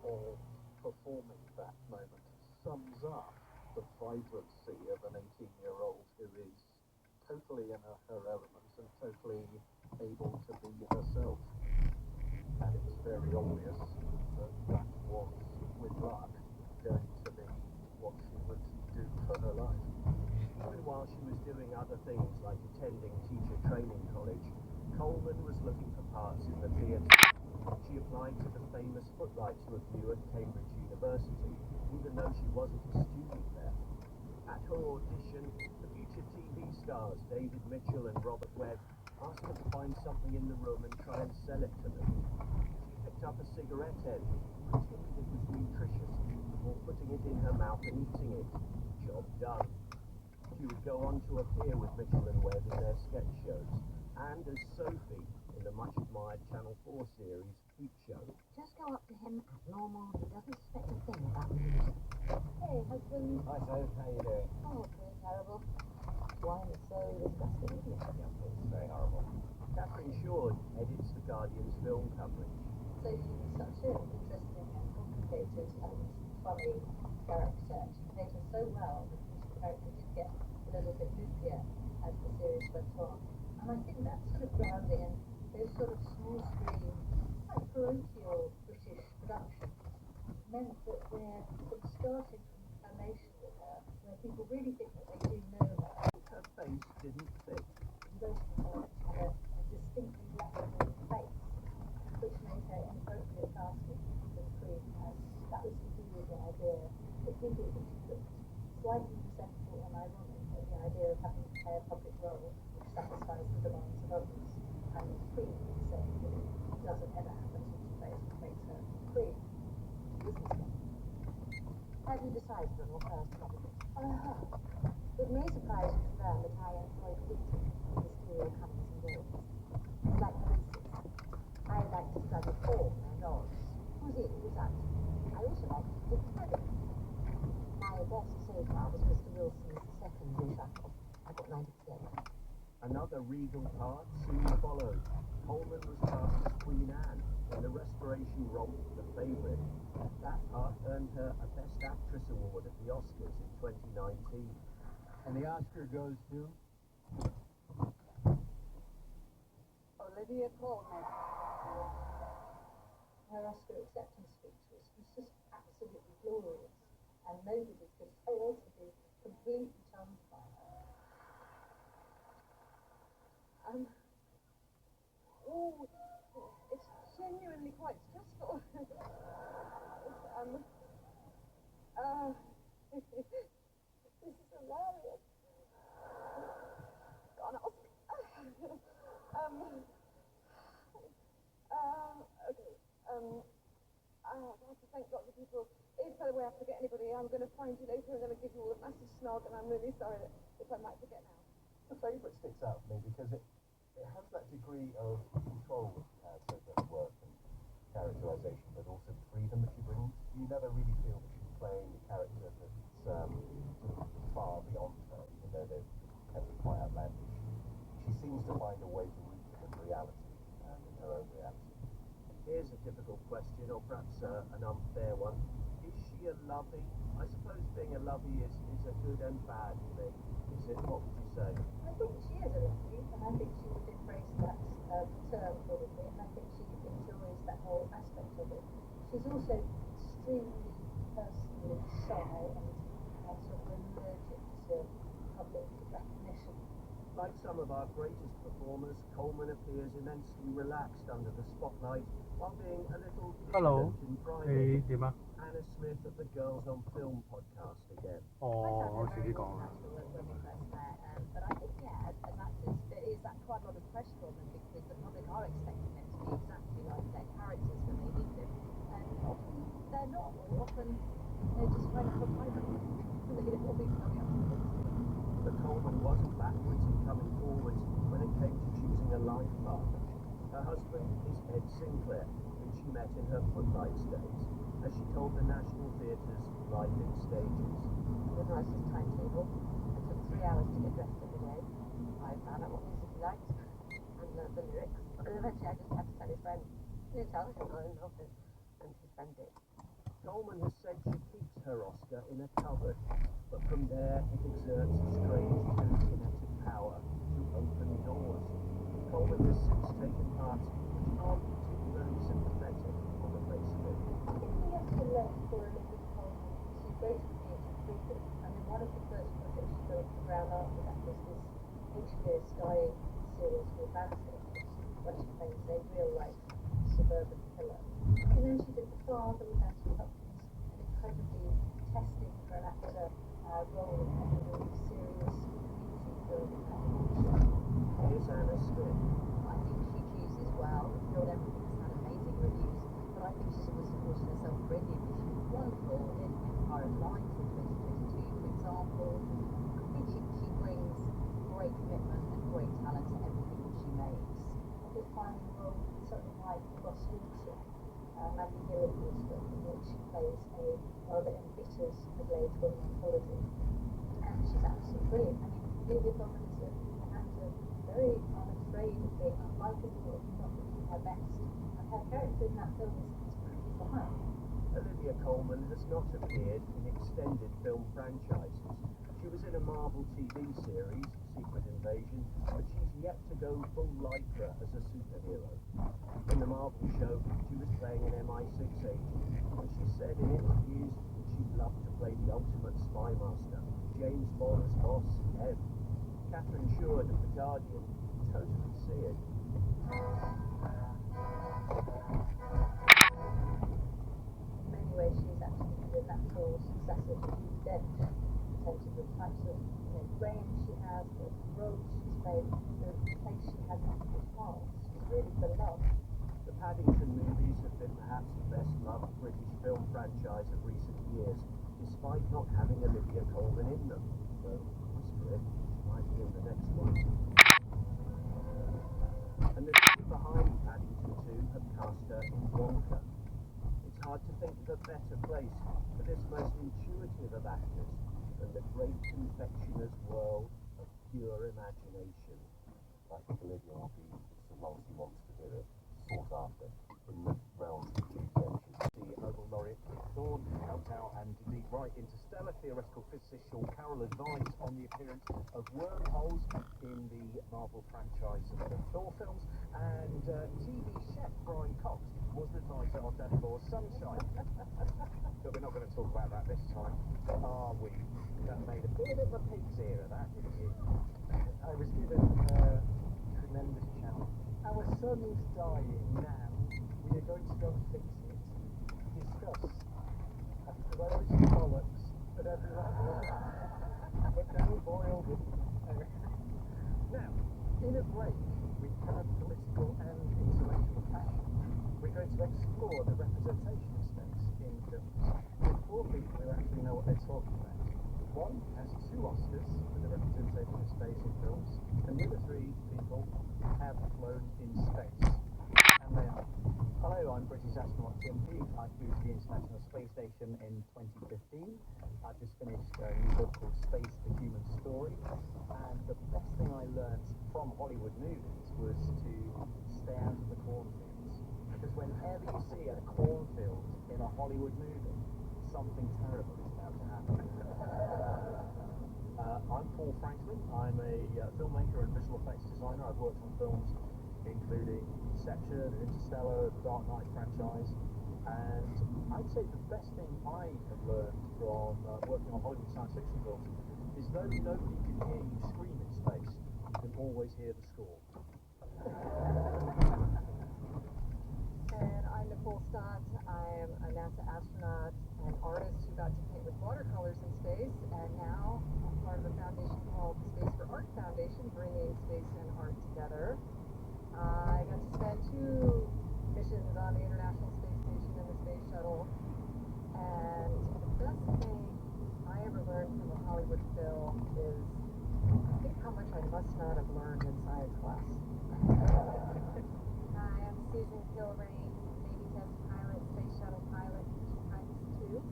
of performing that moment sums up the vibrancy of an 18-year-old who is totally in her element and totally able to be herself. And it was very obvious that that was, with luck, going to be what she would do for her life. Even while she was doing other things like attending teacher training college, Coleman was looking for parts in the theatre. She applied to the famous Footlights Review at Cambridge University, even though she wasn't a student there. At her audition, the future TV stars David Mitchell and Robert Webb asked her to find something in the room and try and sell it to them. She picked up a cigarette end, pretended it was nutritious, before putting it in her mouth and eating it. Job done. She would go on to appear with Mitchell and Webb in their sketch shows, and as Sophie in the much-admired Channel 4 series Peep Show. Just go up to him at normal. He doesn't suspect a thing about music. Hey, husband. Hi, Soph. How you doing? Oh, pretty terrible. Wine is so disgusting, isn't it? Yeah, it's very horrible. Catherine Short edits The Guardian's film coverage. Sophie is such an interesting and complicated and funny character. She played her so well that the character did get a little bit loopier as the series went on. And I think that sort of grounding and those sort of small screen, quite parochial British productions meant that we're sort of starting from the foundation with her, where people really think that they do know her. Her face didn't fit. Most of her had a distinctly left-wing face, which made her inappropriate casting for the Queen, as that was to do with the idea that people think she looked slightly resentful and ironic at the idea of having to play a public role which satisfies the demands of others. And the Queen would say that it doesn't ever happen to she plays what makes her Queen. Have you decided on your first topic? It may surprise you to learn that I employ Whitty in the stereo comings and goings. It's like Maurice's. I like to study form and odds. Who's in, who's out. I also like to predict weather. My best so far was Mr. Wilson's second reshuffle. I got 90%. Another regal part soon followed. Coleman was cast as Queen Anne in the Restoration romp The Favourite. That part earned her a Best Actress award at the Oscars in 2019. And the Oscar goes to Olivia Colman. Her Oscar acceptance speech was just absolutely glorious, and nobody could fail to be completely charmed by her. It's genuinely quite stressful. This is hilarious. Gone off. Okay. I have to thank lots of people. If by the way I forget anybody, I'm going to find you later and then I'll give you all a massive snog, and I'm really sorry if I might forget now. The Favourite sticks out for me because it has that degree of control that she has over her work and characterisation, but also the freedom that she brings. You never really feel that she's playing a character that's sort of far beyond her, even though they're kept quite outlandish. She seems to find a way to root them in reality and in her own reality. Here's a difficult question, or perhaps an unfair one. Is she a lovey? I suppose being a lovey is a good and bad thing. Is it? What would you say? I think she is a lovely, and I think she would embrace that term for the whole aspect of it. She's also extremely personally shy and sort of allergic to public recognition. Like some of our greatest performers, Coleman appears immensely relaxed under the spotlight while being a little Hello. diffident in private. 你點啊？ Anna Smith of the Girls on Film podcast again. 哦，我自己講啊。 When we first met, but I think, yeah, as actors, there is that quite a lot of pressure on them because the public are expecting them to be exactly like their characters when they meet them, and often they're not, or often they're just trying to provide them. They don't always tell you how to. But Coleman wasn't backwards in coming forwards when it came to choosing a life partner. Her husband is Ed Sinclair, whom she met in her footlights days, as she told the National Theatre's Life in Stages. The nicest timetable. I took 3 hours to get dressed every day. I found out what music he liked and learned the lyrics. And eventually I just had to tell his friend. He didn't tell him I didn't know him, and his friend did. Coleman has said she keeps her Oscar in a cupboard, but from there it exerts a strange telekinetic power to open doors. Coleman has since taken parts which aren't particularly sympathetic on the face of it. If we have to look for Olivia Colman, she's great at being freedom. I mean, one of the first projects she built the ground after that was this HBO Sky series called Landscape, where she plays a real-life suburban killer. And then she did The Father with Anthony Hopkins, an incredibly testing for an actor role in a really serious community film animation. Here's Anna Smith. I think she chooses well. Not everything has had amazing reviews, but I think she's always supported herself brilliantly. She was wonderful in Empire of Light in 2022, for example. I think she brings great commitment and great talent to everything that she makes. I did find the role something like Ross Wiltshire, Maggie Gilligan's film, in which she plays a rather embittered middle-aged woman on holiday. And she's absolutely brilliant. I mean, Olivia Colman is an actor very unafraid of being unlikable and not looking her best. And her character in that film is pretty fine. Olivia Colman has not appeared in extended film franchises. She was in a Marvel TV series, Secret Invasion, but she's yet to go full Lycra as a superhero. In the Marvel show, she was playing an MI6 agent, and she said in interviews that she'd love to play the ultimate spy master, James Bond's boss, M. Catherine Sherwood of The Guardian totally see it. In many ways, she's actually the natural successor to Judi Dench in terms of the types of range she has, the roles she's played, the place she has in people's hearts. She's really beloved. The Paddington movies have been perhaps the best-loved British film franchise of recent years, despite not having Olivia Colman in them, though whisper it, she might be in the next one. And the team behind Paddington 2 have cast her in Wonka. It's hard to think of a better place for this most intuitive of actors than the great confectioner's world of pure imagination. I think Olivia will be, so long as he wants to do it, sought after in the realms of Judi Dench. The Nobel laureate Kip Thorne helped out and indeed write interstellar theoretical physicist Sean Carroll advised on the appearance of wormholes in the Marvel franchise of the Thor films, and TV chef Brian Cox was the advisor on Death Force Sunshine. But we're not going to talk about that this time, are we? That made a bit of a pig's ear of that, didn't you? I was given a tremendous challenge. Our son is dying now. We are going to go and fix it. Discuss. I throw his bollocks at everyone. But then boiled it. Now, in a break, we have political and intellectual passion. We're going to explore the representation of space in films with 4 people who actually know what they're talking about. One has 2 Oscars for the representation of space in films, and the other 3 people have flown in space. And they are. Hello, I'm British astronaut Tim Peake. I flew to the International Space Station in 2015. I've just finished a new book called Space, the Human Story. And the best thing I learned from Hollywood movies was to stay out of the cornfields. Because whenever you see a cornfield in a Hollywood movie, something terrible is about to happen. I'm Paul Franklin. I'm a filmmaker and visual effects designer. I've worked on films including Inception, Interstellar, the Dark Knight franchise. And I'd say the best thing I have learned from working on Hollywood science fiction films is though nobody can hear you scream in space, you can always hear the score. And I'm Nicole Stott. I'm a NASA astronaut and artist who got to paint with watercolors in space, and now I'm part of a foundation called the Space for Art Foundation, bringing space and art together. I got to spend 2 missions on the International Space Station and the Space Shuttle, and the best thing I ever learned from a Hollywood film is think how much I must not have learned in science class. Hi, I'm Susan Kilrain, Navy test pilot, space shuttle pilot, Mission Times 2.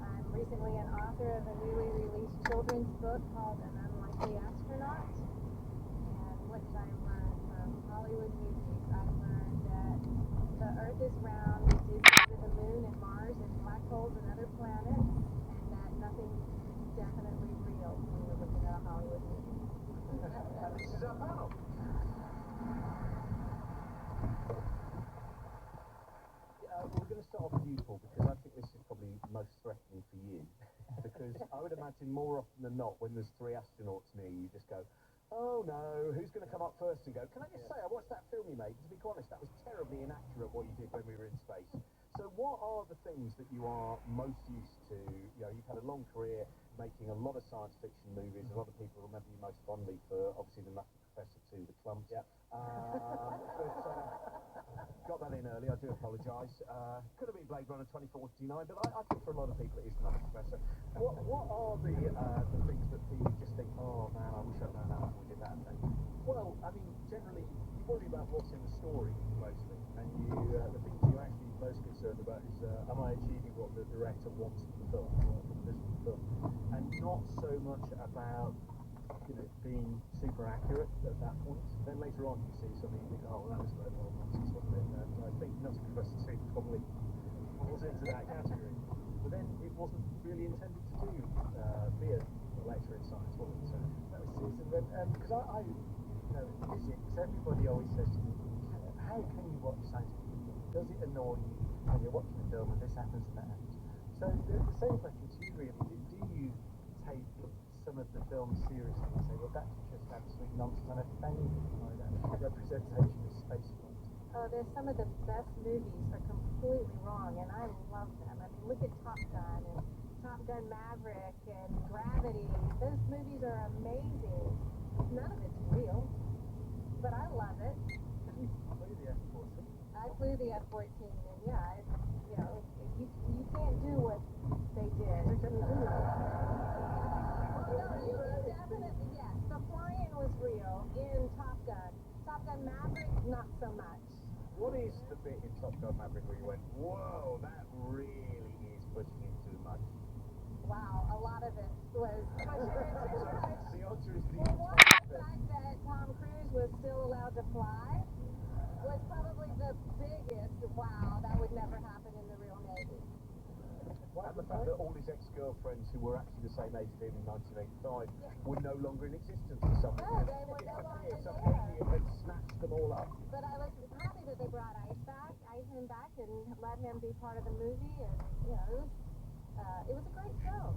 I'm recently an author of a newly released children's book called An Unlikely Astronaut. And what did I learn from Hollywood movies? I learned that the Earth is round, we do go to the Moon and Mars and black holes and other planets, and that nothing's definitely real when you're looking at a Hollywood movie. This is our panel. We're going to start off with you, Paul, because I think this is probably most threatening for you. Because I would imagine more often than not, when there's 3 astronauts near you, you just go, oh no, who's going to come up first and go, can I just say, I watched that film you made, and to be honest, that was terribly inaccurate what you did when we were in space. So what are the things that you are most used to? You know, you've had a long career making a lot of science fiction movies. A lot of people remember you most fondly for, obviously, The Nutty Professor 2, The Clumps. Yeah. Got that in early, I do apologise. Could have been Blade Runner 2049, but I think for a lot of people it is The Nutty Professor. What are the things that you just think, oh man, I wish I'd known that when we did that thing? Well, I mean, generally, you worry about what's in the story, mostly. And the things you're actually most concerned about is, am I achieving what the director wants from the film, or from the vision of the film? And not so much about, being super accurate at that point. Then later on you see something you think, oh, well, that was very well nonsense, wasn't it? And I think Nutty Professor 2 probably falls into that category. But then it wasn't really intended to be a lecture in science, was it? So that was Susan. Because I in physics, everybody always says to me, how can you watch science fiction? Does it annoy you when you're watching a film and this happens and that happens? So the same question to you really, do you take some of the film seriously and say, well, that's just absolute nonsense and offending by that representation of spaceflight? There's some of the best movies are completely wrong, and I love them. I mean, look at Top Gun and Top Gun Maverick and Gravity. Those movies are amazing. None of it's real, but I love it. Did you flew the F-14? I flew the F-14, and yeah, you can't do what they did. Definitely, yes. The flying was real in Top Gun. Top Gun Maverick, not so much. What is the bit in Top Gun Maverick where you went, whoa, that really is pushing it too much? Wow, a lot of it was pushing it too much. The answer is the fact that Tom Cruise was still allowed to fly was probably the biggest wow, that would never happen in the real Navy. And the fact that all his ex-girlfriends who were actually the same age as him in 1985 were no longer in existence for some reason. No, they were no longer some there. alien had snatched them all up. But I was happy that they brought him back and let him be part of the movie, and it was a great film.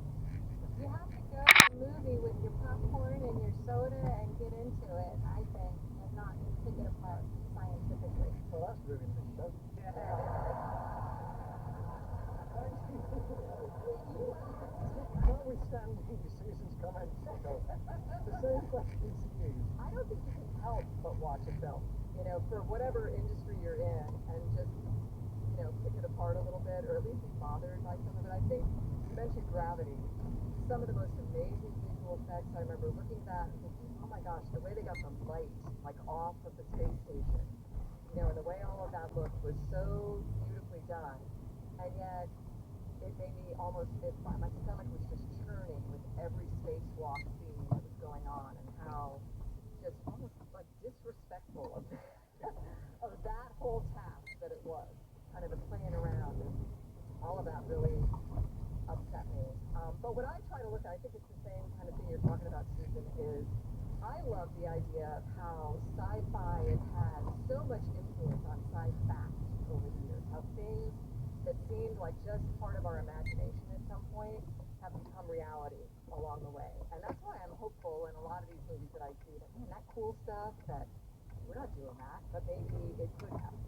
You have to go to a movie with your popcorn and your soda and get into it, I think, and not pick it apart scientifically. Well, that's ruined the show. Notwithstanding Susan's comments, the same question to you. I don't think you can help but watch a film, for whatever industry you're in, and just, pick it apart a little bit, or at least be bothered by some of it. I think you mentioned Gravity. Some of the most amazing visual effects I remember looking at that and thinking, oh my gosh, the way they got the light, off of the space station, and the way all of that looked was so beautifully done, and yet it made me my stomach was just churning with every spacewalk scene that was going on, and how just almost like disrespectful of that whole task that it was, kind of the playing around, and all of that really upset me. But what I try to look at, I think it's the same kind of thing you're talking about, Susan, is I love the idea of how sci-fi has had so much influence on sci-fact over the years. How things that seemed like just part of our imagination at some point have become reality along the way. And that's why I'm hopeful in a lot of these movies that I see that, man, that cool stuff that we're not doing that, but maybe it could happen.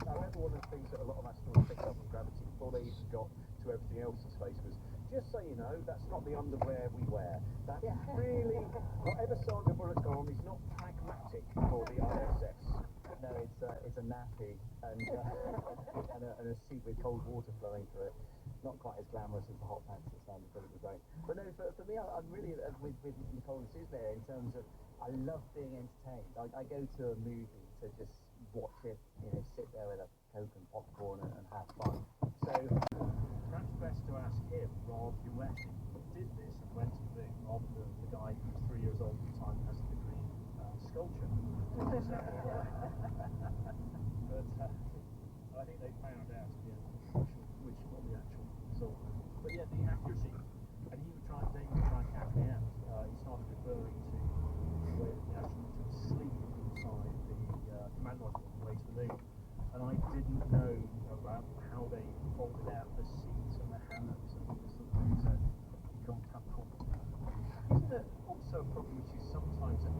I remember one of the things that a lot of astronauts picked up on Gravity before they even got to everything else in space was, just so you know, that's not the underwear we wear. That's really, whatever Sandra Bullock's gone on, is not pragmatic for the ISS. No, it's a nappy and a suit with cold water flowing through it. Not quite as glamorous as the hot pants that Sandra Bullock was wearing. But no, for me, I'm really with Nicole and Suze there in terms of I love being entertained. I go to a movie to just watch it, sit there with a Coke and popcorn and have fun. So perhaps best to ask him rather who actually did this and went to the moon rather than the guy who was 3 years old at the time and has a degree in sculpture. But I think they found out which what the actual result was. But yeah, the accuracy, and they were trying to catch me out. He started referring to the way that the astronauts would sleep inside the command module on the way to the moon. And I didn't know about how they folded out the seats and the hammocks and all this sort of thing. So you can't have problems. Isn't there also a problem which is sometimes when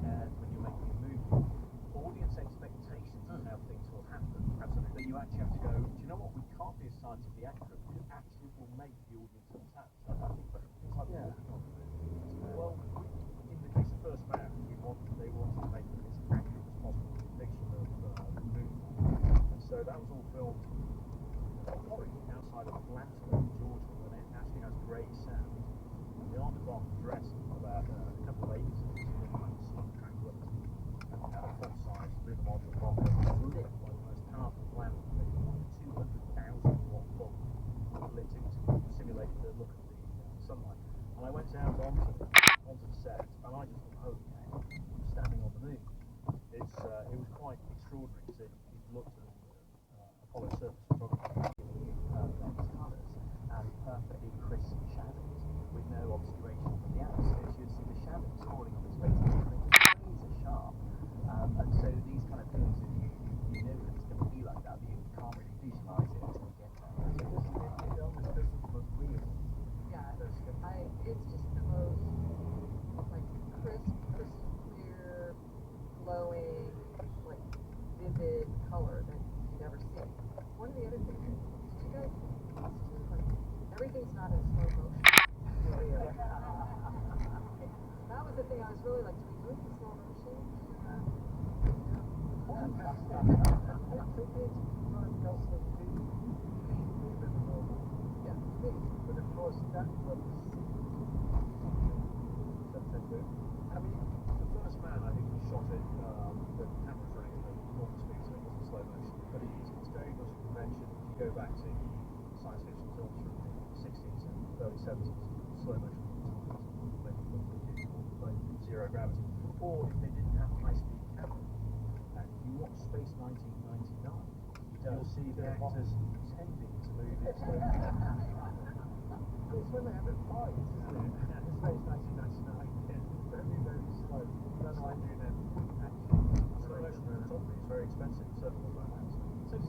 you're making a movie, audience expectations of how things will happen, that you actually have to go, do you know what, we can't be as scientifically accurate because actually it will make the audience attached. I think it's like well, in the case of First Man, they wanted to make it as accurate as possible depiction of the moon. And so that was all filmed outside of Atlanta, Georgia, and it actually has great sound. And the art department dressed about a couple of acres of it in sleep tranquility. And had a full-size lunar module rocket lit by the most powerful planet. They put 200,000 watt bulb lit it to simulate the look of the sunlight. And I went out onto the set, and I just thought, okay, I'm standing on the moon. It was quite extraordinary because it looked at Apollo surface photography, perfect colours and perfectly crisp shadows with no obscuration from the atmosphere. So you'd see the shadows falling on the space station, razor sharp. And so these kind of things, you know that it's going to be like that, but you can't really visualise it until you get there. It almost doesn't look real. Yeah, it's just the most like crisp, crystal clear, glowing, like vivid color that you'd ever see. One of the other things, did you guys everything's not in slow motion. That was the thing I was really like, do we do it in slow motion? But of course, that was I mean, the First Man, I think we shot it, the camera's running at normal speed, so it wasn't slow motion. But it's very much convention. If you go back to science fiction films from the 60s and early 70s, slow motion when Zero Gravity. Or if they didn't have high-speed camera, and you watch Space 1999, you'll see the actors pretending to move in slow motion. It's when they have it fight, isn't it? Space 1999. Very, very slow. That's why I do them. Slow motion photography is very expensive, certainly like that. So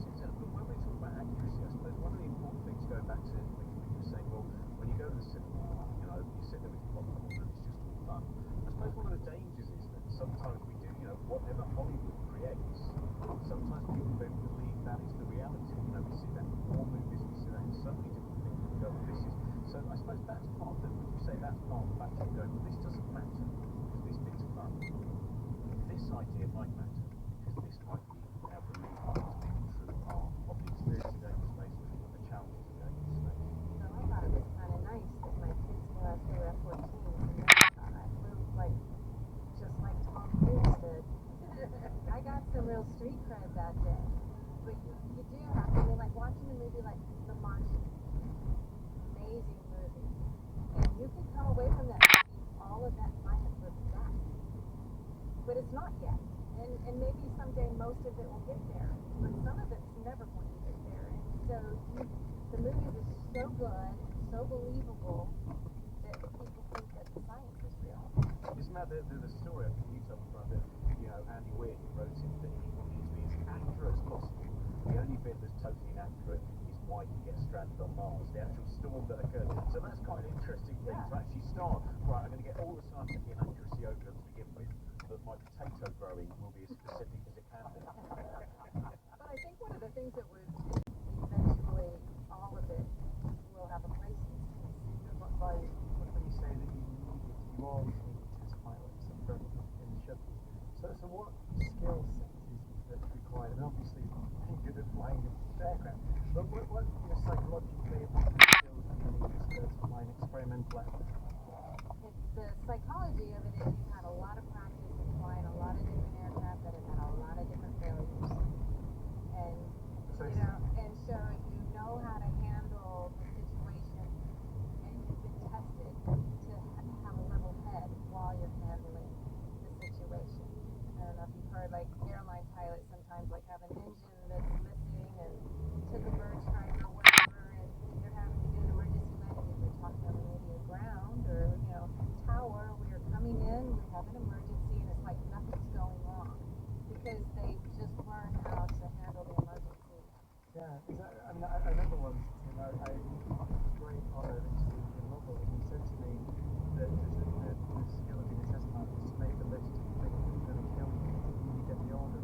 when we talk about accuracy, I suppose one of the important things going back to when you were saying, well, when you go to the cinema, you sit there with your popcorn and it's just all fun. I suppose one of the dangers is that sometimes we do, whatever Hollywood creates, sometimes people don't believe that is the reality. We see that in war movies, we see that in so many different things. We go, this is. So I suppose that's part of it. Would you say that's part of the fact of going, well, this doesn't matter because this bit's fun. This idea might matter because this might be our belief is being true part of the experience of going to space and the challenges of going to space. So I thought it was kind of nice that my kids knew after we were 14 and then I thought I moved just like Tom Cruise did. I got some real street cred that day. But you do have to, like watching a movie like The Martian. Amazing movie. And you could come away from that movie, all of that might have looked back. But it's not yet. And maybe someday most of it will get there. But some of it's never going to get there. And so the movies are so good, so believable, that people think that the science is real. Isn't about the story, I think you told me about that, Andy Weir, who wrote it, that he wanted it to be as accurate as possible. The only bit that's totally inaccurate is why you get stranded on Mars, the actual storm that occurred. So that's quite an interesting thing to actually start. Right, I'm going to get all the scientific inaccuracy over to begin with, but my potato growing will be as specific as it can be. But I think one of the things that would eventually, all of it will have a place in space. When you say that you all need test pilots in the shuttle, so what skill set is that's required? And obviously, being good at flying the aircraft, but what psychologically what skills do you need to fly an experimental aircraft? The psychology of it is you've had a lot of practice in flying a lot of different aircraft that have had a lot of different failures. And so you know how to handle the situation, and you've been tested to have a level head while you're handling the situation. I don't know if you've heard, like, airline pilots sometimes have an engine that's missing and took a bird strike or whatever, and they're having to do an emergency landing. If they're talking on the radio ground or tower, we are coming in, we have an emergency, and it's like nothing's going wrong because they've just learned how to handle the emergency. Yeah, I remember once, I great honour in Lovell, and he said to me that the skill of being a test pilot is to make the list of things that are going to kill you when you get the order.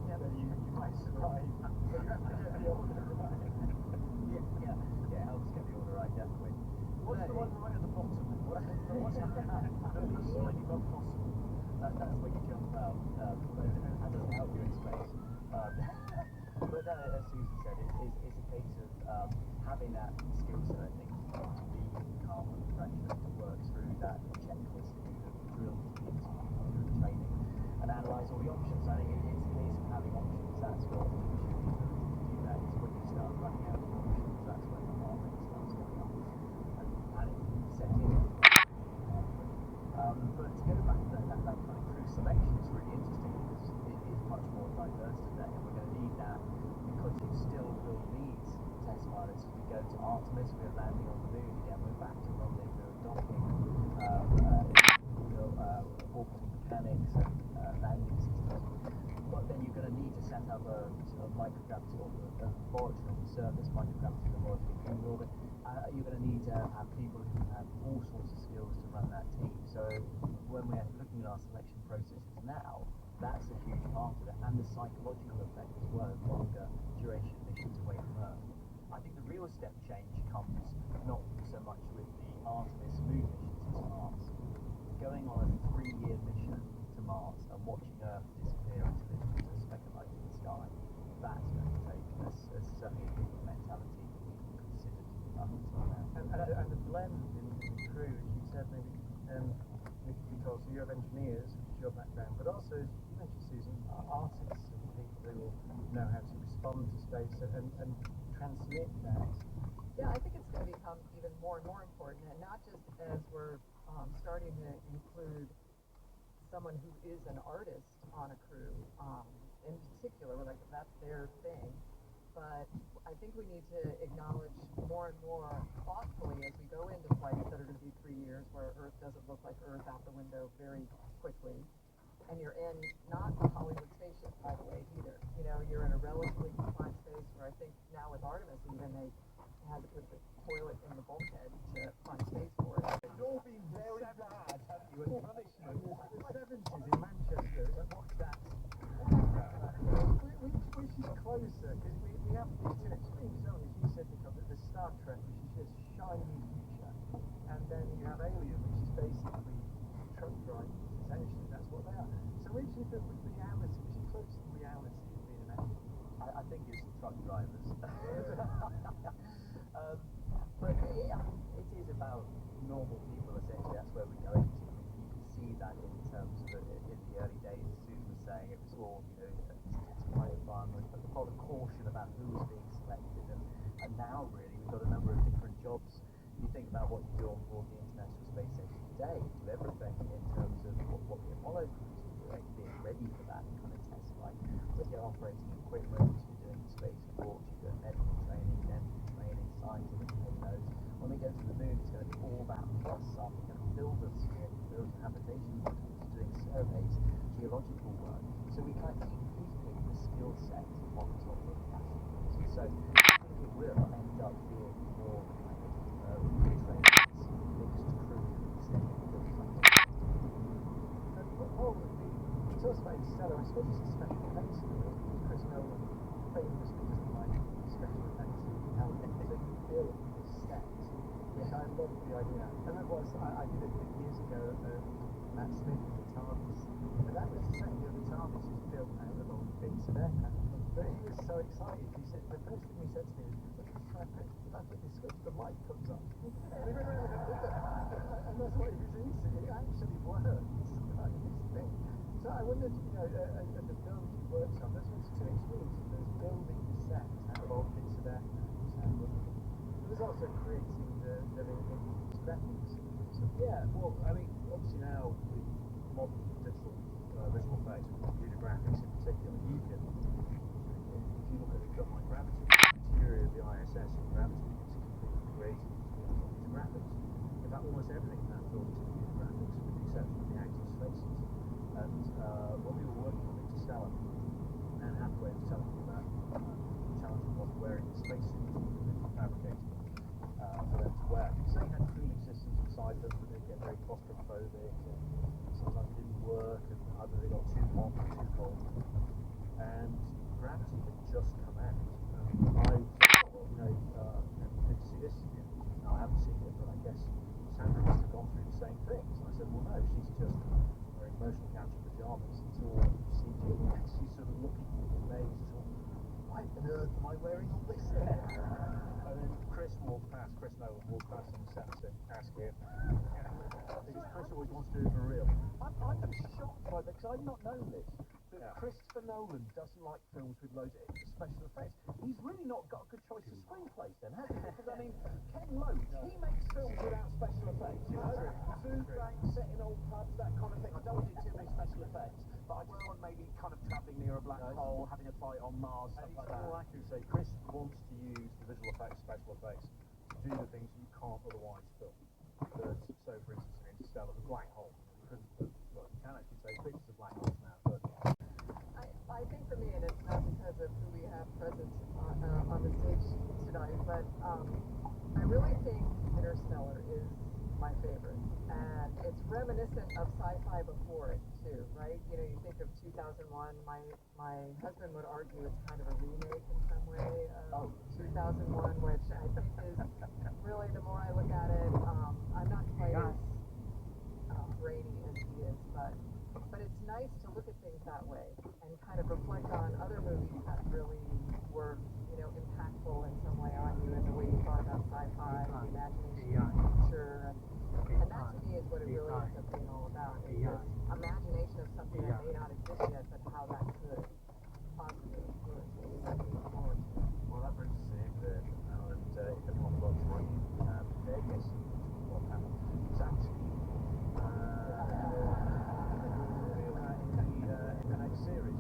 Yeah, that you might survive, but you have to get the order right. Yeah, helps get the order right, definitely. What's the one right at the bottom? What's the least ladybug possible? That's where you jump out. That doesn't help you in space. But that, as Susan said, is a case of having that skill set, I think, to be calm under pressure, to work through that checklist that you have drilled into your training, and analyse all the options. I think it's a case of having options. That's what gives you the ability to do that. It's when you start running out of options, that's when the heart rate starts going up, and panic sets in. But to go back to that kind of crew selection is really interesting because it is much more diverse today, and we're going to need that because you still will need test pilots as we go to Artemis. We're landing on the moon again. We're back to rendezvous, docking, orbiting mechanics and landing systems. But then you're going to need to set up a sort of microgravity or a laboratory on the surface, microgravity laboratory in orbit. You're going to need to have people who have all sorts of skills to run that team. So when we're looking at our selection processes now, that's a huge part of it, and the psychological effect as well of longer duration missions away from Earth. I think the real step change comes not so much with the Artemis moon missions to Mars. Going on a 3-year mission to Mars and watching Earth disappear until it's a speck of light in the sky, that's going to take us certainly a different mentality than we've considered up until now. And the blend in the crew, as you said, because you have engineers, which is your background, but also, as you mentioned, Susan, artists and people who will know how to respond to space and transmit that. Yeah, I think it's going to become even more and more important, and not just as we're starting to include someone who is an artist on a crew, in particular, that's their thing. But I think we need to acknowledge more and more thoughtfully as we go into flights that are going to be 3 years, where Earth doesn't look like Earth out the window very quickly. And you're in not a Hollywood spaceship, by the way, either. You're in a relatively confined space where I think now with Artemis even they had to put the toilet in the bulkhead to find space for it. It's all been very bad, haven't you? And punishment. The 70s in Manchester, what's that? Which is closer, because we have these two extremes, don't we? As you said, Nicole, there's Star Trek, which is just shiny future, and then you have Alien, which is basically truck drivers, essentially, that's what they are. So which is the reality, which is closer to reality of being an actor? I think it's truck drivers. But yeah, it is about normal people, essentially. That's where we're going to. You can see that in terms of in the early days, as Susan was saying, it was all, it's quite fun. There was a lot of caution about who was being selected. And now, really, we've got a number of different jobs. You think about what you do on board the International Space Station today, you do everything in terms of what the Apollo crews are doing, being ready for that kind of test flight. But you're operating equipment, you're doing space sports, you're doing medical training, dental training, scientific payloads. When we go to the moon, it's going to be all that plus some. We're going to build a sphere, build a habitation. technical work. So we kind of keep heaping the skill set on top of fashion journalism. So I think it will end up being more kind of retraining mixed crew instead of the training. Tell us about Interstellar. I suppose it's a special case for it because Chris Nolan famously doesn't like special effects and how they build the set, which I love the idea. And it was, I did it years ago, Matt Smith in the TARDIS, and that was the same. The TARDIS is built out of old bits of aircraft. But he was so excited. He said, the first thing he said to me is, look, if I put this switch, the light comes on. And that's what he was into. It actually works. Like this thing. So I wondered, at the film he works on, there's two experiences. There's building the set out of old bits of aircraft, and there's also creating them in graphics. So, yeah, well, I mean, obviously now with modern digital visual effects, computer graphics in particular, you can, if you look at a film like Gravity, the interior of the ISS in Gravity is completely created using computer graphics. In fact, almost everything in that film is computer graphics, with the exception of the actors' faces. And when we were working on Interstellar, Anne Hathaway was telling me about the challenge it was wearing the spacesuits that were fabricated for them to wear. Because they had cooling systems inside them that they get very claustrophobic, and sometimes it didn't work, and either they got too hot or too cold. And Gravity had just come out. I said, well, did you see this? No, I haven't seen it, but I guess Sandra must have gone through the same things. And I said, well, no, she's just wearing motion capture pajamas. It's all CG. And she's sort of looking amazed, sort of, why on earth am I wearing all this? And then Chris Nolan walks past on the set and said, ask him. Because Chris always wants to do it for real. I'm shocked by that, because I've not known this, that Christopher Nolan doesn't like films with loads of special effects. He's really not got a good choice of screenplays then, has he? Because, I mean, Ken Loach, he makes films without special effects, you know? Food banks, set in old pubs, that kind of thing. I don't want to do too many special effects, but I just want maybe kind of travelling near a black hole, having a fight on Mars, stuff like that. More accurate to say, Chris wants to use the visual effects, special effects, to do the things you can't otherwise film. So, for instance, in Interstellar, the black hole. You can actually take pictures of black holes now, but I think for me, and it's not because of who we have present on the stage tonight, but I really think Interstellar is my favorite. And it's reminiscent of sci-fi before it, too, right? You know, you think of 2001, my husband would argue it's kind of a remake in some way of 2001, which I think is really, the more I look at it, I'm not quite as brainy as he is, but it's nice to look at things that way and kind of reflect on other movies that really were, impactful in some way on you, and the way you thought about sci-fi, the imagination of the future, and that to me is what it really ends up being all about, is this imagination of something that may not exist yet, but how that could possibly influence what we might move forward to. well, that brings us to him there, and if anyone would like to write in, their guest on panel is actually in the next series.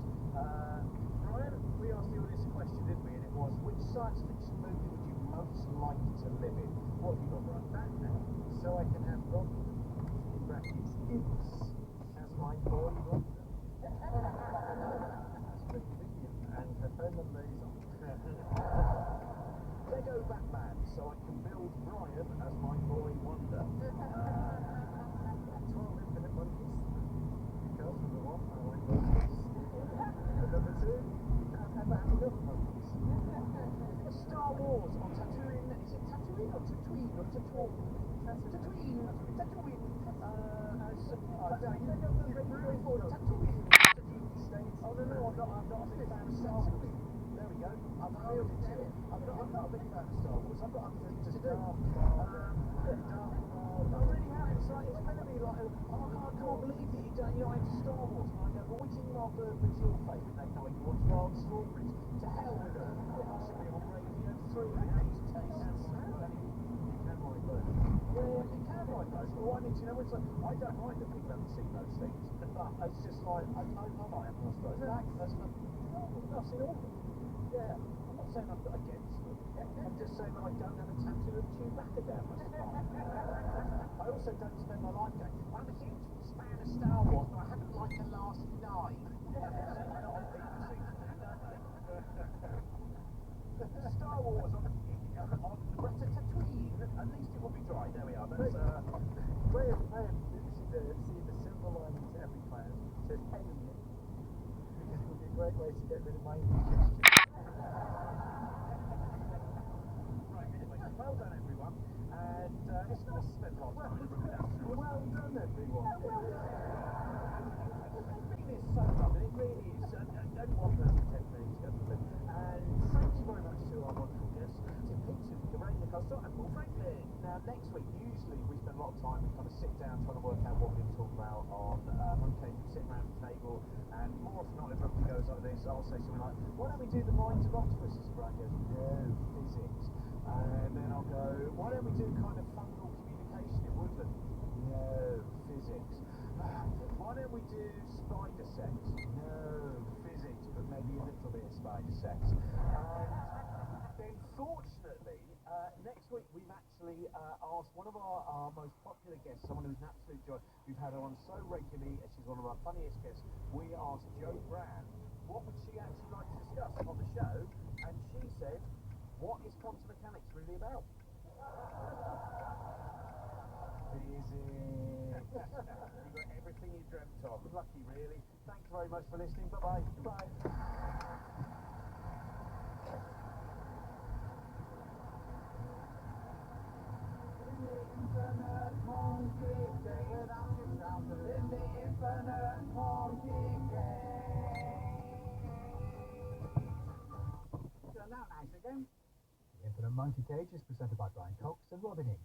Brian, we asked you this question, didn't we? And it was, which science fiction movie would you most like to live in? What have you got, Brian? Batman. So I can have Robin, in brackets, Imps, as my boy Wonder. That's pretty convenient. And her phone number is on. Lego Batman, so I can build Brian as my boy Wonder. 12 Infinite Monkeys. Because number one, I like monkeys. And number two, you can't have that enough monkeys. Star Wars on Tatooine. Is it Tatooine or Tatooine or Tatooine? Tatooine. Tatooine. Oh no, I'm not a big fan of Star Wars. There we go. I've nailed it to it. I'm not a big fan of Star Wars. I've got other things to do. I really have. It's going to be like, I can't believe that you're into Star Wars. And I go, well, which Ingmar Bergman's your favourite? They go, you watch Wild Strawberries. To hell with her. I should be on Radio 3. You can write those. Yeah, you can write those. Well, I mean, I don't mind that people haven't seen those things. But it's just like, I might have lost those. I've seen all of them. Yeah, I'm not saying I'm against them. I'm just saying that I don't have a tattoo of Chewbacca down my spine. I also don't spend my life going, I'm a huge fan of Star Wars, but I haven't liked the last 9. says Henry in it, because it would be a great way to get rid of my indigestion. Right, anyway, so well done everyone, and it's nice to spend a lot of time in the room without you. Well done everyone. It's so lovely, it really is. Only one person, 10 minutes, go for it. And thank you very much to our wonderful guests, Tim Peach, Susie Lorraine, Nicole Stott, and Paul Franklin. Now, next week, usually we spend a lot of time and kind of sit down trying to work out what we're going to talk about on occasion. We sit around the table, and more often not, everybody goes like this. I'll say something like, why don't we do the minds of octopuses? Brian goes, no, physics. And then I'll go, why don't we do kind of fungal communication in woodland? No, physics. Why don't we do spider sex? No, physics, but maybe a little bit of spider sex. Then fortunately, next week we've actually asked one of our most popular guests, someone who's an absolute joy. We've had her on so regularly, she's one of our funniest guests. We asked Jo Brand, what would she actually like to discuss on the show? And she said, what is quantum mechanics really about? Physics. You got everything you dreamt of. Lucky, really. Thanks very much for listening. Bye-bye. Bye. The Infinite Monkey Cage is presented by Brian Cox and Robin Ince.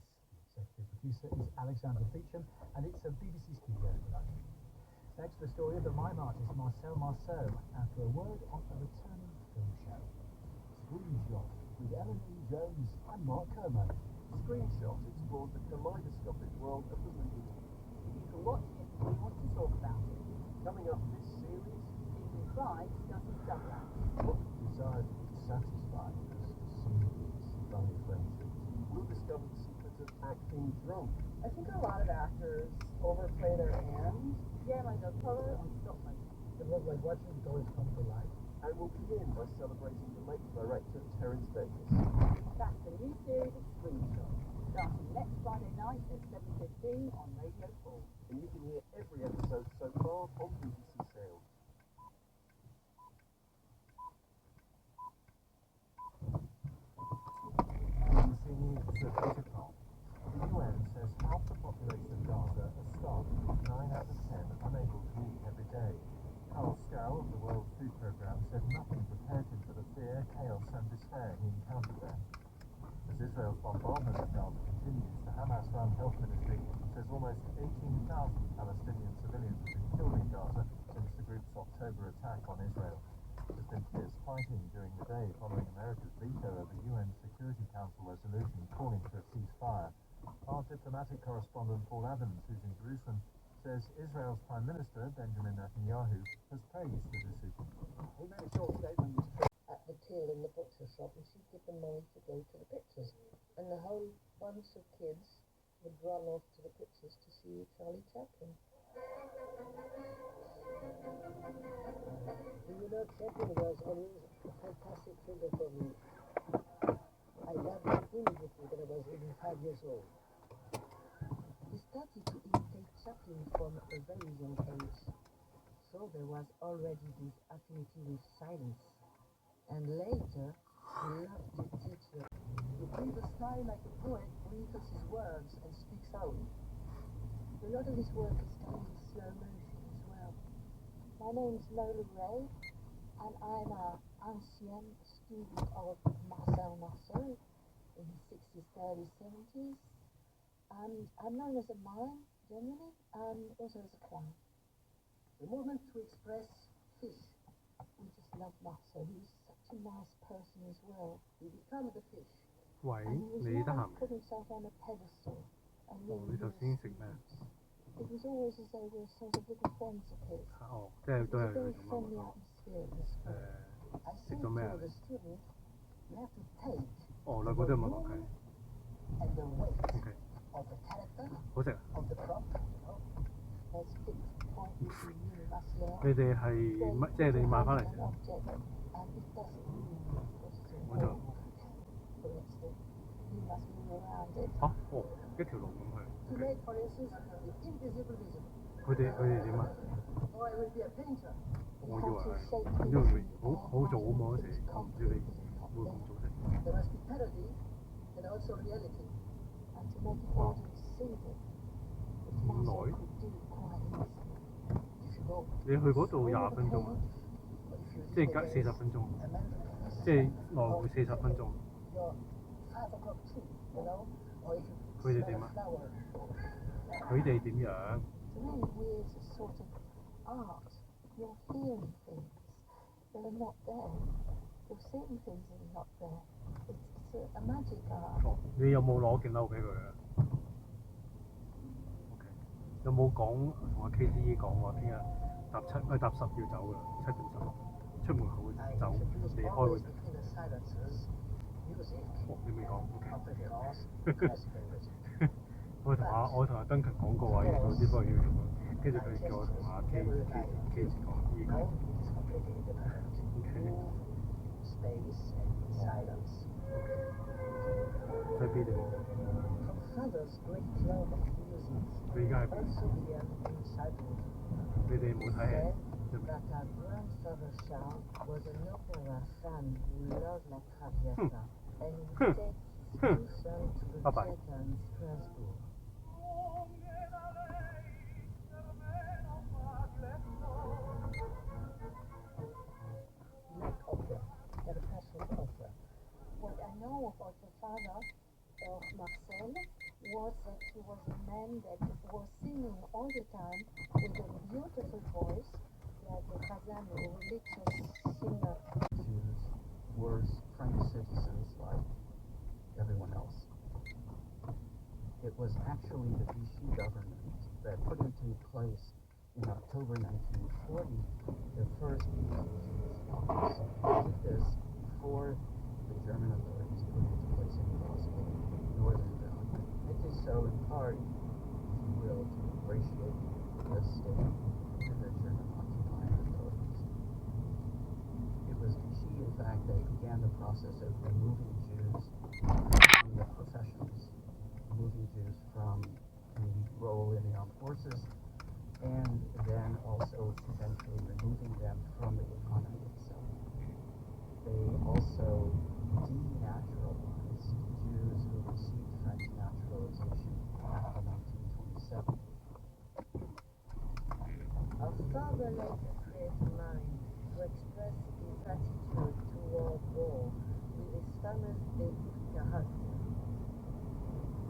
The executive producer is Alexander Beecham, and it's a BBC Studio production. Next, the story of the mime artist Marcel Marceau, after a word on a returning film show. Screenshot with Ellen E. Jones and Mark Kermode. Screenshot explores the kaleidoscopic world of the movie. You can watch it if you want to talk about it. Coming up this series, Even Cry discusses Dublin. What desire to be satisfied as scenes by friendships. we'll discover the secret of acting drunk. I think a lot of actors overplay their hand. Yeah, like a color on stop motion. It was like watching toys come to life. And we'll begin by celebrating the late director Terence Davis. That's the new series of Screenshot, starting next Friday night at 7:15 on Radio 4. And you can hear every episode so far on BBC Sound. BBC News at 8 o'clock. The UN says half the population of Gaza are starving, 9 out of 10 unable to eat every day. Carl Scow of the World Food Programme said nothing prepared him for the fear, chaos and despair he encountered there. As Israel's bombardment of Gaza continues, the Hamas-run health ministry says almost 18,000 Palestinian civilians have been killed in Gaza since the group's October attack on Israel. There's been fierce fighting during the day following America's veto of a UN Security Council resolution calling for a ceasefire. Our diplomatic correspondent Paul Adams, who's in Jerusalem, says Israel's Prime Minister Benjamin Netanyahu has praised the decision. He made a short statement at the till in the butcher shop, and she'd give them money to go to the pictures. And the whole bunch of kids would run off to the pictures to see Charlie Chaplin. You know, Chaplin was always a fantastic figure for me. I loved him immediately when I was even 5 years old. He started to imitate Chaplin from a very young age. So there was already this affinity with silence. And later, he loved to teach them. He breathes a sigh like a poet breathes his words and speaks out. A lot of his work is done in slow motion as well. My name's Lola Ray, and I'm an ancien student of Marcel Marceau in his 60s, 30s, 70s. And I'm known as a mime, generally, and also as a clown. The moment to express fish. We just love Marceau. He was such a nice person as well. He becomes the fish. 喂， And he was 你得閒 never put himself on a pedestal. And 哦， really 你頭 was 先食咩？ It was always as though we were sort of little friends of his. 哦，即係 It 都 was 係 a very 咁啊 friendly 嘛。 atmosphere at the school. I 食 say 咗咩啊 to？the student, you have to take 哦，兩個都有問題。 and the weight OK， of the character, 好食啊！ of the prop. There's a big point between you and Marcel. 你哋係乜？即係你買翻嚟 An 嘅？ object, and it doesn't move. It's 我就 for instance, you must move around it. 嚇哦，一條龍咁去。To make, for instance, the invisible visible. 佢哋點啊？ or I will be a painter. 我以為因為好早啊嘛嗰時，我唔知你會咁早識。 There must be parody and also reality. And to make an audience see them, it 咁 also 耐？ could do quite easily. If you go 你去嗰度20分鐘啊？ 即係隔40分鐘，即係來回40分鐘。 your 5 o'clock tea, you know, or if you 佢哋 smell 點 a 啊？ flower. 佢哋點樣？ To me, weird is a sort of art. You're hearing things that are not there. You're seeing things that are not there. It's a magic art. 你有冇攞件褸俾佢啊 ？OK， 有冇講同阿 KTE 講話聽日搭10要走㗎啦，7點10出門口會走，離開會。 Between the silences, music, 你未講 OK。 of course, classical music. 我同阿 Duncan 講過話要做啲幫要做，跟住佢叫我同阿 K 講依個。 It's completely independent. Move, space, and silence. 喺邊度？ From father's great love of music, 你而家喺邊？ also began in childhood. 你哋冇睇戲？ Said that our grandfather Charles was an opera fan who loved La Traviata and would take his new son to the Bye-bye. theater in Strasbourg. He liked opera. He had a passion for opera. What I know about the father of Marcel was that he was a man that was singing all the time with a beautiful voice, like a Khazan or religious singer. Jews were French citizens like everyone else. It was actually the Vichy government that put into place in October 1940 the first Jewish laws. They did this before the German authorities put into place any laws in Northern Belgium. It did so in part, if you will, to ingratiate the state and the German occupying authorities. It was Vichy, in fact, that began the process of removing Jews from the professions, removing Jews from the role in the armed forces, and then also eventually removing them from the economy itself. They also denaturalized Jews who received French naturalization after 1927. Our father later created a mind to express his attitude toward war with his famous debut character.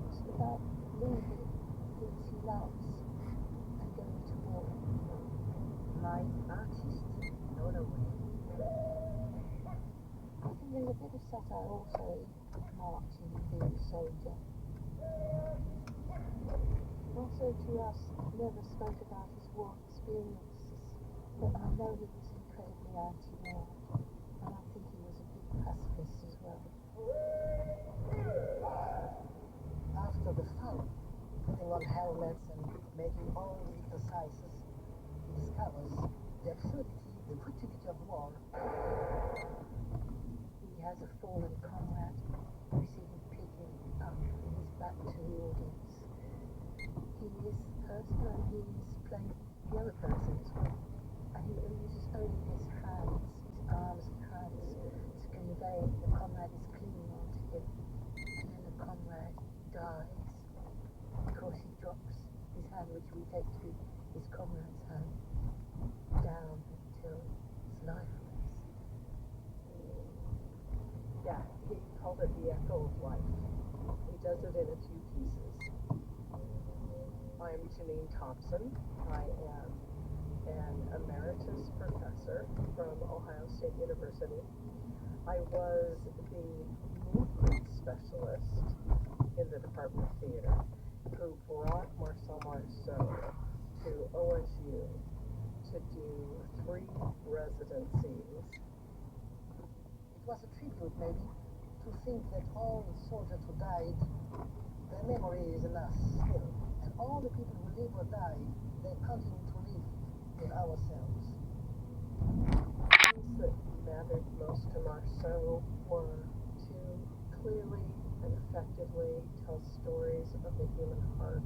It's about leaving things he loves and going to war. My artist, not a way. I think there's a bit of satire also in marching and being a soldier. Also to us, never spoke about his war experiences, but I know he was incredibly anti-war, and I think he was a big pacifist as well. After the fight, putting on helmets and making all the exercises, he discovers the absurdity, the futility of war. He has a fallen comrade. We see him picking up his back to the audience. He is the person and he is playing the other person as well. And he uses only his hands, his arms and hands, to convey the comrade is clinging onto him. And then the comrade dies because he drops his hand, which we take to be his comrade's hand, down until it's lifeless. Yeah, he called it the echo of life. He does it in a few pieces. I'm Janine Thompson. I am an emeritus professor from Ohio State University. I was the movement specialist in the Department of Theater who brought Marcel Marceau to OSU to do 3 residencies. It was a tribute, maybe, to think that all the soldiers who died, their memory is in us still. And all the people who live or die, they continue to live in ourselves. Things that mattered most to Marceau were to clearly and effectively tell stories of the human heart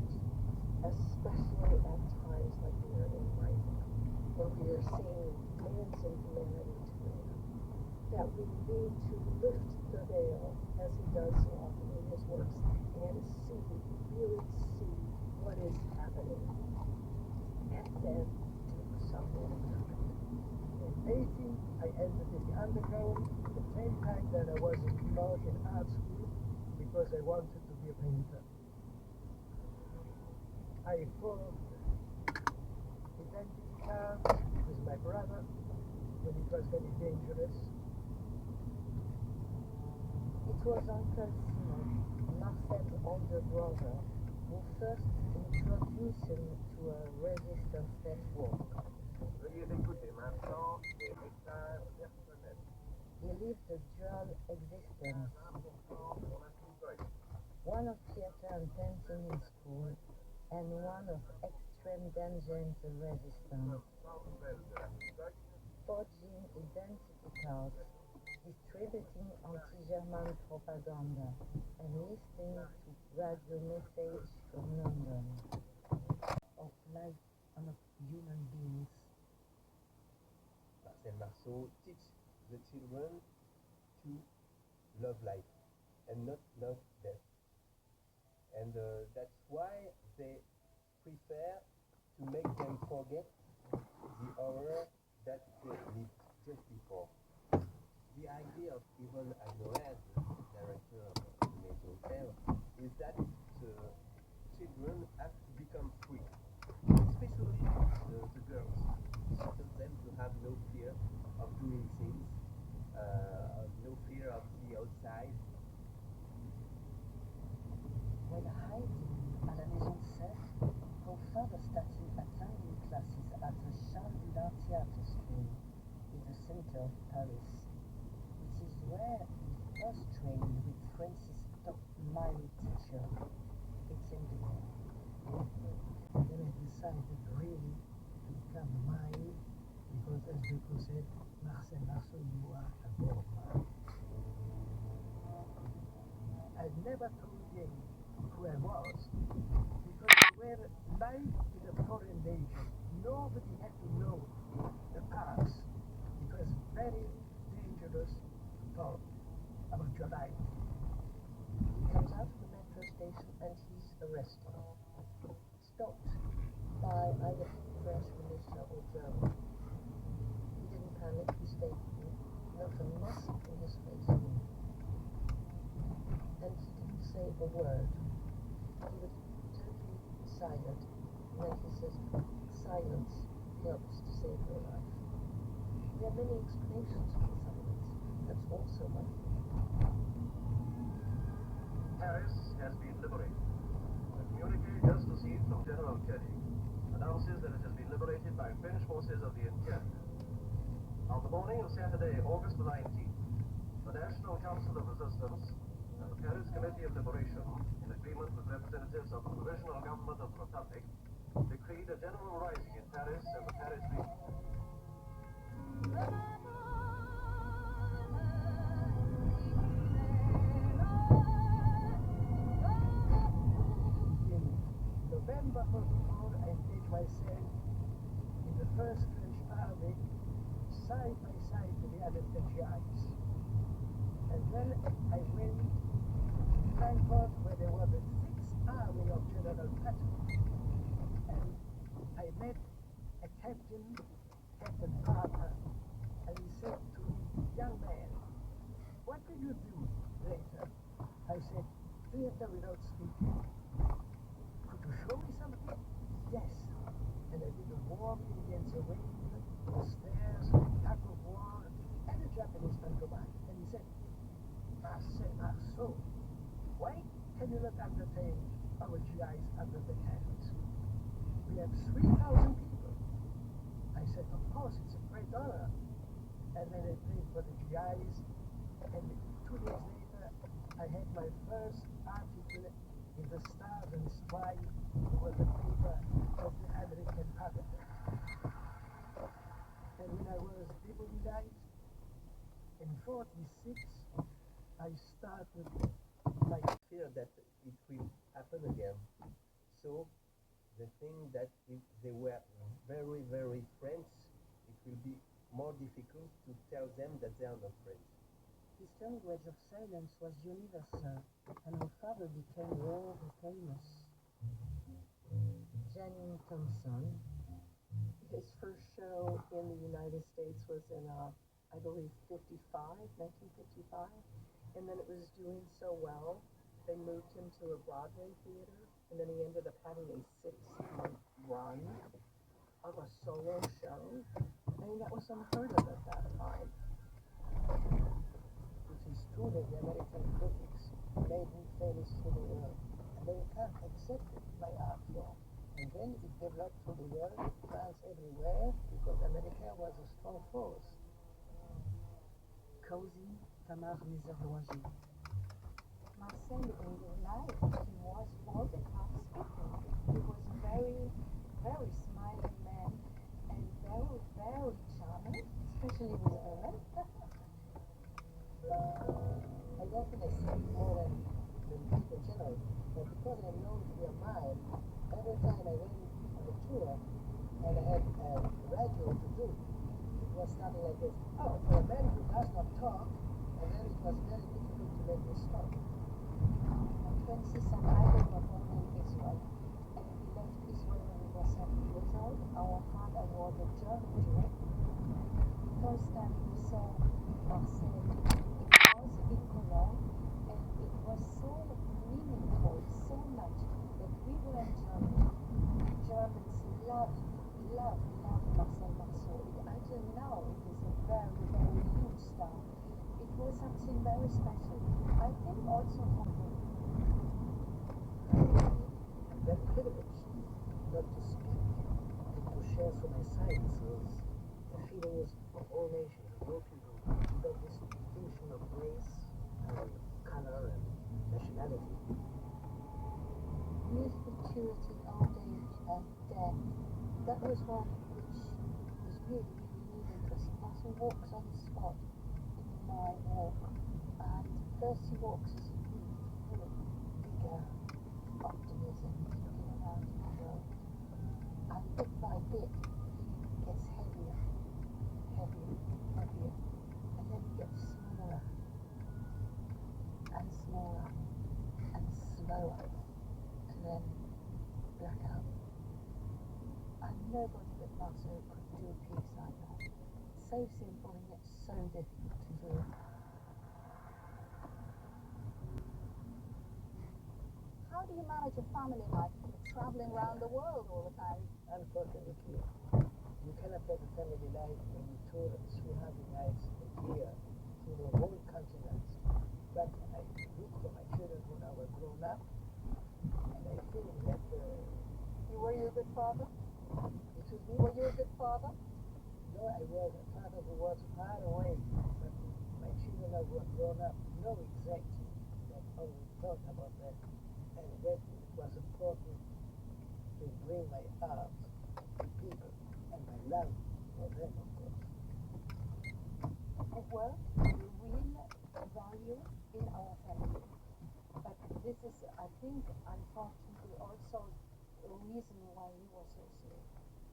especially at times like we are in right now, when we are seeing man's inhumanity to man, that we need to lift the veil, as he does so often in his works, and see, really see what is happening, and then do something about it. In 18, I entered the underground the same time that I was involved in art school because I wanted to be a painter. I formed identity cards with my brother when it was very dangerous. It was Uncle Simon, Marcel's older brother, who first introduced him to a resistance network. Veuillez écouter maintenant les messages personnels. He lived a dual existence. One of theater and painting in school, and one of extreme danger in the resistance. Forging identity cards, distributing anti-German propaganda, and listening to radio messages from London. Of life and of human beings. Marcel Marceau teach the children to love life and not love death. And that's why they prefer to make them forget the horror that they lived just before. The idea of Yvonne Agnoret, director of the Major Hotel, is that children have to become free, especially the girls. She tells them to have no fear of doing things, no fear of the outside. When hiding à la maison de Sèvres, her father started attending classes at the Charles Dulin Theatre School in the center of Paris. It is where he first trained with Francis Stockmiley teacher, Etienne Dubois. Then I decided really to become mine because, as Duclos said, Marcel Marceau, you are a born man. I never told him who I was because we were live in a foreign nation. Nobody had to know the past. It was very dangerous to talk about your life. He comes out of the metro station and he's arrested. Stopped by either French militia or German. He didn't panic, he stayed cool, not a muscle in his face. And he didn't say a word. He was totally silent. And then he says, silence helps to save your life. There are many explanations for silence. That's also one thing. Paris has been liberated. A communique just received from General Kelly announces that it has been liberated by French forces of the interior. On the morning of Saturday, August the 19th, the National Council of Resistance and the Paris Committee of Liberation, in agreement with representatives of the Provisional Government of the Republic, decreed a general rising in Paris and the Paris region. In November 44, I engaged myself in the first French army, side by side with the other GIs. And then I went to Frankfurt, where there was the 6th Army of General Patton. And I met a Captain Parker, and he said to me, young man, what did you do later? I said, theater without speaking. Could you show me something? Yes. And I did a walking against the wind, the stairs, tug of war, and a Japanese pantomime. And he said, Marcel Marceau, why can you not entertain our GIs under the hands? We have 3,000 people. I said, of course, it's a great honor. And then I played for the GIs, and 2 days later, I had my first article in the Stars and Stripes, was the paper of the American public. And when I was demobilized, in 46, I started my fear that it will happen again. So they think that if they were very, very French, it will be more difficult to tell them that they are not French. His language of silence was universal, and her father became world famous. Janine Thompson. His first show in the United States was in, I believe, 1955. And then it was doing so well, they moved him to a Broadway theater, and then he ended up having a 6-month run of a solo show. I mean, that was unheard of at that time. It is true that the American critics made him famous to the world, and they can't accept it by art form. And then it developed to the world, France everywhere, because America was a strong force. Cozy Tamar Miserloigi. Marcel in real life, he was all the time speaking. He was a very, very smiling man and very, very charming, especially with women. I don't think I speak more than people generally, but because I'm known to be a mime, every time I went on a tour and I had a radio to do, it was something like this. Oh, for a man who does not talk, and then it was very difficult to make me stop. Francis and I were born in Israel, and we left Israel when we were 7 years old. Our father was a German Jew. First time we saw Marcel, it was in Cologne, and it was so meaningful, so much, that we were in Germany. Germans loved Marcel Marceau. Until now, it is a very, very huge star. It was something very special. I think also for him. I'm very privileged not to speak and to share so my silences the feelings of all nations, of all people, without this distinction of race and color and nationality. Youth, maturity, old age, and death. That was one which was really, really needed, because he also walks on the spot in my walk. And first he walks as a youth, full of bigger optimism, looking around in the world. And bit by bit, he gets heavier, and then he gets smaller, and smaller, and slower, and then black out. And nobody but Marcel could do a piece like that. So simple and yet so difficult to do. How do you manage a family life traveling around the world all the time? Unfortunately, you cannot have a family life when you tour 300 nights a year through the whole continent. But I look for my children when I was grown up, and I think that Were you a good father? Excuse me? Were you a good father? No, I was a father who was far away, but my children who were grown up know exactly that how we thought about that, and that it was important to bring my art to people and my love for them, of course. Work is a real value in our family. But this is, I think, unfortunately also a reason why he was so sick.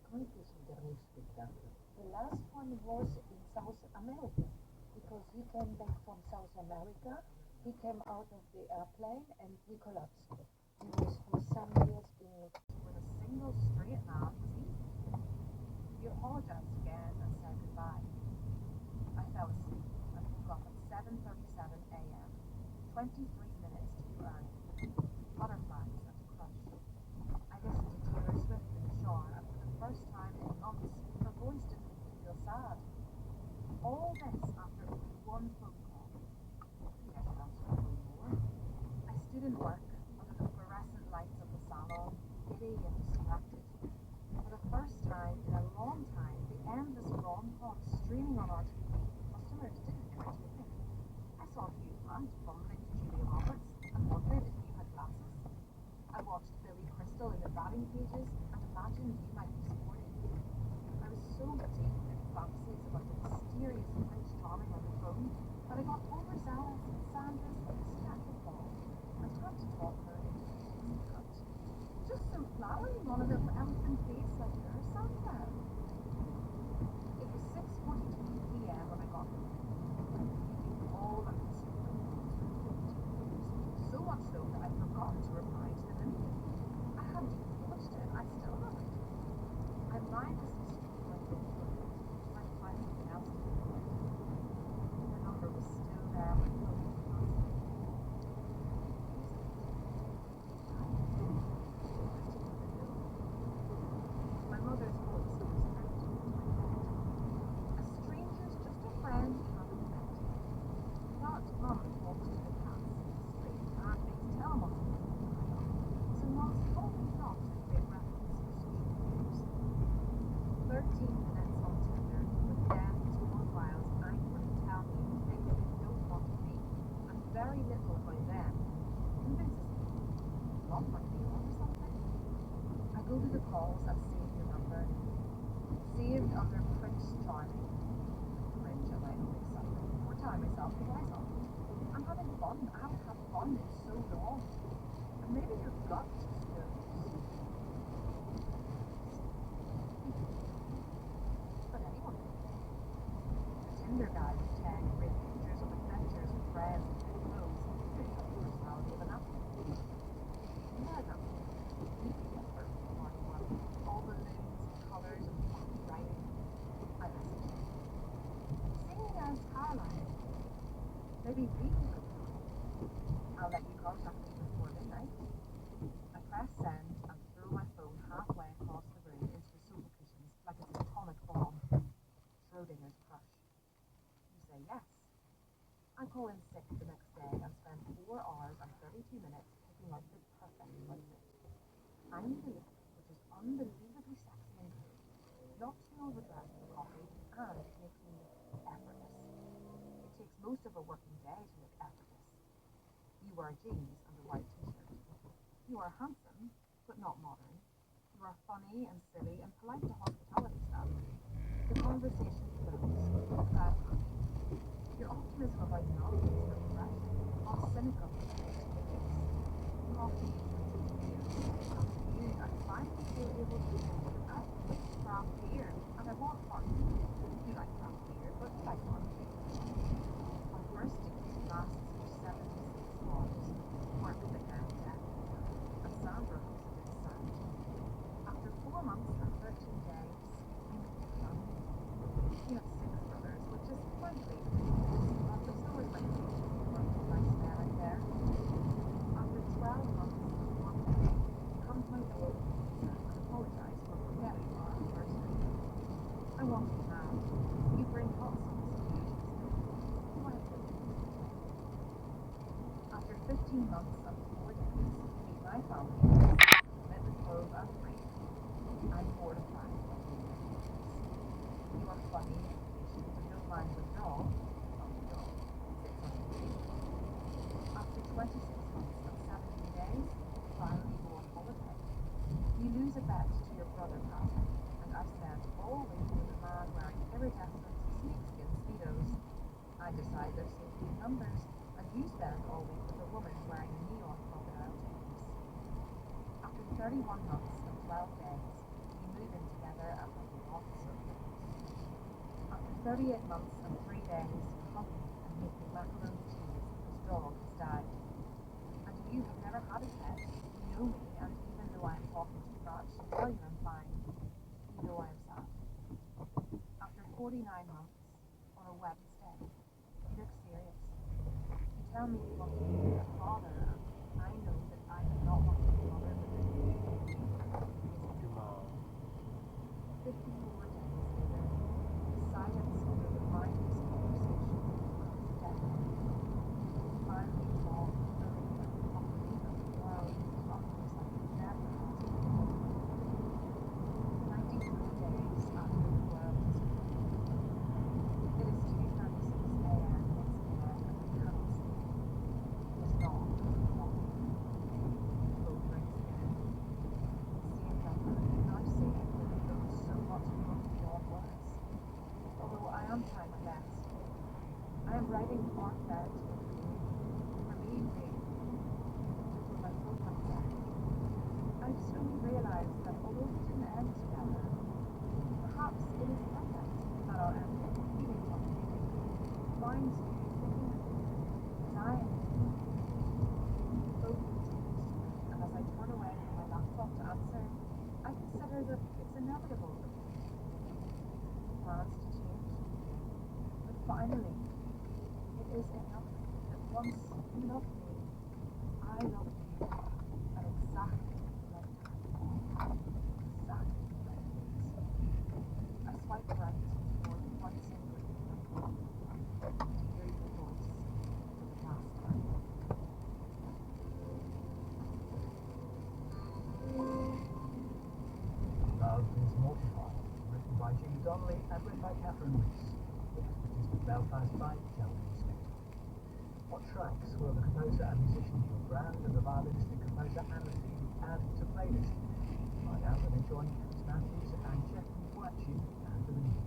Quand était son dernier spectacle? The last one was in South America, because he came back from South America. He came out of the airplane and he collapsed. He was for some years being with a single straight arm was easy. He apologized again and said goodbye. I fell asleep and woke up at 7:37 a.m. 23 minutes too early. Butterflies and a crush. I listened to Taylor Swift in the shower, and for the first time in months, her voice didn't make me feel sad. All this after only one phone call. Maybe I should answer a phone more. I stood in work under the fluorescent lights of the salon, giddy and distracted. For the first time in a long time, the endless rom-coms streaming on our TV customers didn't irritate me. I saw Hugh Grant bumbling to Julia Roberts and wondered if you had glasses. I watched Billy Crystal in the batting cages and imagined you might be supported. I was so deep in fantasies about the mysterious Prince Charming on the phone that I got overzealous in Sandra's distracted ball and tried to talk her into taking the cut. Just so flattering, one of the very little about them convinces me. Not my deal or something. I go to the calls and save your number. Saved under Prince Charming. Cringe at my own excitement. Or telling myself the guy's on. I'm having fun. I haven't had fun in so long. And maybe your gut just knows. But anyone can. The Tinder guy with 10 great pictures of adventures with friends and good clothes could have the personality of an apple. Yeah, no. Deeply effort for one. All balloons and colours and wacky writing. I messaged him. Singing as Caroline. Maybe we can go. I'll let you contact me before midnight. I press send and throw my phone halfway across the room into the sofa cushions like it's an atomic bomb. Schrodinger's crush. You say yes. I call in sick the next day and spend 4 hours and 32 minutes picking out the perfect outfit. I need a look which is unbelievably sexy and good, not too overdressed for coffee, and it makes me effortless. It takes most of a working day to look effortless. You wear jeans and a white t-shirt. You are handsome, but not modern. You are funny and silly and polite to hospitality staff. The conversation flows without passion. Your optimism about novelty is refreshing, all cynical and ridiculous. Coffee and beer. After you, I finally feel able to say that I like craft beer and I want fun. You like craft beer, but you like fun too. Our first date lasts for 76 hours. Work began death, and Sandra was a bit sad. After 4 months and 13 days, we met your family. He had 6 brothers, which is quite late, but there's always my age to work with nice men out there. After 12 months, one day, he comes my door and apologized for forgetting our anniversary. I wanted to know, you bring hot sauce to the Why did you? After 15 months and 4 days, meet my family, met with Cove and Frank. I'm mortified of the you are funny and patient and don't mind the dog. Sits on your feet. After 26 months and 17 days, finally go on holiday. You lose a bet to your brother Patrick, and I spend all week with a man wearing iridescent snakeskin speedos. I decide there's safety in numbers, and you spend all week with a woman wearing neon crocodile teethers. After 31 months and 12 days, you move in together and have lots of things. After 38 months and 3 days, hug me and make me macaroni cheese because dog has died. And you have never had a pet, you know me, and even though I am talking too much to tell you I'm fine, you know I am sad. After 49 months, on a Wednesday, you look serious. You tell me you want to be a father, and I know that I have not wanted a mother within 54 days later, the silence under the mindless conversation becomes deafening. Finally, long, believe and unbelieve of the world crumbles like it never has before. 93 days after the world is created. It is 2:36 a.m. once again, and we cannot sleep. It is not coffee. The phone rings again. Same number, now saying that it goes so much beyond words. Although I am trying my best. I am writing art therapy for me, with my full-time work. I've slowly realized that although we didn't end together, perhaps it is perfect that our ending, even complicated, finds you thinking of me, and I am thinking of you. Both continues to me, and as I turn away from my laptop to answer, I consider that it's inevitable that we plans to change. But finally, it is enough that once you loved me, I loved you, at exactly the right time. Exactly the right place. I swipe right toward one single phone to hear your voice for the last time. Love is Mortified, written by Jimmy Donnelly and read by Catherine Rees. It is with Belfast by Kelvin Smith. What tracks will the composer and musician Hugh Brand and the violinistic composer Anne Levine add to playlist? Find out when they join Chris Matthews and Jeff Watchin and the News.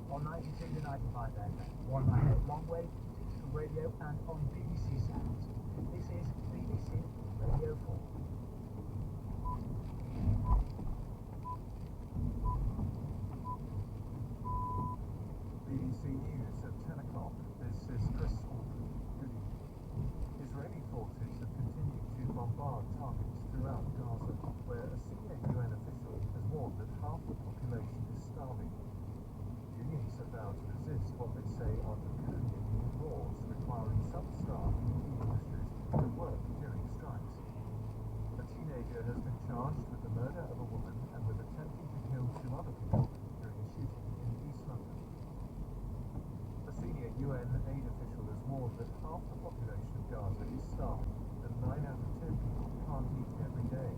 On 92 to 95 FM, 198 Longwave, digital radio and on BBC Sounds. This is BBC Radio 4. BBC News at 10 o'clock. This is Chris Alford. Good evening. Israeli forces have continued to bombard targets throughout Gaza, where a senior UN official has warned that half the population is starving. Unions have vowed to resist what they say are draconian new laws requiring some staff in key industries to work during strikes. A teenager has been charged with the murder of a woman and with attempting to kill 2 other people during a shooting in East London. A senior UN aid official has warned that half the population of Gaza is starving and 9 out of 10 people can't eat every day.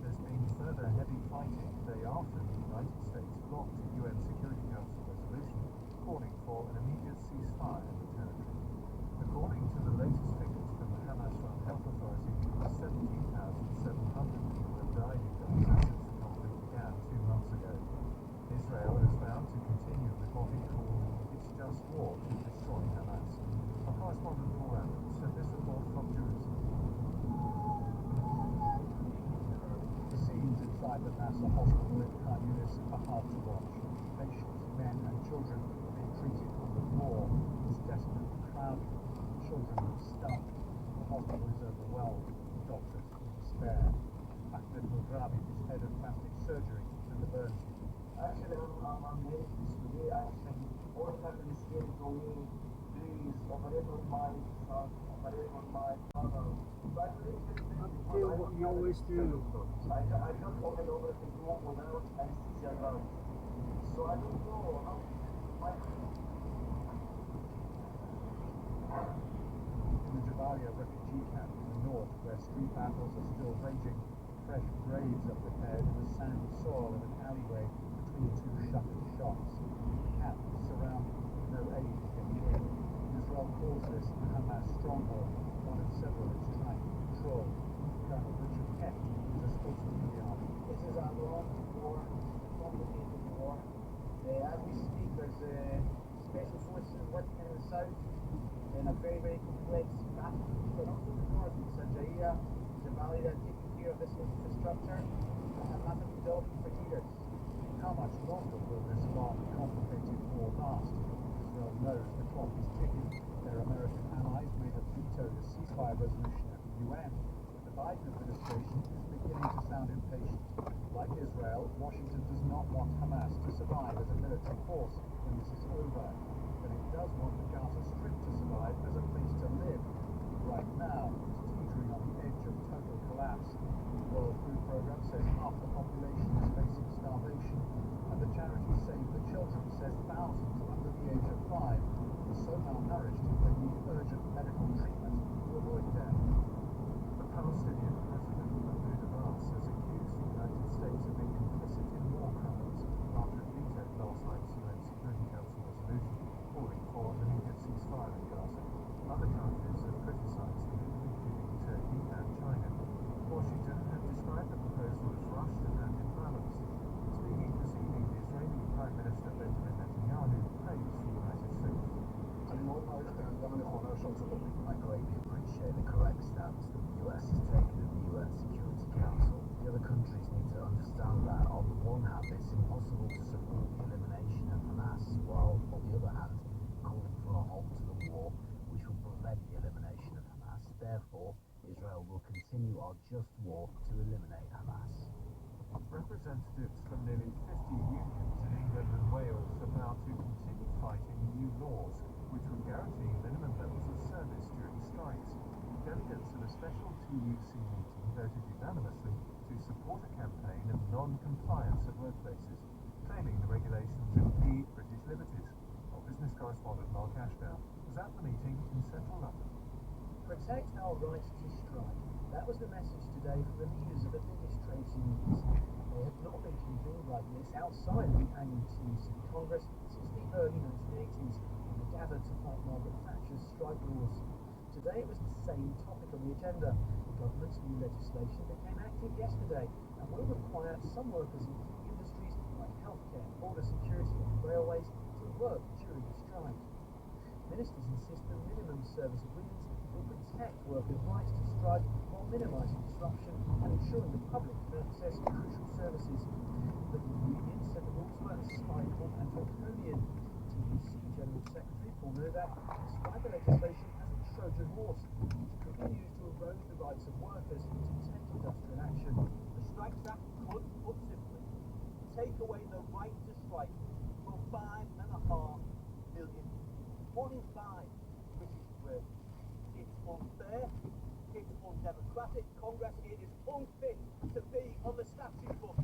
There's been further heavy fighting the day after the United States blocked a UN Security Council resolution calling for an immediate ceasefire in the territory. According to the latest figures from the Hamas-run health authority, 17,700 people have died in Gaza since the conflict began 2 months ago. Israel has vowed to continue with what it called its just war to destroy Hamas. Our correspondent Paul Adams sent this report from Jerusalem. The scenes inside the Nasser hospital in Khan Yunis are hard to watch. Patients, men and children are being treated on the floor. It's desperate, crowded. Children are stunned. The hospital is overwhelmed. Doctors in despair. Ahmed Mugrabi is head of plastic surgery at the Burns Unit. Actually, I'm very pleased today. Actually, all families came to me, please operate on my son, operate on my father. But Do what you always do. I don't open over the room without anesthesia around. So I don't know how my In the Jabalia refugee camp in the north, where street battles are still raging, fresh graves are prepared in the sandy soil of an alleyway between 2 shuttered shops. The camp is surrounded, no aid is getting in. Israel calls this a Hamas stronghold, one of several it's trying to control. Colonel Richard Kent is a spokesman for the army. This is a long war, complicated war. As we speak, there's special forces working in the south in a very, very complex battle, but also in the north, in Sanjaya, Jabalia, taking care of this infrastructure that have not been built for years. How much longer will this long, complicated war last? Israel knows the clock is ticking. Their American allies may have vetoed a ceasefire resolution at the UN, but the Biden administration is beginning to sound impatient. Like Israel, Washington does not want Hamas to survive as a military force when this is over, but it does want the Gaza Strip to survive as a place to live. Right now, it's teetering on the edge of total collapse. The World Food Programme says half the population is facing starvation, and the charity Save the Children says thousands under the age of 5 are so malnourished they need urgent medical treatment to avoid death. The Palestinian president Mahmoud Abbas has accused the United States of being complicit in war crimes after it vetoed last night's UN Security Council resolution calling for an immediate ceasefire in Gaza. Other countries have criticised the move, including Turkey and China. Washington have described the proposal as rushed and imbalanced. Speaking this evening, the Israeli Prime Minister Benjamin Netanyahu praised the United States. I greatly appreciate the correct stance that the US has taken in the UN Security Council. The other countries need to understand that on the one hand it's impossible to support the elimination of Hamas, while on the other hand calling for a halt to the war which will prevent the elimination of Hamas. Therefore, Israel will continue our just war to eliminate Hamas. Representatives from nearly 50 unions in England and Wales have vowed to continue fighting new laws which would guarantee minimum levels of service during strikes. Delegates at a special TUC meeting voted unanimously to support a campaign of non-compliance at workplaces, claiming the regulations impede British liberties. Our business correspondent Mark Ashdown was at the meeting in central London. Protect our right to strike. That was the message today from the leaders of the biggest trade unions. They have not been convened like this outside of the annual TUC Congress since the early 1980s, when they gathered to fight Margaret Thatcher. teachers' strike rules. Today it was the same topic on the agenda. The government's new legislation became active yesterday and will require some workers in key industries like healthcare, border security and railways to work during the strike. Ministers insist that minimum service agreements will protect workers' rights to strike while minimising disruption and ensuring the public can access crucial services. The union said the rules were spiteful and draconian. TUC General Secretary Paul Novak described the legislation as a Trojan horse, which could be used to erode the rights of workers to take industrial action. The Strikes Act could, put simply, take away the right to strike for 5.5 million. 1 in 5 British workers. It's unfair, it's undemocratic. Congress, it is unfit to be on the statute book.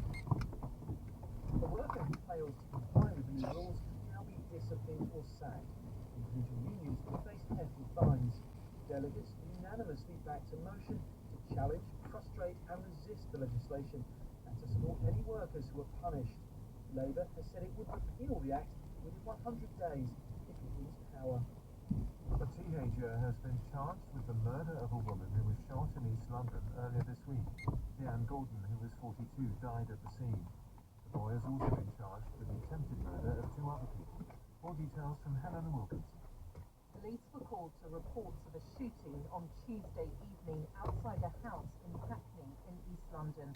A worker who fails to comply with the new rules can now be disciplined or sacked. Individual unions will face hefty fines. Delegates unanimously backed a motion to challenge, frustrate and resist the legislation and to support any workers who are punished. Labour has said it would repeal the Act within 100 days if it wins power. A teenager has been charged with the murder of a woman who was shot in East London earlier this week. Leanne Gordon, who was 42, died at the scene. The boy has also been charged with the attempted murder of 2 other people. More details from Helena Wilkinson. Police were called to reports of a shooting on Tuesday evening outside a house in Hackney in East London.